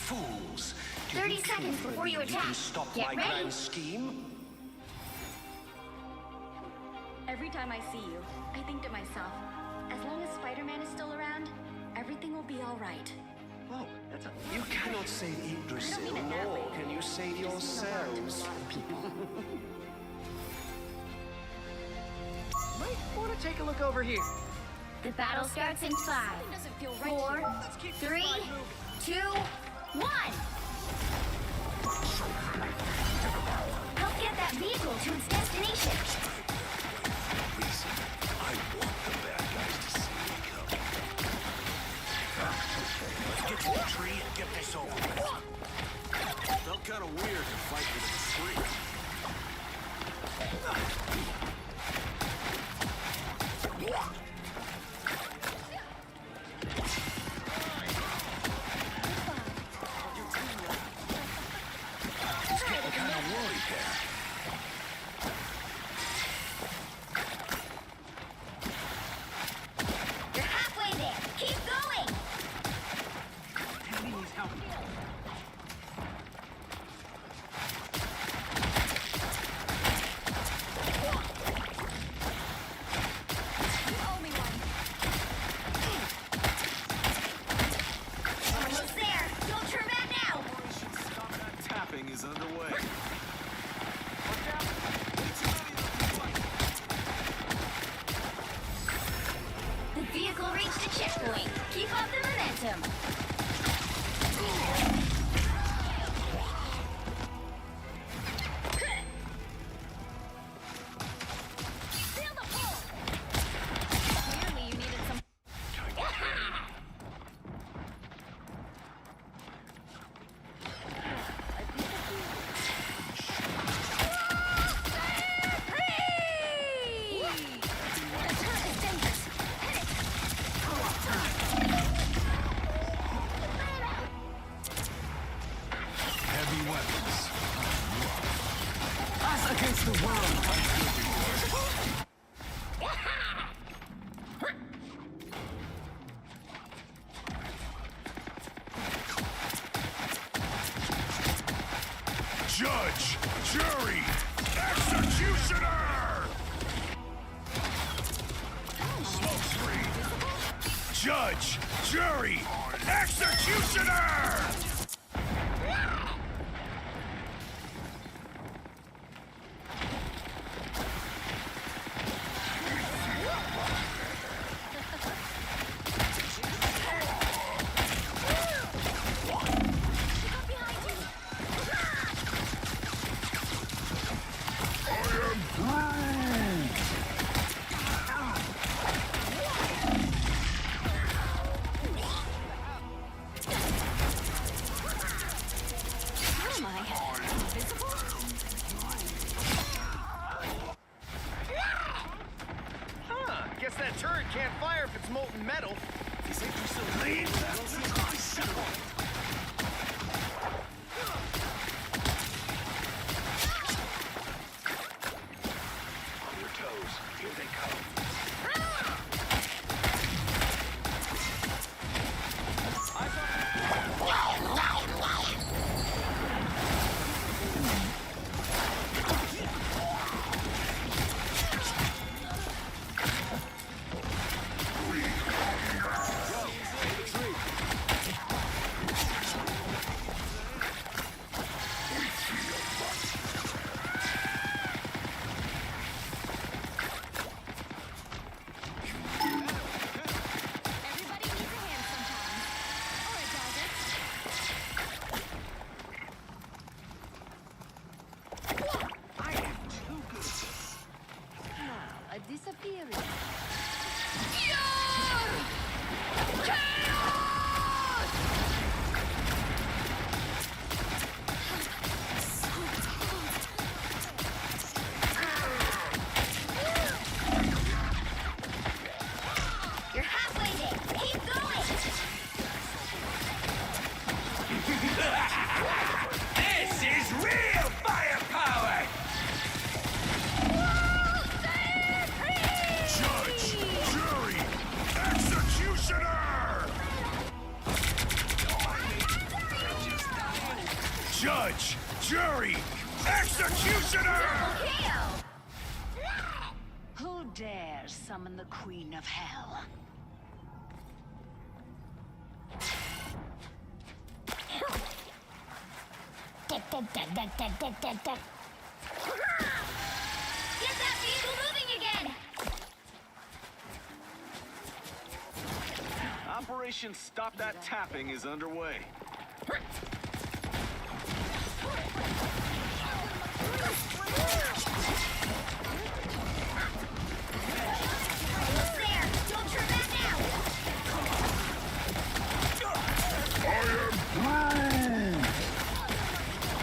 Fools! 30 seconds before you attack. Stop Get my ready. grand scheme? Every time I see you, I think to myself, as long as Spider-Man is still around, everything will be all right. Oh, that's a... You cannot save Yggdrasil, I don't mean it that nor way. can you save Just mean around to a yourselves. lot of people. Might want to take a look over here. The battle starts in 5, Doesn't feel right 4, here. 3, 2, 1. Help get that vehicle to its destination. Listen, I want the bad guys to see me coming. Let's get to the tree and get this over with. Felt kind of weird to fight with a tree. It's getting kind of worried there. You're halfway there. Keep going. He needs help. You owe me one. Almost there. Don't turn back now. Tapping is underway. The vehicle reached the checkpoint. Keep up the momentum. Feel the pull. Clearly you needed some. Heavy weapons. Us against the world. Judge, jury, executioner! Smoke screen! Judge, jury, executioner! Guess that turret can't fire if it's molten metal. You think you still lead? On your toes. Here they come. Disappearing. You're halfway there. Keep going. This is real firepower! Judge, jury, executioner! Judge, jury, executioner! Who dares summon the Queen of Hell? Get that vehicle moving again! Operation Stop That Tapping is underway. Almost there! Don't turn back now!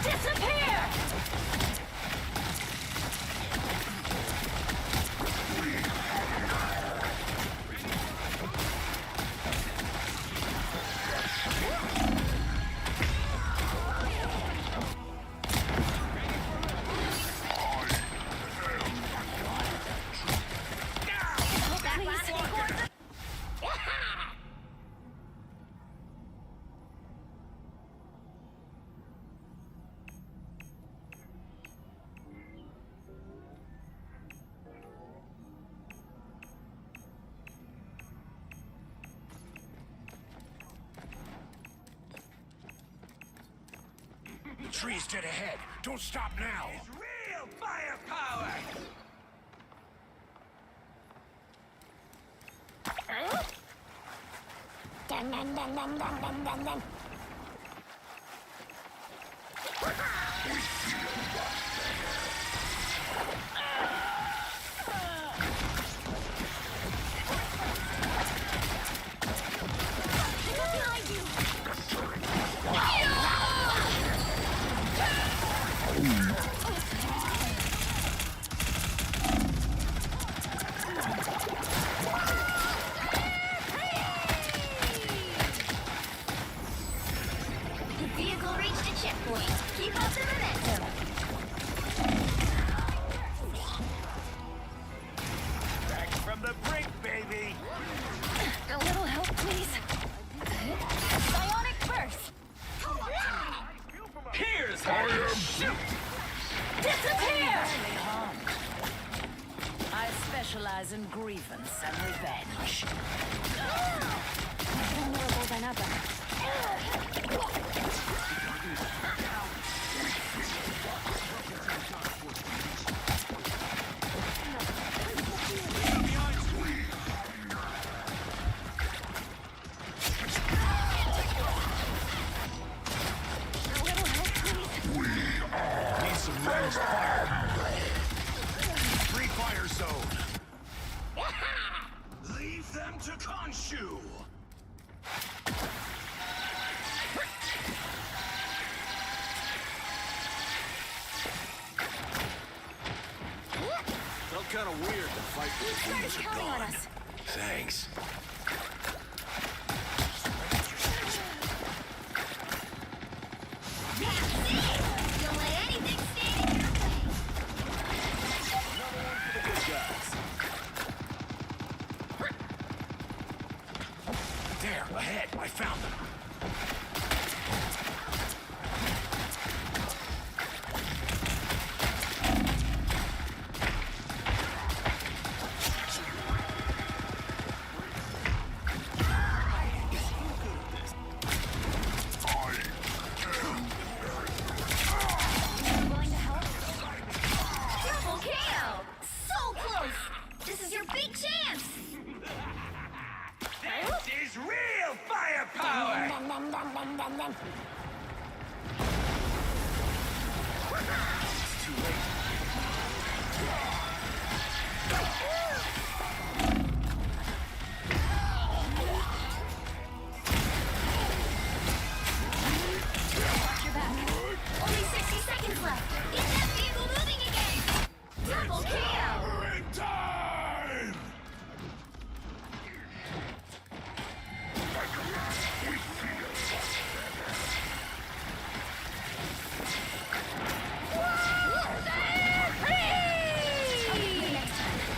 Disappear! The tree's dead ahead. Don't stop now. It's real firepower! Dun, dun, dun, dun, dun, dun, dun, dun. Behind you! The vehicle reached a checkpoint. Keep up the momentum. Back from the brink, baby! A little help, please. Bionic burst! Here's how you Disappear! I specialize in grievance and revenge. More vulnerable than ever. Need some ranged fire. Free fire zone. Leave them to Khonshu. Felt kind of weird to fight with These guys these are counting on us. Thanks. Don't let anything stand in your way. There, ahead. I found them. Willing to help? Double KO! So close! This is your big chance! This is real firepower! It's too late. Watch your back. Only 60 seconds left. Get that vehicle moving again! Double KO! In time! Next time.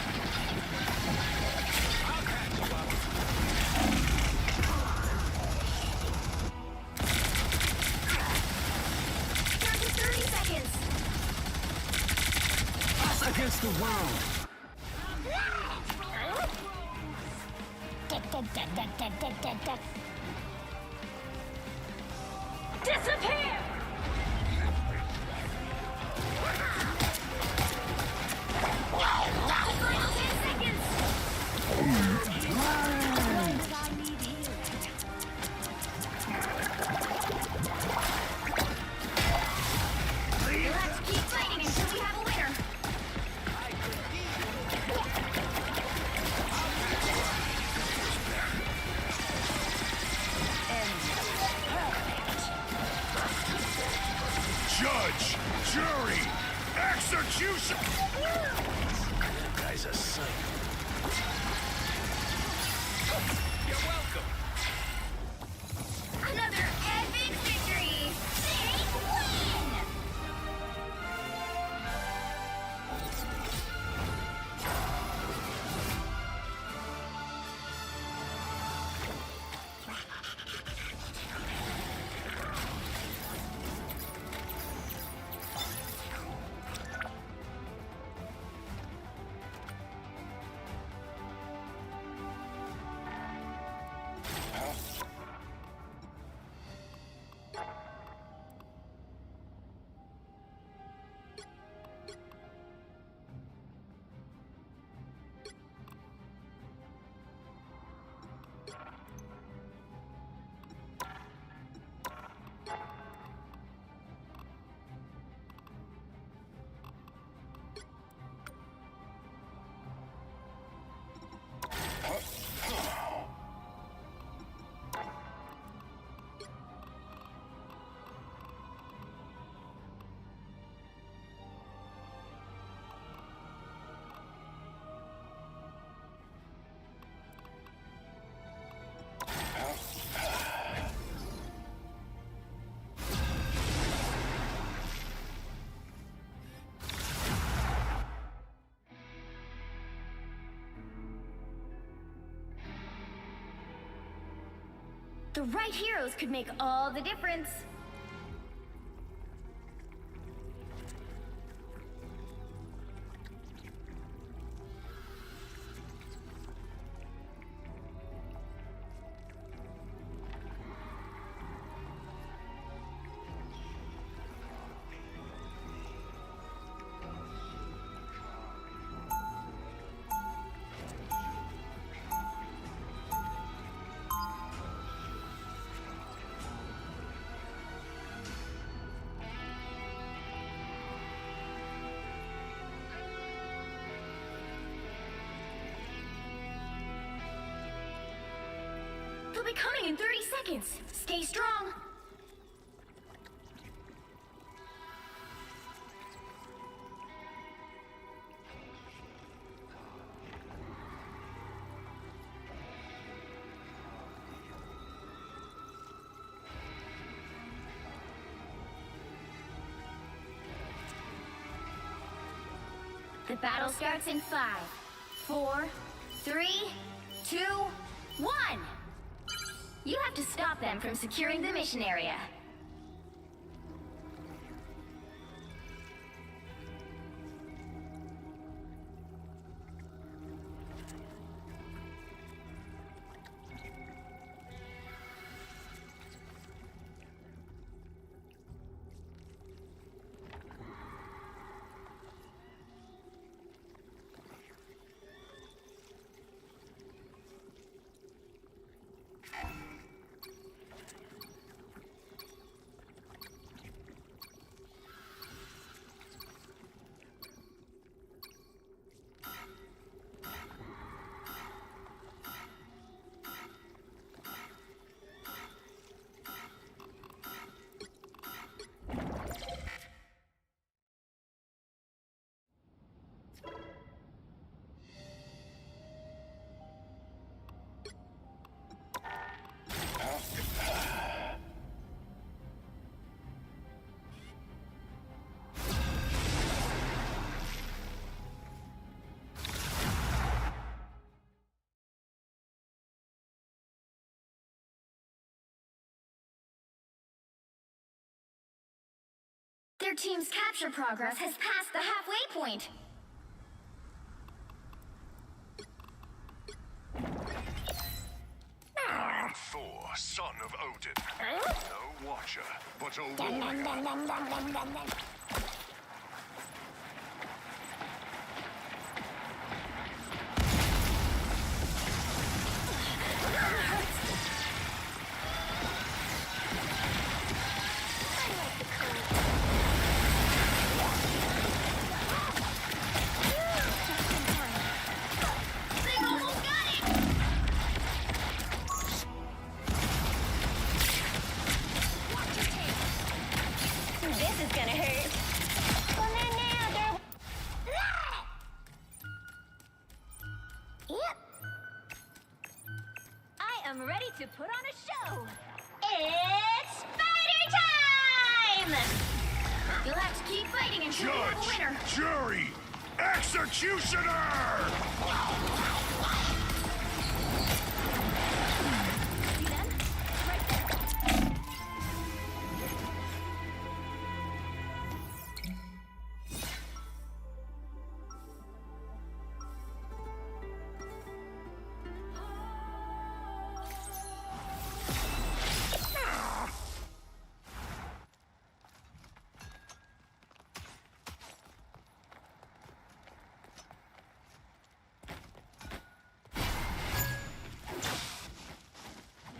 Down to 30 seconds. Us against the world. Disappear! Final 10 seconds! Let's keep fighting until we have a winner! Judge, jury, execution! That guy's a saint. You're welcome. Another epic victory! Big win! The right heroes could make all the difference. coming in 30 seconds. Stay strong. The battle starts in 5, 4, 3, 2, 1. You have to stop them from securing the mission area. Their team's capture progress has passed the halfway point. I am Thor, son of Odin. No watcher, but a warrior. To put on a show. It's Spider Time! You'll have to keep fighting until you have a winner. Jury, executioner! See them? Right there.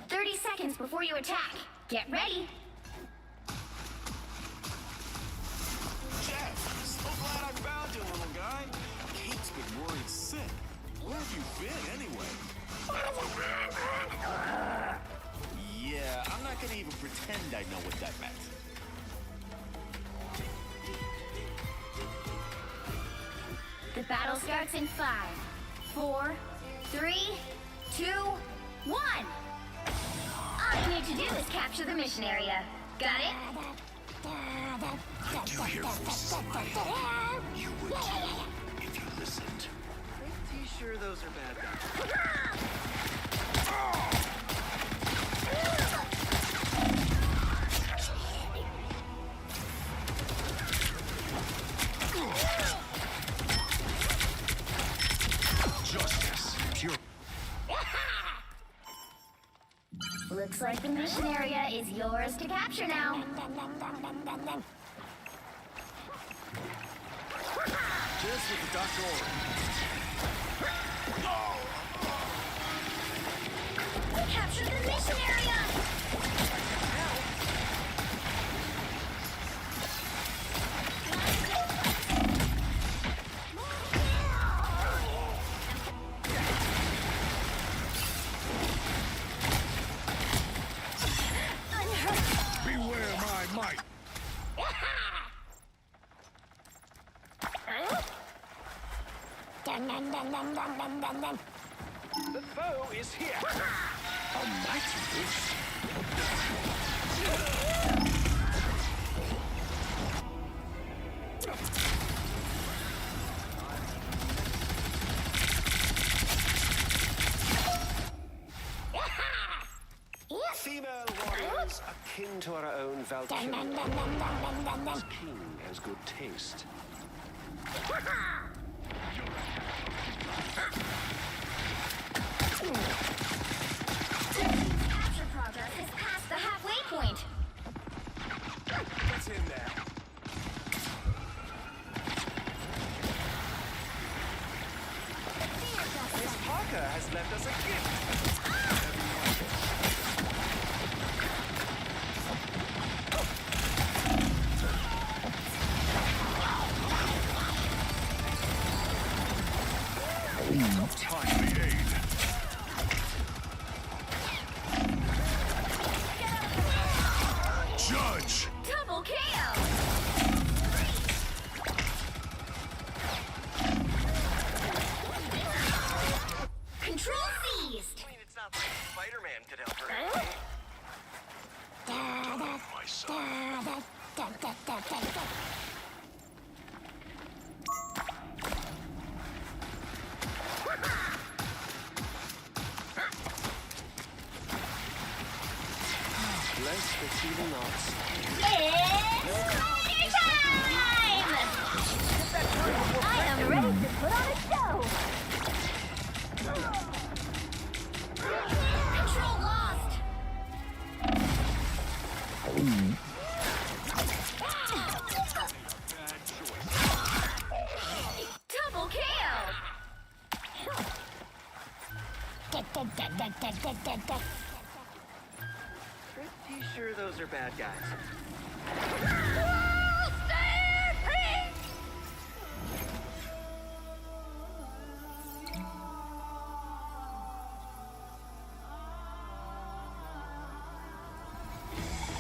30 seconds before you attack. Get ready. Jeff, so glad I found you, little guy. Kate's been worried sick. Where have you been, anyway? Yeah, I'm not gonna even pretend I know what that meant. The battle starts in 5, 4, 3, 2, 1. All you need to do is capture the mission area. Got it? I do hear voices in my head. You would too, if you listened. Pretty sure those are bad guys. Justice, pure. Looks like the mission area is yours to capture now. Just with the doctor order. We captured the mission area! The foe is here. Almighty this. Female warriors akin to our own Valkyrie. This king has good taste. Capture progress is past the halfway point. What's in there? Miss Parker has left us a gift. Timely aid. Judge! Double KO! Control seized! I mean, it's not like Spider-Man could help her. My son. Bless the healing arts. It's spider time! I am ready to put on a show! Control lost! Double KO! Pretty sure those are bad guys.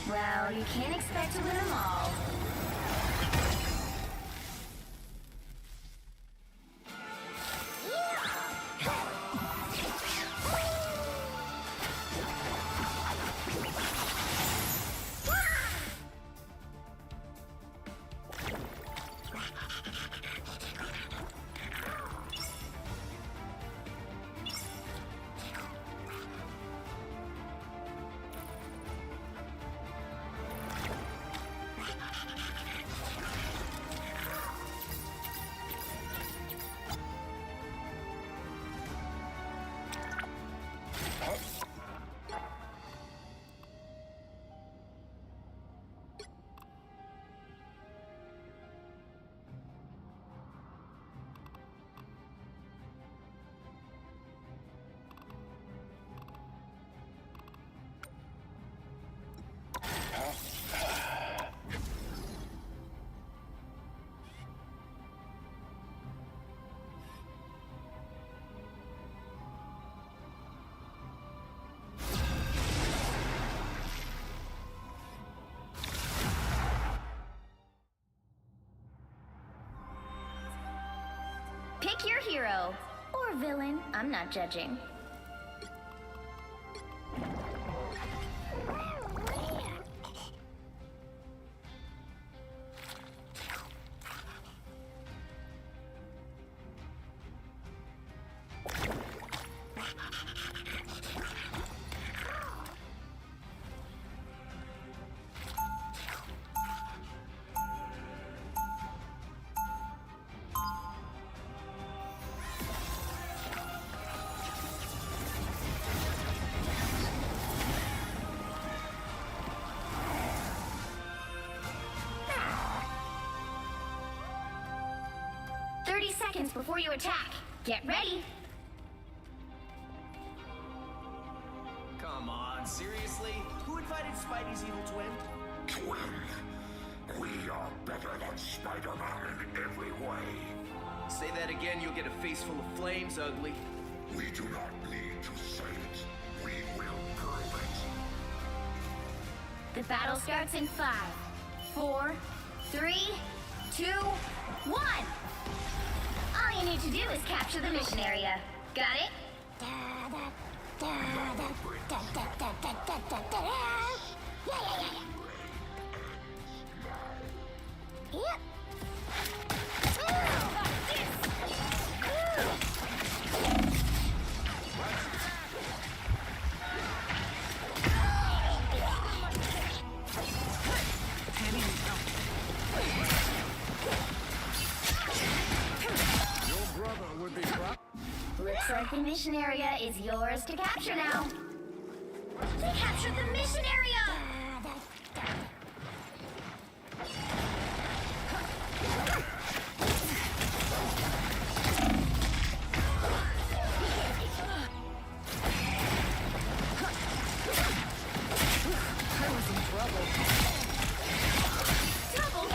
Well, you can't expect to win them all. Pick your hero. Or villain. I'm not judging. Seconds before you attack. Get ready. Come on, seriously? Who invited Spidey's evil twin? Twin, we are better than Spider-Man in every way. Say that again, you'll get a face full of flames, ugly. We do not need to say it. We will prove it. The battle starts in 5, 4, 3, 2, 1. All All you need to do is capture the mission area. Got it? Yep. Looks like the mission area is yours to capture now. They captured the mission area! I was in trouble. Double!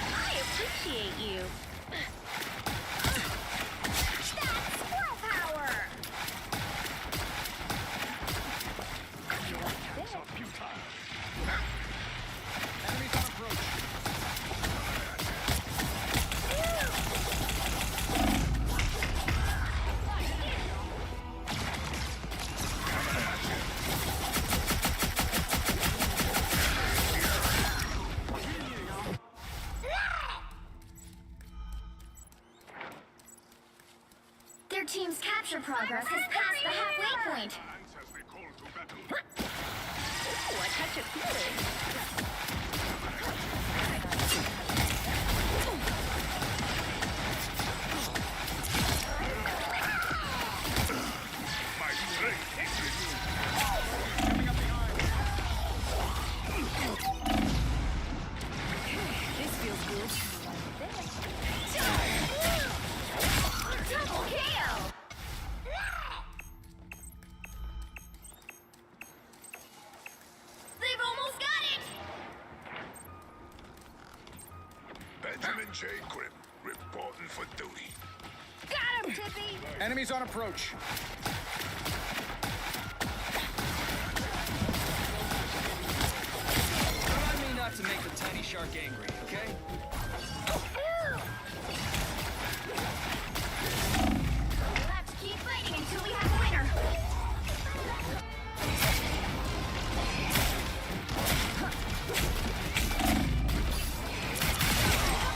I appreciate you. That's squirrel power! Enemies on approach. Their team's capture progress has passed the halfway point. Ooh, a touch of feeling. This feels good. Double KO! They've almost got it! Benjamin J. Grimm, reporting for duty. Got him, Tippy! Enemies on approach. Remind me not to make the tiny shark angry, okay? Let's keep fighting until we have a winner.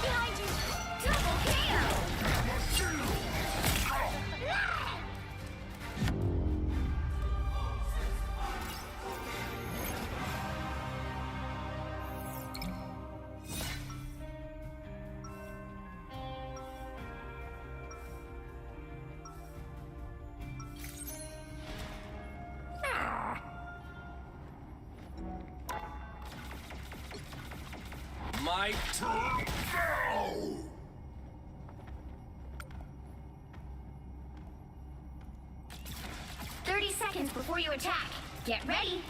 Behind you! Double KO! My turn. 30 seconds before you attack. Get ready.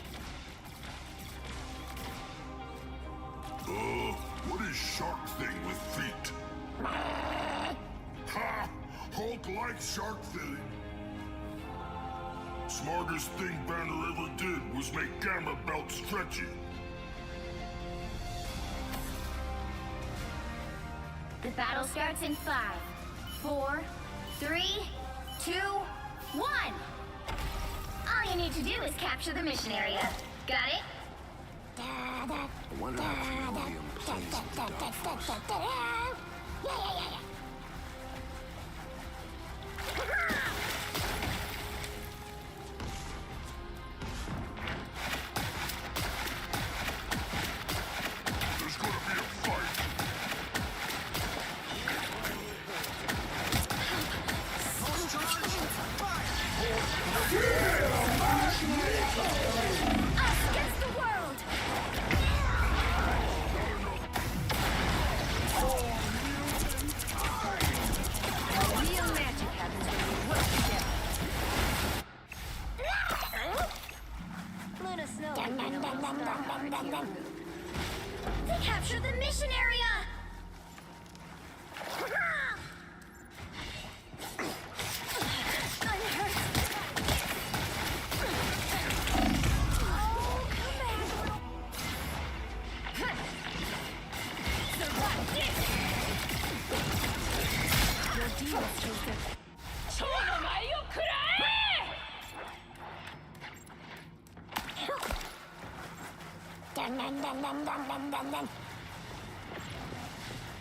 What is shark thing with feet? Ha! Hulk likes shark thing. Smartest thing Banner ever did was make Gamma Belt stretchy. The battle starts in 5, 4, 3, 2, 1. All you need to do is capture the mission area. Got it? I wonder how William plays with the Dark Force. There's gonna be a fight. Us against the world! Real magic happens when we work together. Luna Snow. They captured the mission area! I'm hurt. Oh, come back.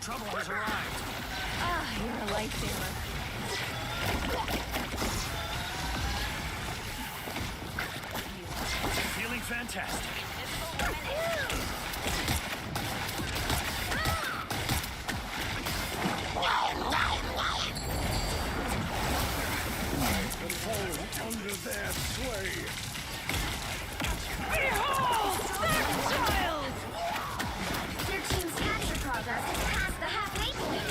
Trouble has arrived. Ah, you're a lifesaver. Feeling fantastic. Under their sway. Behold! That child! Your team's capture progress is past the halfway point.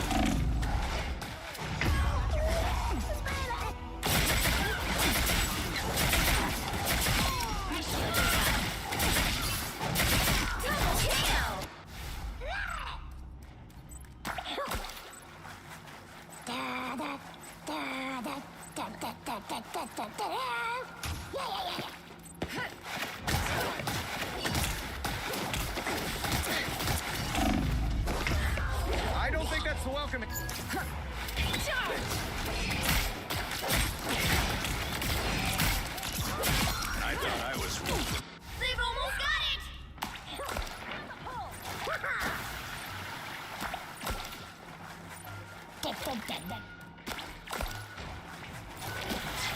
Double kill! I don't think that's the welcome. I thought I was weak. They've almost got it!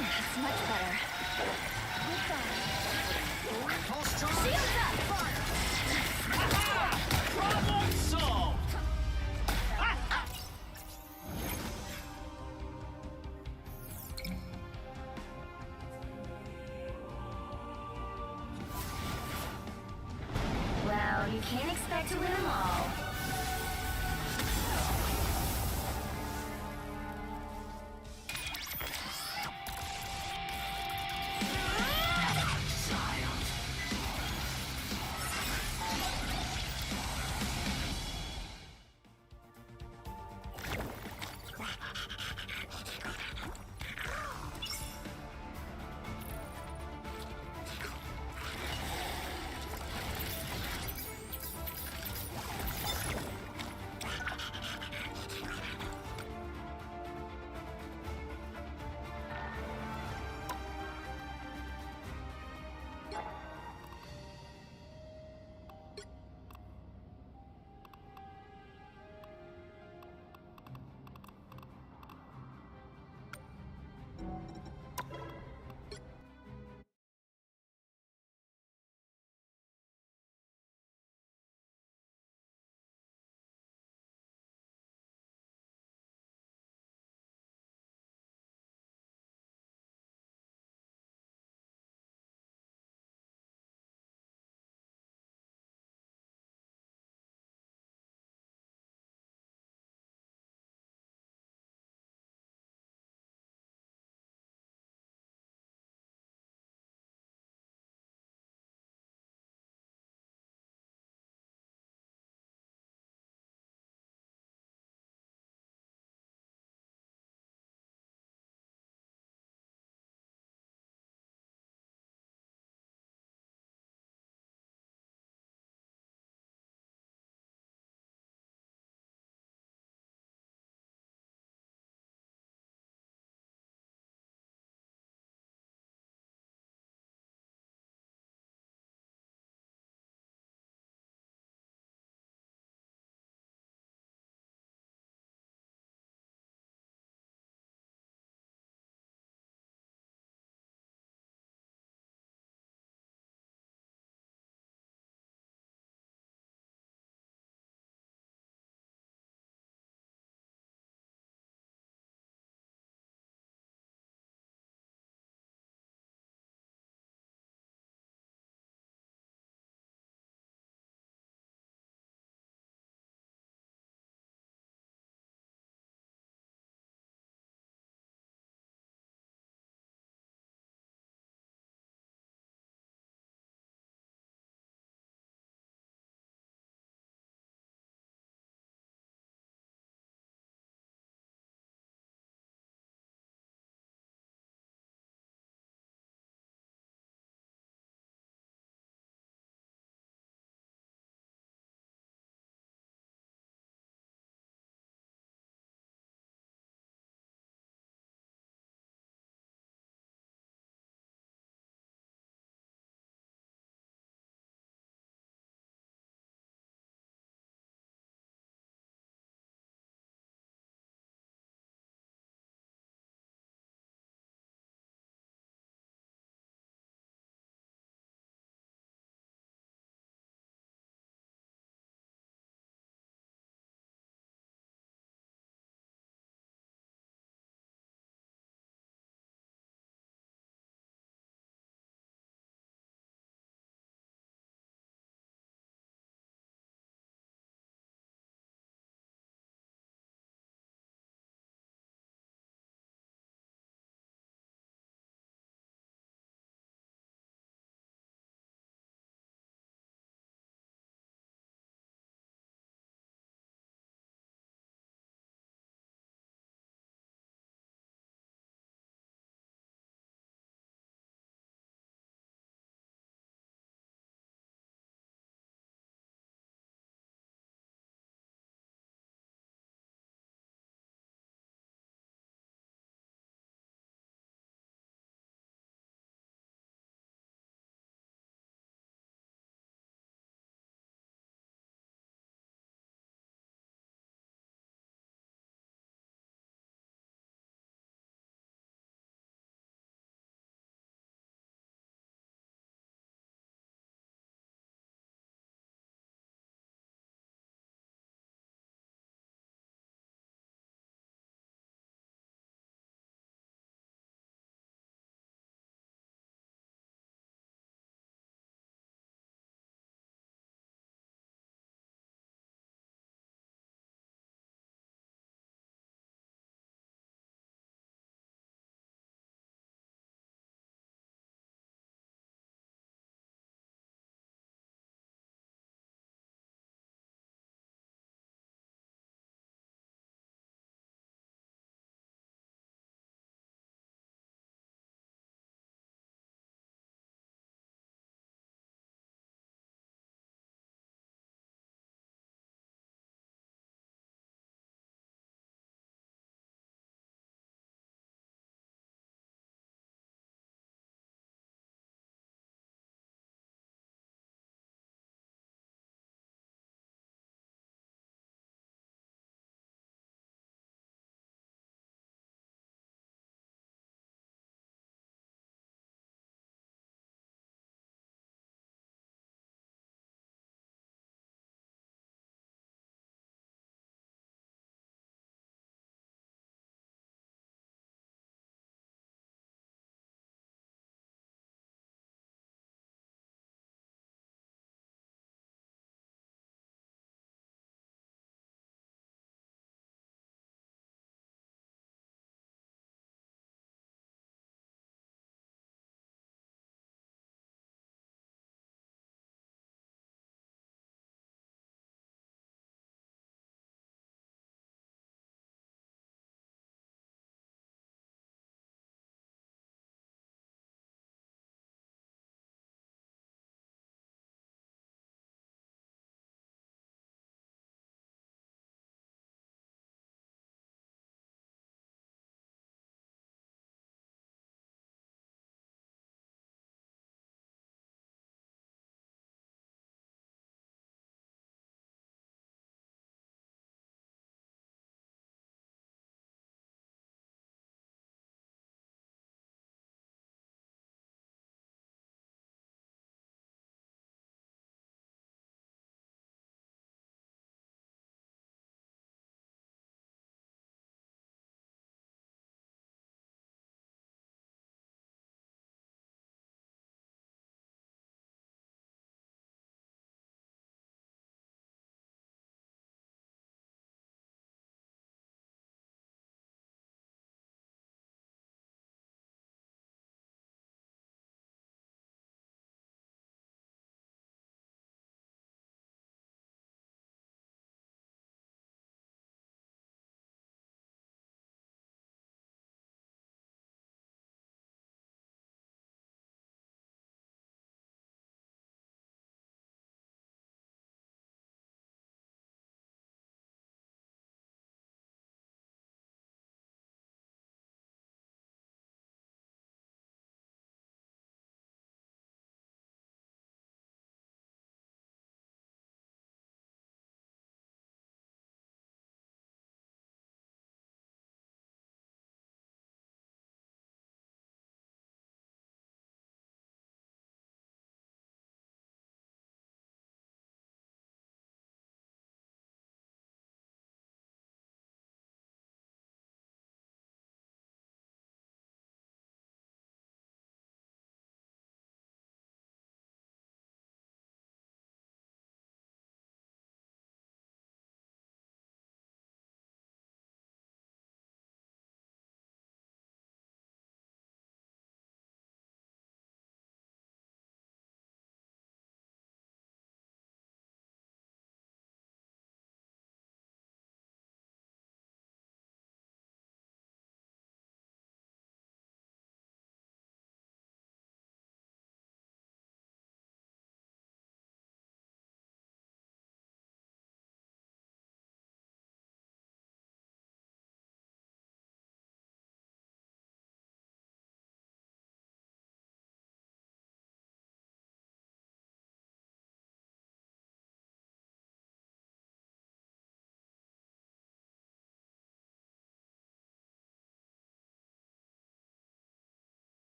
That's much better. Shields up! Problem solved. Well, you can't expect to win them all.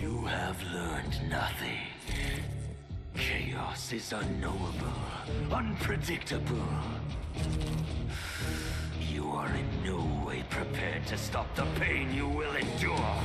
You have learned nothing. Chaos is unknowable, unpredictable. You are in no way prepared to stop the pain you will endure.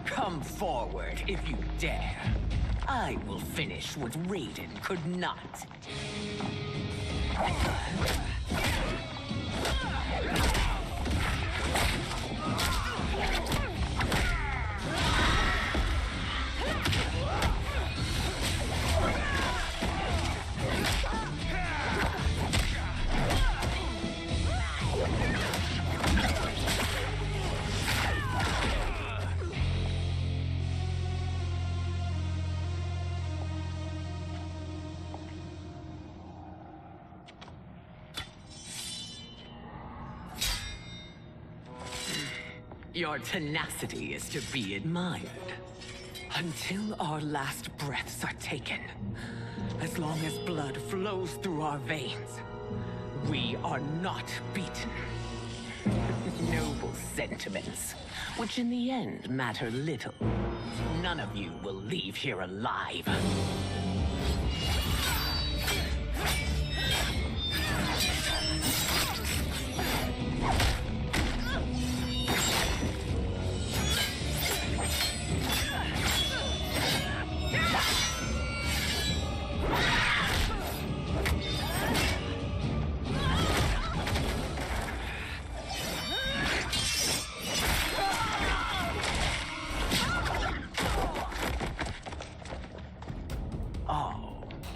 Come forward if you dare. I will finish what Raiden could not. Your tenacity is to be admired. Until our last breaths are taken, as long as blood flows through our veins, we are not beaten. Noble sentiments, which in the end matter little. None of you will leave here alive.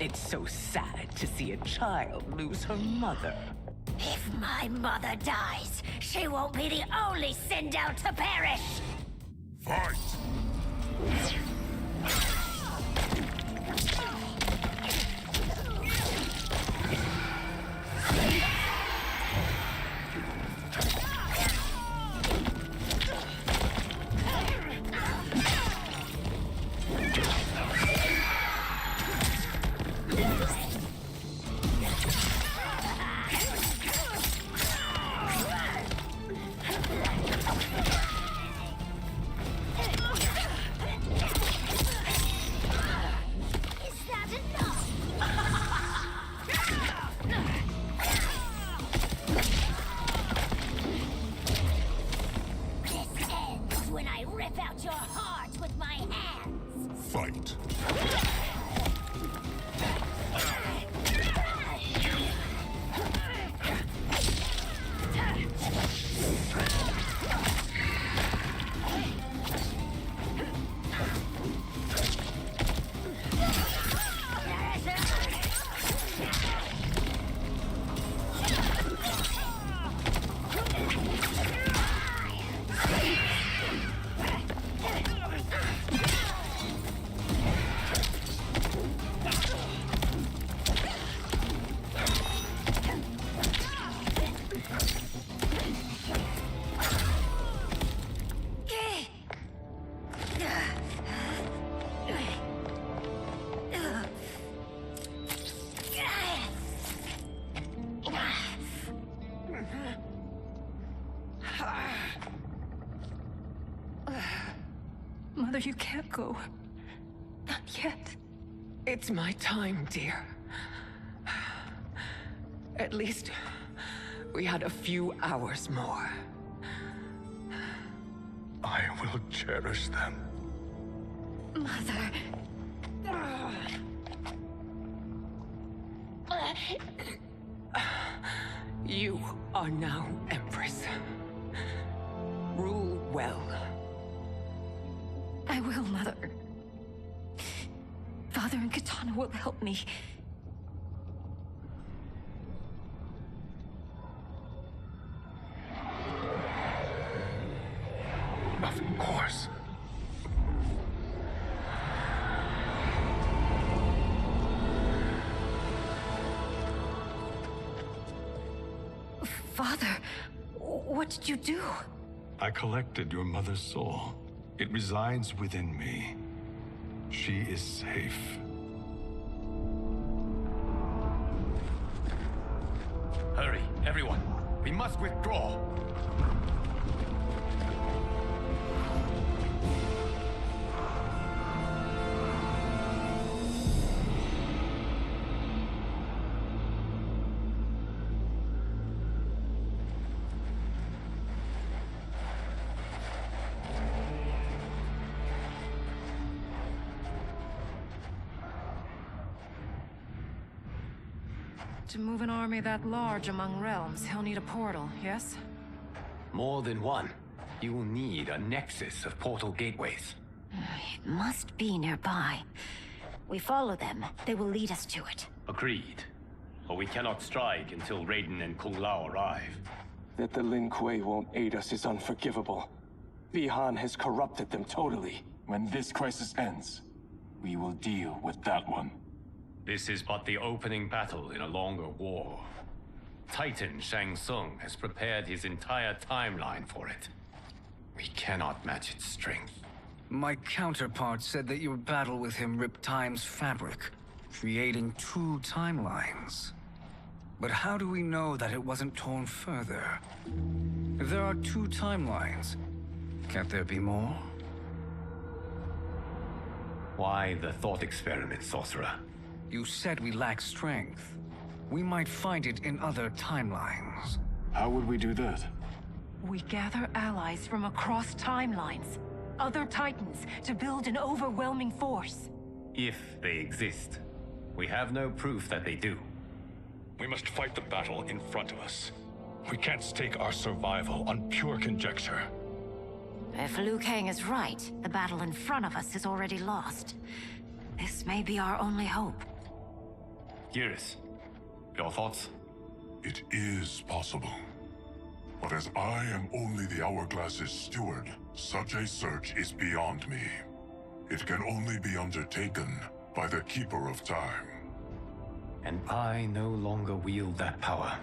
It's so sad to see a child lose her mother. If my mother dies, she won't be the only send out to perish! Fight! Fight. Mother, you can't go. Not yet. It's my time, dear. At least we had a few hours more. I will cherish them. Mother. You are now Empress. Rule well. I will, Mother. Father and Katana will help me. Of course. Father, what did you do? I collected your mother's soul. It resides within me. She is safe. Hurry, everyone. We must withdraw. To move an army that large among realms, he'll need a portal, yes? More than one. You will need a nexus of portal gateways. It must be nearby. We follow them. They will lead us to it. Agreed. But we cannot strike until Raiden and Kung Lao arrive. That the Lin Kuei won't aid us is unforgivable. Bi-Han has corrupted them totally. When this crisis ends, we will deal with that one. This is but the opening battle in a longer war. Titan Shang Tsung has prepared his entire timeline for it. We cannot match its strength. My counterpart said that your battle with him ripped time's fabric, creating 2 timelines. But how do we know that it wasn't torn further? If there are 2 timelines, can't there be more? Why the thought experiment, Sorcerer? You said we lack strength. We might find it in other timelines. How would we do that? We gather allies from across timelines, other Titans, to build an overwhelming force. If they exist. We have no proof that they do. We must fight the battle in front of us. We can't stake our survival on pure conjecture. If Liu Kang is right, the battle in front of us is already lost. This may be our only hope. Geras, your thoughts? It is possible. But as I am only the Hourglass's steward, such a search is beyond me. It can only be undertaken by the Keeper of Time. And I no longer wield that power.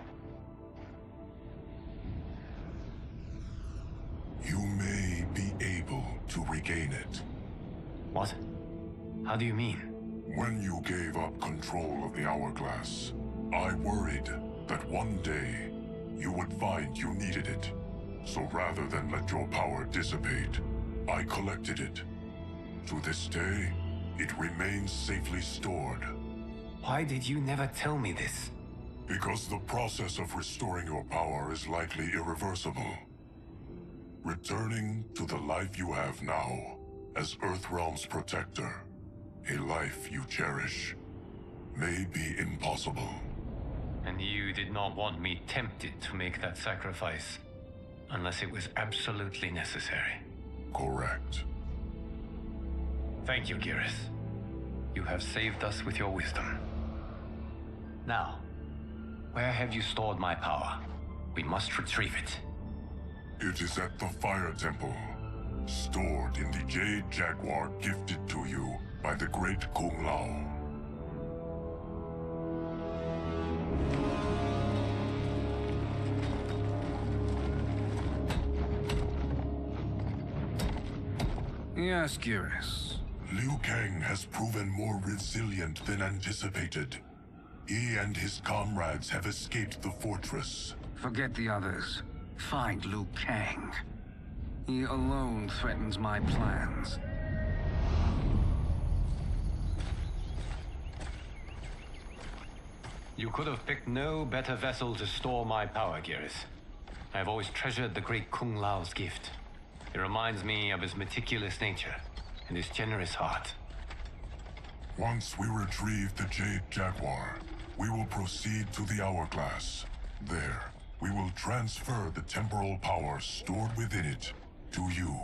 You may be able to regain it. What? How do you mean? When you gave up control of the Hourglass, I worried that one day you would find you needed it. So rather than let your power dissipate, I collected it. To this day, it remains safely stored. Why did you never tell me this? Because the process of restoring your power is likely irreversible. Returning to the life you have now, as Earthrealm's protector, a life you cherish, may be impossible. And you did not want me tempted to make that sacrifice, unless it was absolutely necessary. Correct. Thank you, Geras. You have saved us with your wisdom. Now, where have you stored my power? We must retrieve it. It is at the Fire Temple, stored in the Jade Jaguar gifted to you by the great Kung Lao. Yes, Geras. Liu Kang has proven more resilient than anticipated. He and his comrades have escaped the fortress. Forget the others. Find Liu Kang. He alone threatens my plans. You could have picked no better vessel to store my power, Geras. I have always treasured the great Kung Lao's gift. It reminds me of his meticulous nature and his generous heart. Once we retrieve the Jade Jaguar, we will proceed to the Hourglass. There, we will transfer the temporal power stored within it to you.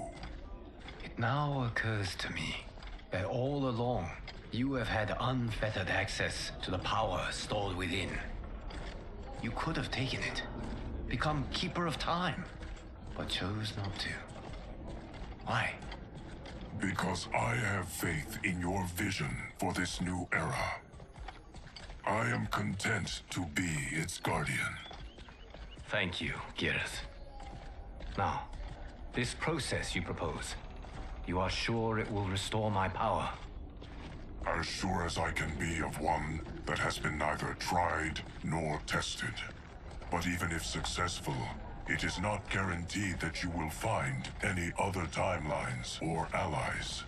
It now occurs to me that all along, you have had unfettered access to the power stored within. You could have taken it, become Keeper of Time, but chose not to. Why? Because I have faith in your vision for this new era. I am content to be its guardian. Thank you, Geras. Now, this process you propose, you are sure it will restore my power? As sure as I can be of one that has been neither tried nor tested. But even if successful, it is not guaranteed that you will find any other timelines or allies.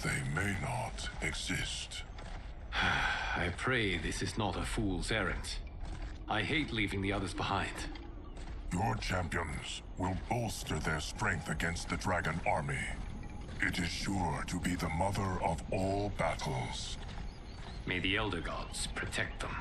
They may not exist. I pray this is not a fool's errand. I hate leaving the others behind. Your champions will bolster their strength against the Dragon Army. It is sure to be the mother of all battles. May the Elder Gods protect them.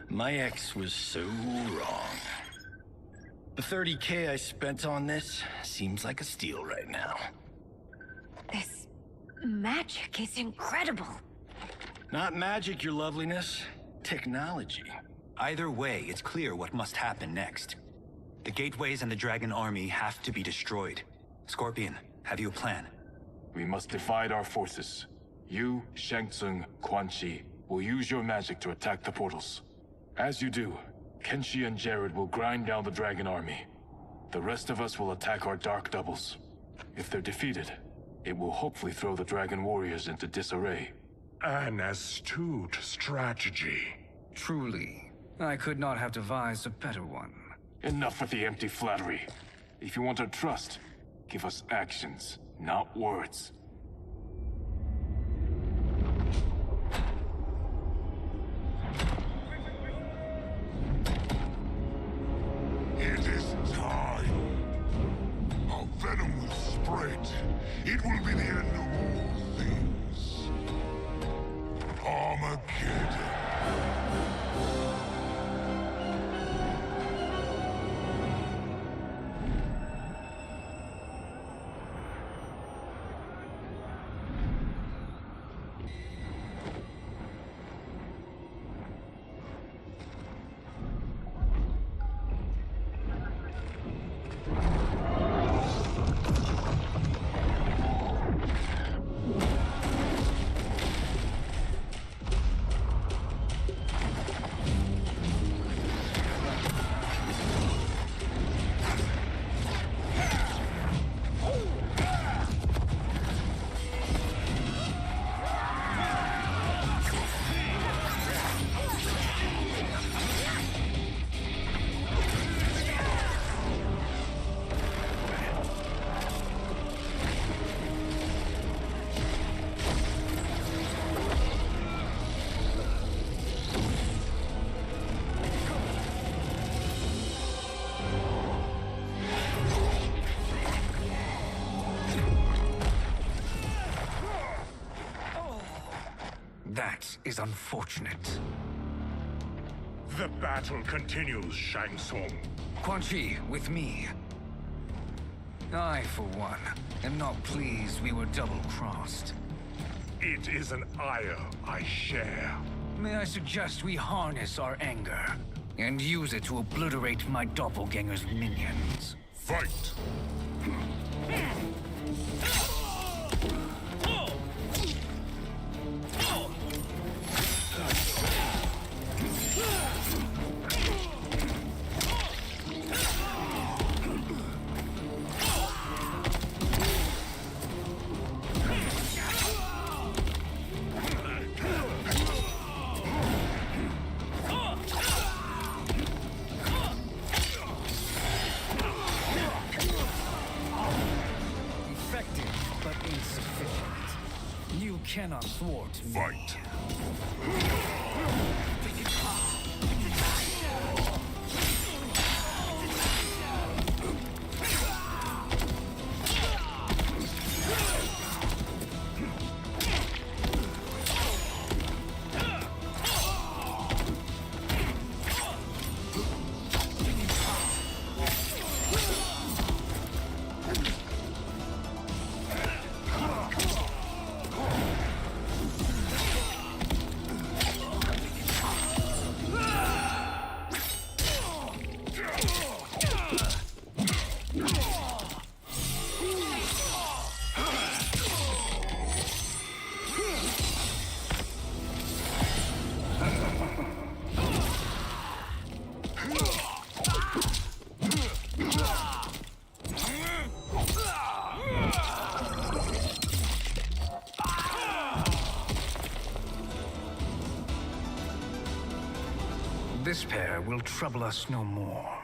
My ex was so wrong. The 30K I spent on this seems like a steal right now. This magic is incredible. Not magic, your loveliness. Technology. Either way, it's clear what must happen next. The gateways and the Dragon Army have to be destroyed. Scorpion, have you a plan? We must divide our forces. You, Shang Tsung, Quan Chi will use your magic to attack the portals. As you do, Kenshi and Jared will grind down the Dragon Army. The rest of us will attack our Dark Doubles. If they're defeated, it will hopefully throw the Dragon Warriors into disarray. An astute strategy. Truly, I could not have devised a better one. Enough with the empty flattery. If you want our trust, give us actions, not words. It is time. Our venom will spread. It will be the end of all things. Armageddon. That is unfortunate. The battle continues, Shang Tsung. Quan Chi, with me. I, for one, am not pleased we were double-crossed. It is an ire I share. May I suggest we harness our anger and use it to obliterate my doppelganger's minions? Fight! Cannot thwart me. Fight. This pair will trouble us no more.